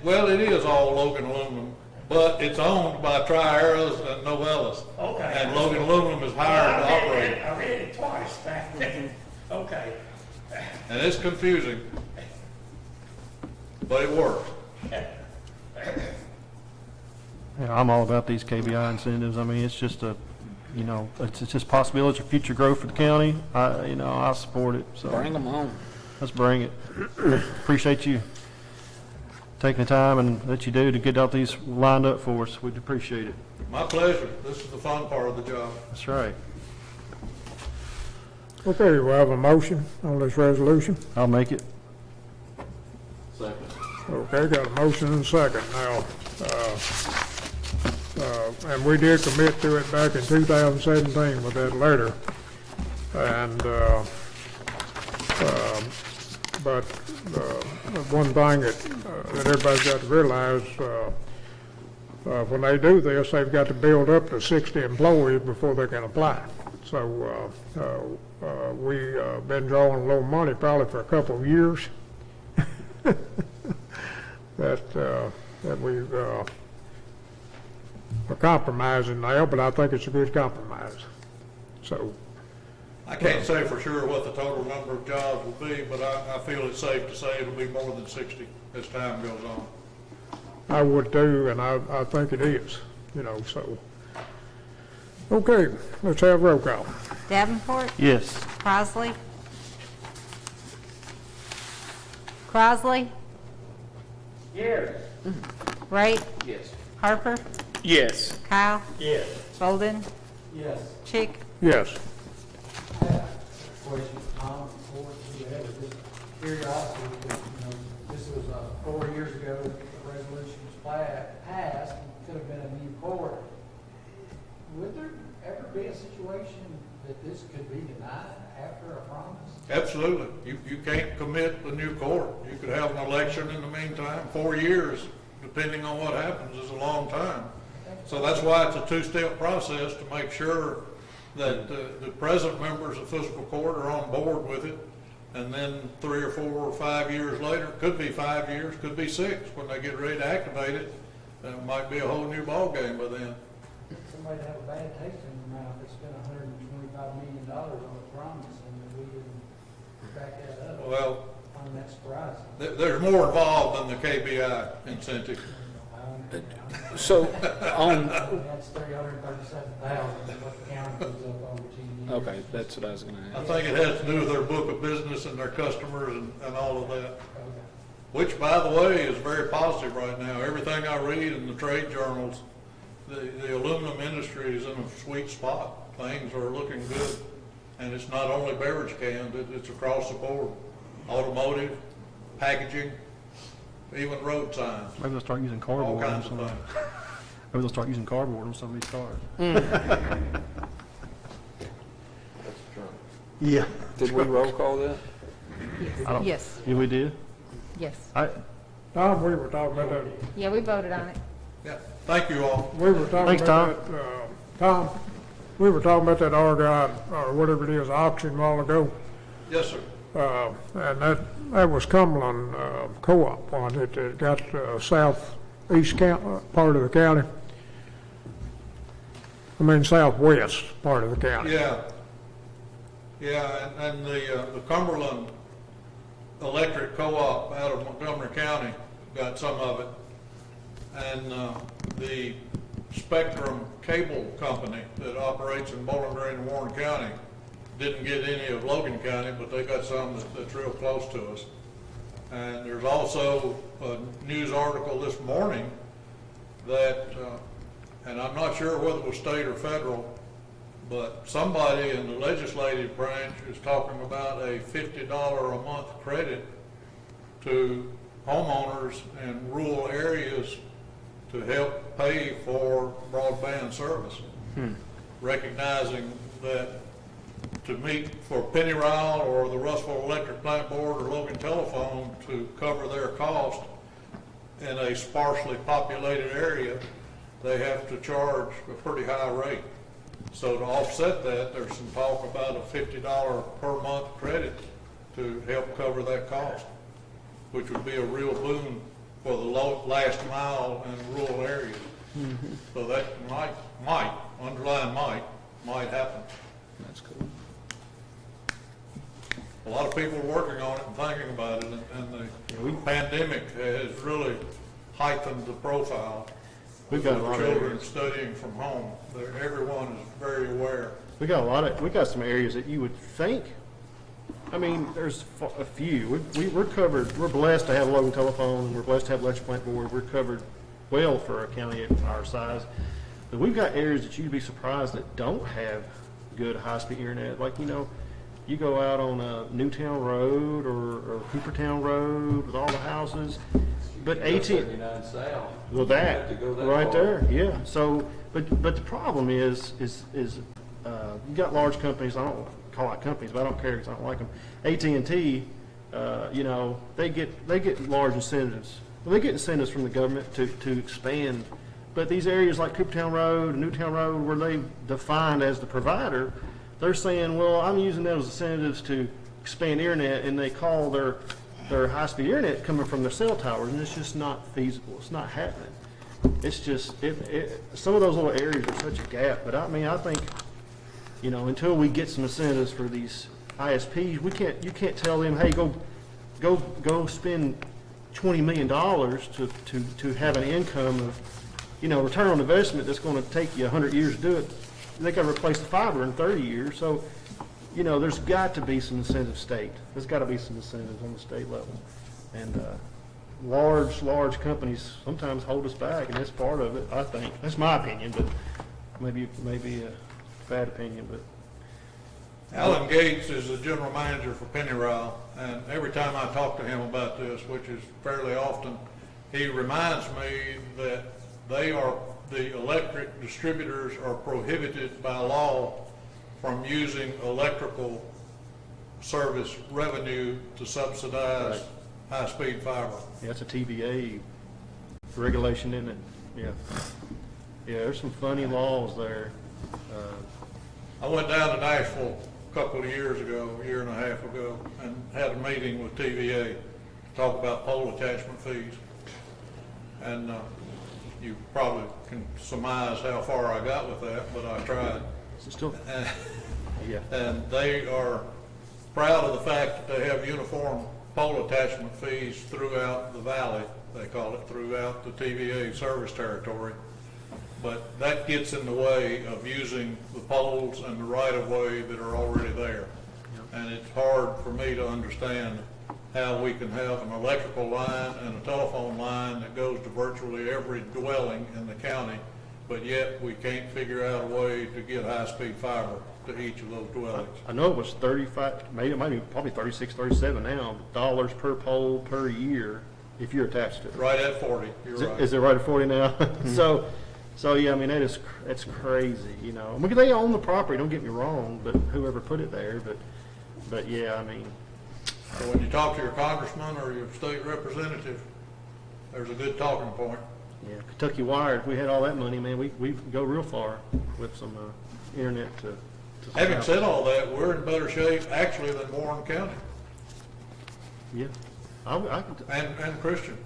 Well, it is all Logan Aluminum, but it's owned by Tri-Arrows and Novelis. Okay. And Logan Aluminum is hired to operate it. I read it twice back then. Okay. And it's confusing, but it works. Yeah, I'm all about these KBI incentives. I mean, it's just it's just possibility for future growth for the county. I support it. So Bring them on. let's bring it. Appreciate you taking the time and that you do to get all these lined up for us. We'd appreciate it. My pleasure. This is the fun part of the job. That's right. Okay, we have a motion on this resolution. I'll make it. Second. Okay, got a motion and a second. Now, and we did commit to it back in 2017 with that letter. And, but one thing that everybody's got to realize, when they do this, they've got to build up to 60 employees before they can apply. So we've been drawing a little money probably for a couple of years that we're compromising now, but I think it's a good compromise. So I can't say for sure what the total number of jobs will be, but I feel it's safe to say it'll be more than 60 as time goes on. I would too, and I think it is, you know, so. Okay, let's have roll call. Davenport, Yes. Crosley. Crosley, Yes. Wright, Yes. Harper, Yes. Kyle, Yes. Bolden, Yes. Chick. Yes. I have a question, Tom, before we have just curiosity, because, you know, this was 4 years ago, the resolution was passed, and could have been a new court. Would there ever be a situation that this could be denied after a promise? Absolutely. You can't commit the new court. You could have an election in the meantime. 4 years, depending on what happens, is a long time. So that's why it's a two-step process to make sure that the present members of fiscal court are on board with it. And then 3 or 4 or 5 years later, could be 5 years, could be 6, when they get ready to activate it, it might be a whole new ballgame by then. Somebody have a bad taste in their mouth that spent $125 million on a promise and that we didn't back that up. Well, On that surprising. there's more involved than the KBI incentive. So, on, That's $337,000, what the county gives up over 10 years. okay, that's what I was gonna I ask. think it has to do with their book of business and their customers and all of that. Okay. Which, by the way, is very positive right now. Everything I read in the trade journals, the aluminum industry is in a sweet spot. Things are looking good. And it's not only beverage cans, it's across the board. Automotive, packaging, even road signs, Maybe they'll start using all cardboard on kinds of some. things. Maybe they'll start using cardboard on some of these cars. That's true. Yeah. Did we roll call that? Yes, Yeah, we did. yes. Tom, we were talking about that, Yeah, we voted on it. Yeah, thank you all. we were talking Thanks, about that, Tom, we were talking about that Argyle, or whatever it is, auction a while ago. Yes, sir. And that was Cumberland Co-op, wasn't it? It got southeast part of the county. I mean, southwest part of the county. Yeah. Yeah, and the Cumberland Electric Co-op out of Montgomery County got some of it. And the Spectrum Cable Company that operates in Bowling Green and Warren County didn't get any of Logan County, but they got some that's real close to us. And there's also a news article this morning that, and I'm not sure whether it was state or federal, but somebody in the legislative branch is talking about a $50 a month credit to homeowners in rural areas to help pay for broadband service. Recognizing that to meet for Penny Ryle or the Russellville Electric Plant Board or Logan Telephone to cover their cost in a sparsely populated area, they have to charge a pretty high rate. So to offset that, there's some talk about a $50 per month credit to help cover that cost, which would be a real boon for the last mile in rural areas. So that might, underline might happen. That's cool. A lot of people are working on it and thinking about it, and the pandemic has really heightened the profile. We've got a lot of children areas. studying from home. Everyone is very aware. We got some areas that you would think, I mean, there's a few. We're covered, we're blessed to have Logan Telephone, and we're blessed to have Electric Plant Board. We're covered well for a county our size. But we've got areas that you'd be surprised that don't have good high-speed internet. Like, you know, you go out on Newtown Road or Hoopertown Road with all the houses, but AT&T, well, that right there, yeah. So, but the problem is you got large companies. I don't call it companies, but I don't care because I don't like them. AT&T, you know, they get large incentives. Well, they get incentives from the government to expand. But these areas like Coopertown Road and Newtown Road, where they defined as the provider, they're saying, well, I'm using those incentives to expand internet, and they call their high-speed internet coming from their cell towers, and it's just not feasible. It's not happening. It's just, some of those little areas are such a gap. But I mean, I think, you know, until we get some incentives for these ISPs, you can't tell them, hey, go spend $20 million to have an income of, return on investment that's going to take you 100 years to do it. They got to replace the fiber in 30 years. So, there's got to be some incentive state. There's got to be some incentives on the state level. And large companies sometimes hold us back, and that's part of it, I think. That's my opinion, but maybe a bad opinion. But Alan Gates is the general manager for Pennyrile, and every time I talk to him about this, which is fairly often, he reminds me that the electric distributors are prohibited by law from using electrical service revenue to subsidize high-speed fiber. Yeah, it's a TVA regulation, isn't it? Yeah. Yeah, there's some funny laws there. I went down to Nashville a couple of years ago, a year and a half ago, and had a meeting with TVA to talk about pole attachment fees. And you probably can surmise how far I got with that, but I tried. Still, yeah. And they are proud of the fact that they have uniform pole attachment fees throughout the valley, they call it, throughout the TVA service territory. But that gets in the way of using the poles and the right-of-way that are already there. And it's hard for me to understand how we can have an electrical line and a telephone line that goes to virtually every dwelling in the county, but yet we can't figure out a way to get high-speed fiber to each of those dwellings. I know it was 35, maybe probably 36, 37 now, dollars per pole per year if you're attached to it. Right at 40, you're right. Is it right at 40 now? So yeah, I mean, that's crazy, Because they own the property, don't get me wrong, but whoever put it there, but yeah, I mean. So when you talk to your congressman or your state representative, there's a good talking point. Yeah, Kentucky Wired, if we had all that money, man, we'd go real far with some internet to Having said all that, we're in better shape actually than Warren County. Yeah. And Christian.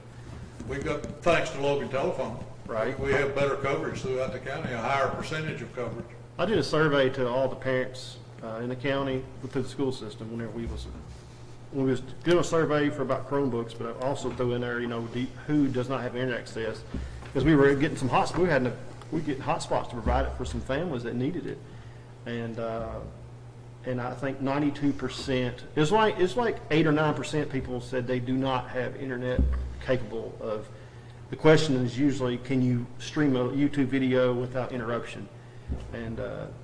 We've got, thanks to Logan Telephone. Right. We have better coverage throughout the county, a higher percentage of coverage. I did a survey to all the parents in the county through the school system whenever we was doing a survey for about Chromebooks, but I also threw in there, who does not have internet access, because we were getting some we get hotspots to provide it for some families that needed it, and I think 92%. It's like 8 or 9% people said they do not have internet capable of. The question is usually, can you stream a YouTube video without interruption? And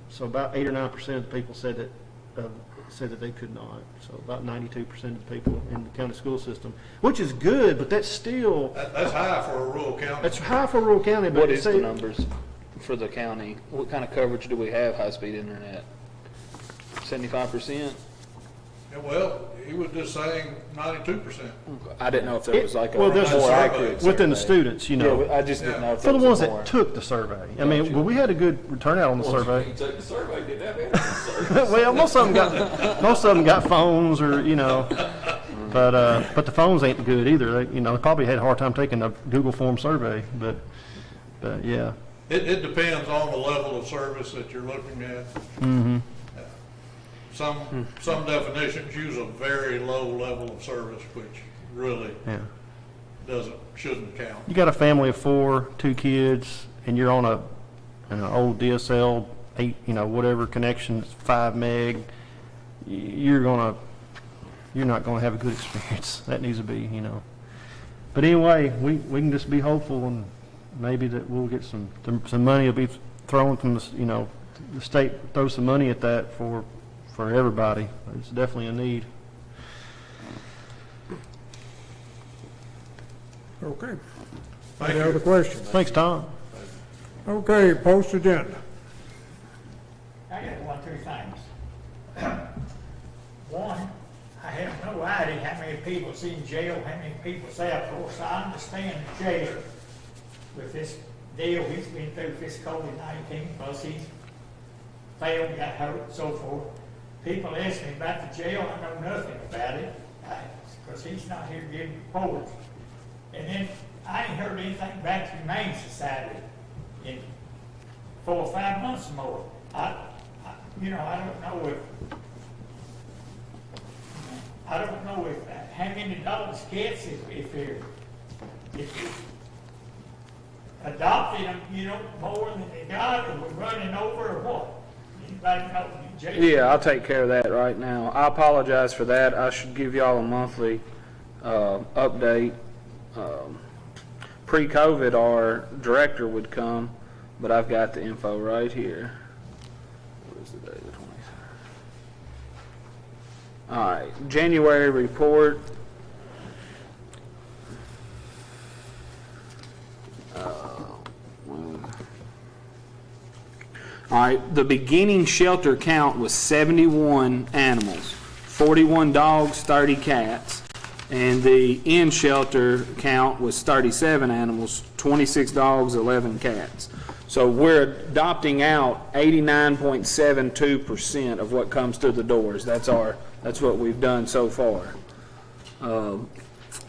so about 8 or 9% of the people said that they could not. So about 92% of the people in the county school system, which is good, but that's still that's high for a rural county. That's high for a rural county. But what is the numbers for the county? What kind of coverage do we have? High-speed internet? 75%. Yeah, well, he was just saying 92%. I didn't know if there was like a there's more a accurate within the survey. students, Yeah, I just didn't know if for the there was ones more. that took the survey. I mean, well, we had a good turnout on the survey. You took the survey, did that internet Well, most of them got phones, or but the phones ain't good either. They probably had a hard time taking a Google form survey, but yeah. It depends on the level of service that you're looking at. Mm-hmm. Some definitions use a very low level of service, which really shouldn't count. You got a family of 4, 2 kids, and you're on an old DSL 8, whatever connection, it's 5 meg. You're not gonna have a good experience. That needs to be, But anyway, we can just be hopeful, and maybe that we'll get some money will be thrown from the the state throw some money at that for everybody. It's definitely a need. Okay. Any other questions? Thanks, Tom. Okay, post agenda. I got 2 things. One, I have no idea how many people's in jail, how many people's out. Of course, I understand the jailer with this deal he's been through, this COVID-19, plus he's failed, got hurt, and so forth. People ask me about the jail, I know nothing about it, because he's not here giving reports. And then I ain't heard anything about the Humane Society in 4 or 5 months or more. I don't know if how many dogs, cats if they're, if you adopted them, you know, more than they got, or we're running over, or what? Anybody know? Jason? Yeah, I'll take care of that right now. I apologize for that. I should give y'all a monthly update. Pre-COVID, our director would come, but I've got the info right here. What is the day, the 23rd? All right, January report. All right, the beginning shelter count was 71 animals, 41 dogs, 30 cats, and the end shelter count was 37 animals, 26 dogs, 11 cats. So we're adopting out 89.72% of what comes through the doors. That's what we've done so far.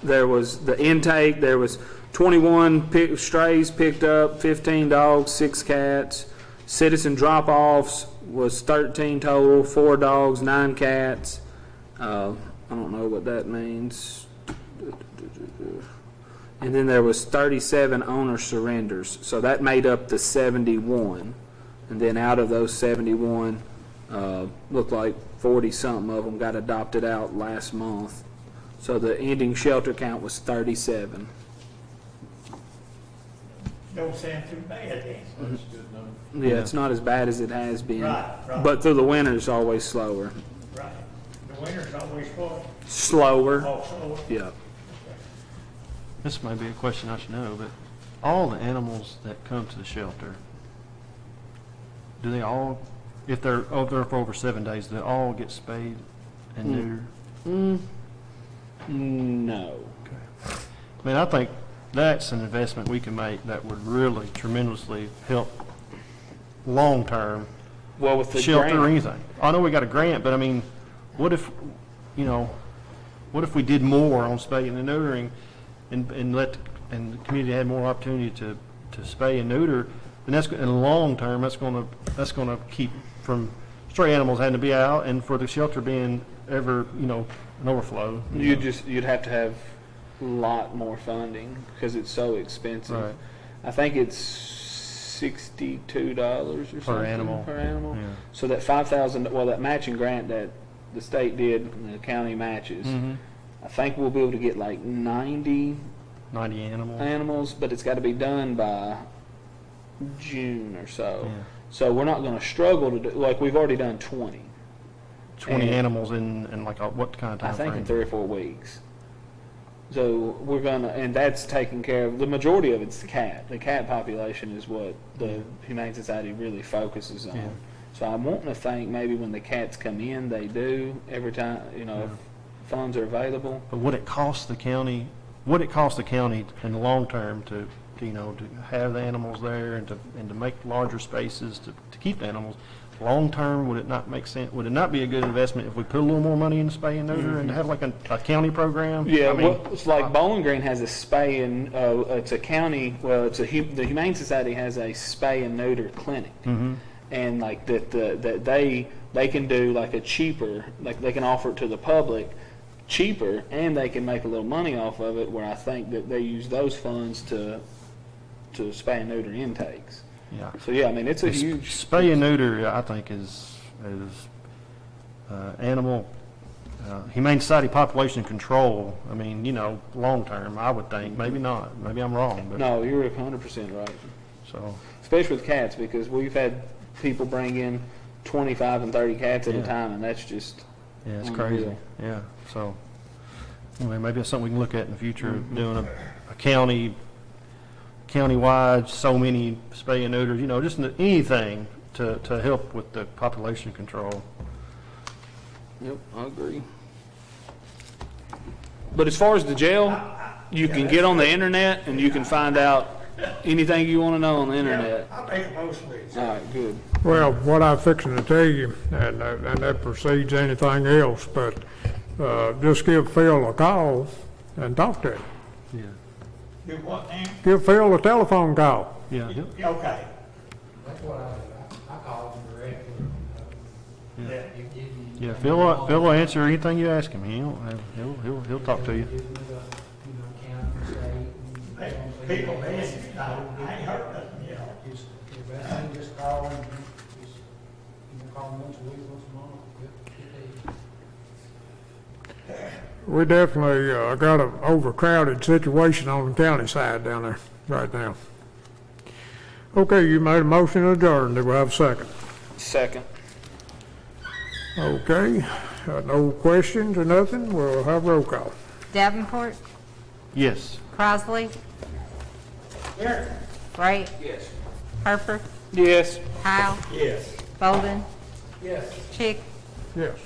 There was the intake. There was 21 strays picked up, 15 dogs, 6 cats. Citizen drop-offs was 13 total, 4 dogs, 9 cats. I don't know what that means. And then there was 37 owner surrenders. So that made up the 71. And then out of those 71, looked like 40-something of them got adopted out last month. So the ending shelter count was 37. Don't sound too bad then. Yeah, it's not as bad as it has been. Right, right. But through the winter, it's always slower. Right. The winter's always what? Slower. Oh, slower. Yeah. This may be a question I should know, but all the animals that come to the shelter, do they all, if they're there for over 7 days, do they all get spayed and neutered? No. Okay. I mean, I think that's an investment we can make that would really tremendously help long-term Well, with the shelter grant, or anything. I know we got a grant, but I mean, what if we did more on spaying and neutering and the community had more opportunity to spay and neuter, and that's in the long term, that's going to keep from stray animals having to be out and for the shelter being ever, an overflow. you'd have to have a lot more funding because it's so expensive. Right. I think it's $62 or something Per animal. Yeah. Yeah. So that $5,000, well, that matching grant that the state did and the county matches, I think we'll be able to get like 90 animals, but it's got to be done by June or so. Yeah. So we're not going to struggle to do, like we've already done 20. 20 And animals in like what kind of time I think frame? in 3 or 4 weeks. So we're gonna, and that's taken care of. The majority of it's the cat. The cat population is what the Humane Society really focuses on. Yeah. So I'm wanting to think maybe when the cats come in, they do every time, if funds are available. But would it cost the county in the long term to have the animals there and to make larger spaces to keep the animals? Long term, would it not make sense? Would it not be a good investment if we put a little more money into spay and neuter and to have like a county program? Yeah, it's like Bowling Green has a spay and it's a county. Well, the Humane Society has a spay and neuter clinic, and like that they can do like a cheaper, like they can offer it to the public cheaper, and they can make a little money off of it. Where I think that they use those funds to spay and neuter intakes. Yeah. So yeah, I mean it's a huge spay and neuter. I think is animal Humane Society population control. I mean, long term, I would think. Maybe not. Maybe I'm wrong. But No, you're 100% right. So especially with cats, because we've had people bring in 25 and 30 cats at a time, and that's just it's unreal. crazy. Yeah. So anyway, maybe that's something we can look at in the future. Doing a countywide, so many spay and neuters, just anything to help with the population control. Yep, I agree. But as far as the jail, you can get on the internet and you can find out anything you want to know on the internet. I'll make a motion with you. All right, good. Well, what I'm fixing to tell you, and that precedes anything else, but just give Phil a call and talk to him. Yeah. Do what now? Give Phil a telephone call. Yeah. Okay. That's what I called him directly. Yeah. You give me Yeah, Phil will answer anything you ask him. He'll talk to you. Hey, people, man, I ain't heard nothing yet. Just call and call them once a week, once a month. We definitely got an overcrowded situation on the county side down there right now. Okay, you made a motion to adjourn. Do we have a second? Second. Okay, no questions or nothing. We'll have roll call. Davenport, Yes. Crosley, Here. Wright, Yes. Harper, Yes. Kyle, Yes. Bolden, Yes. Chick, Yes.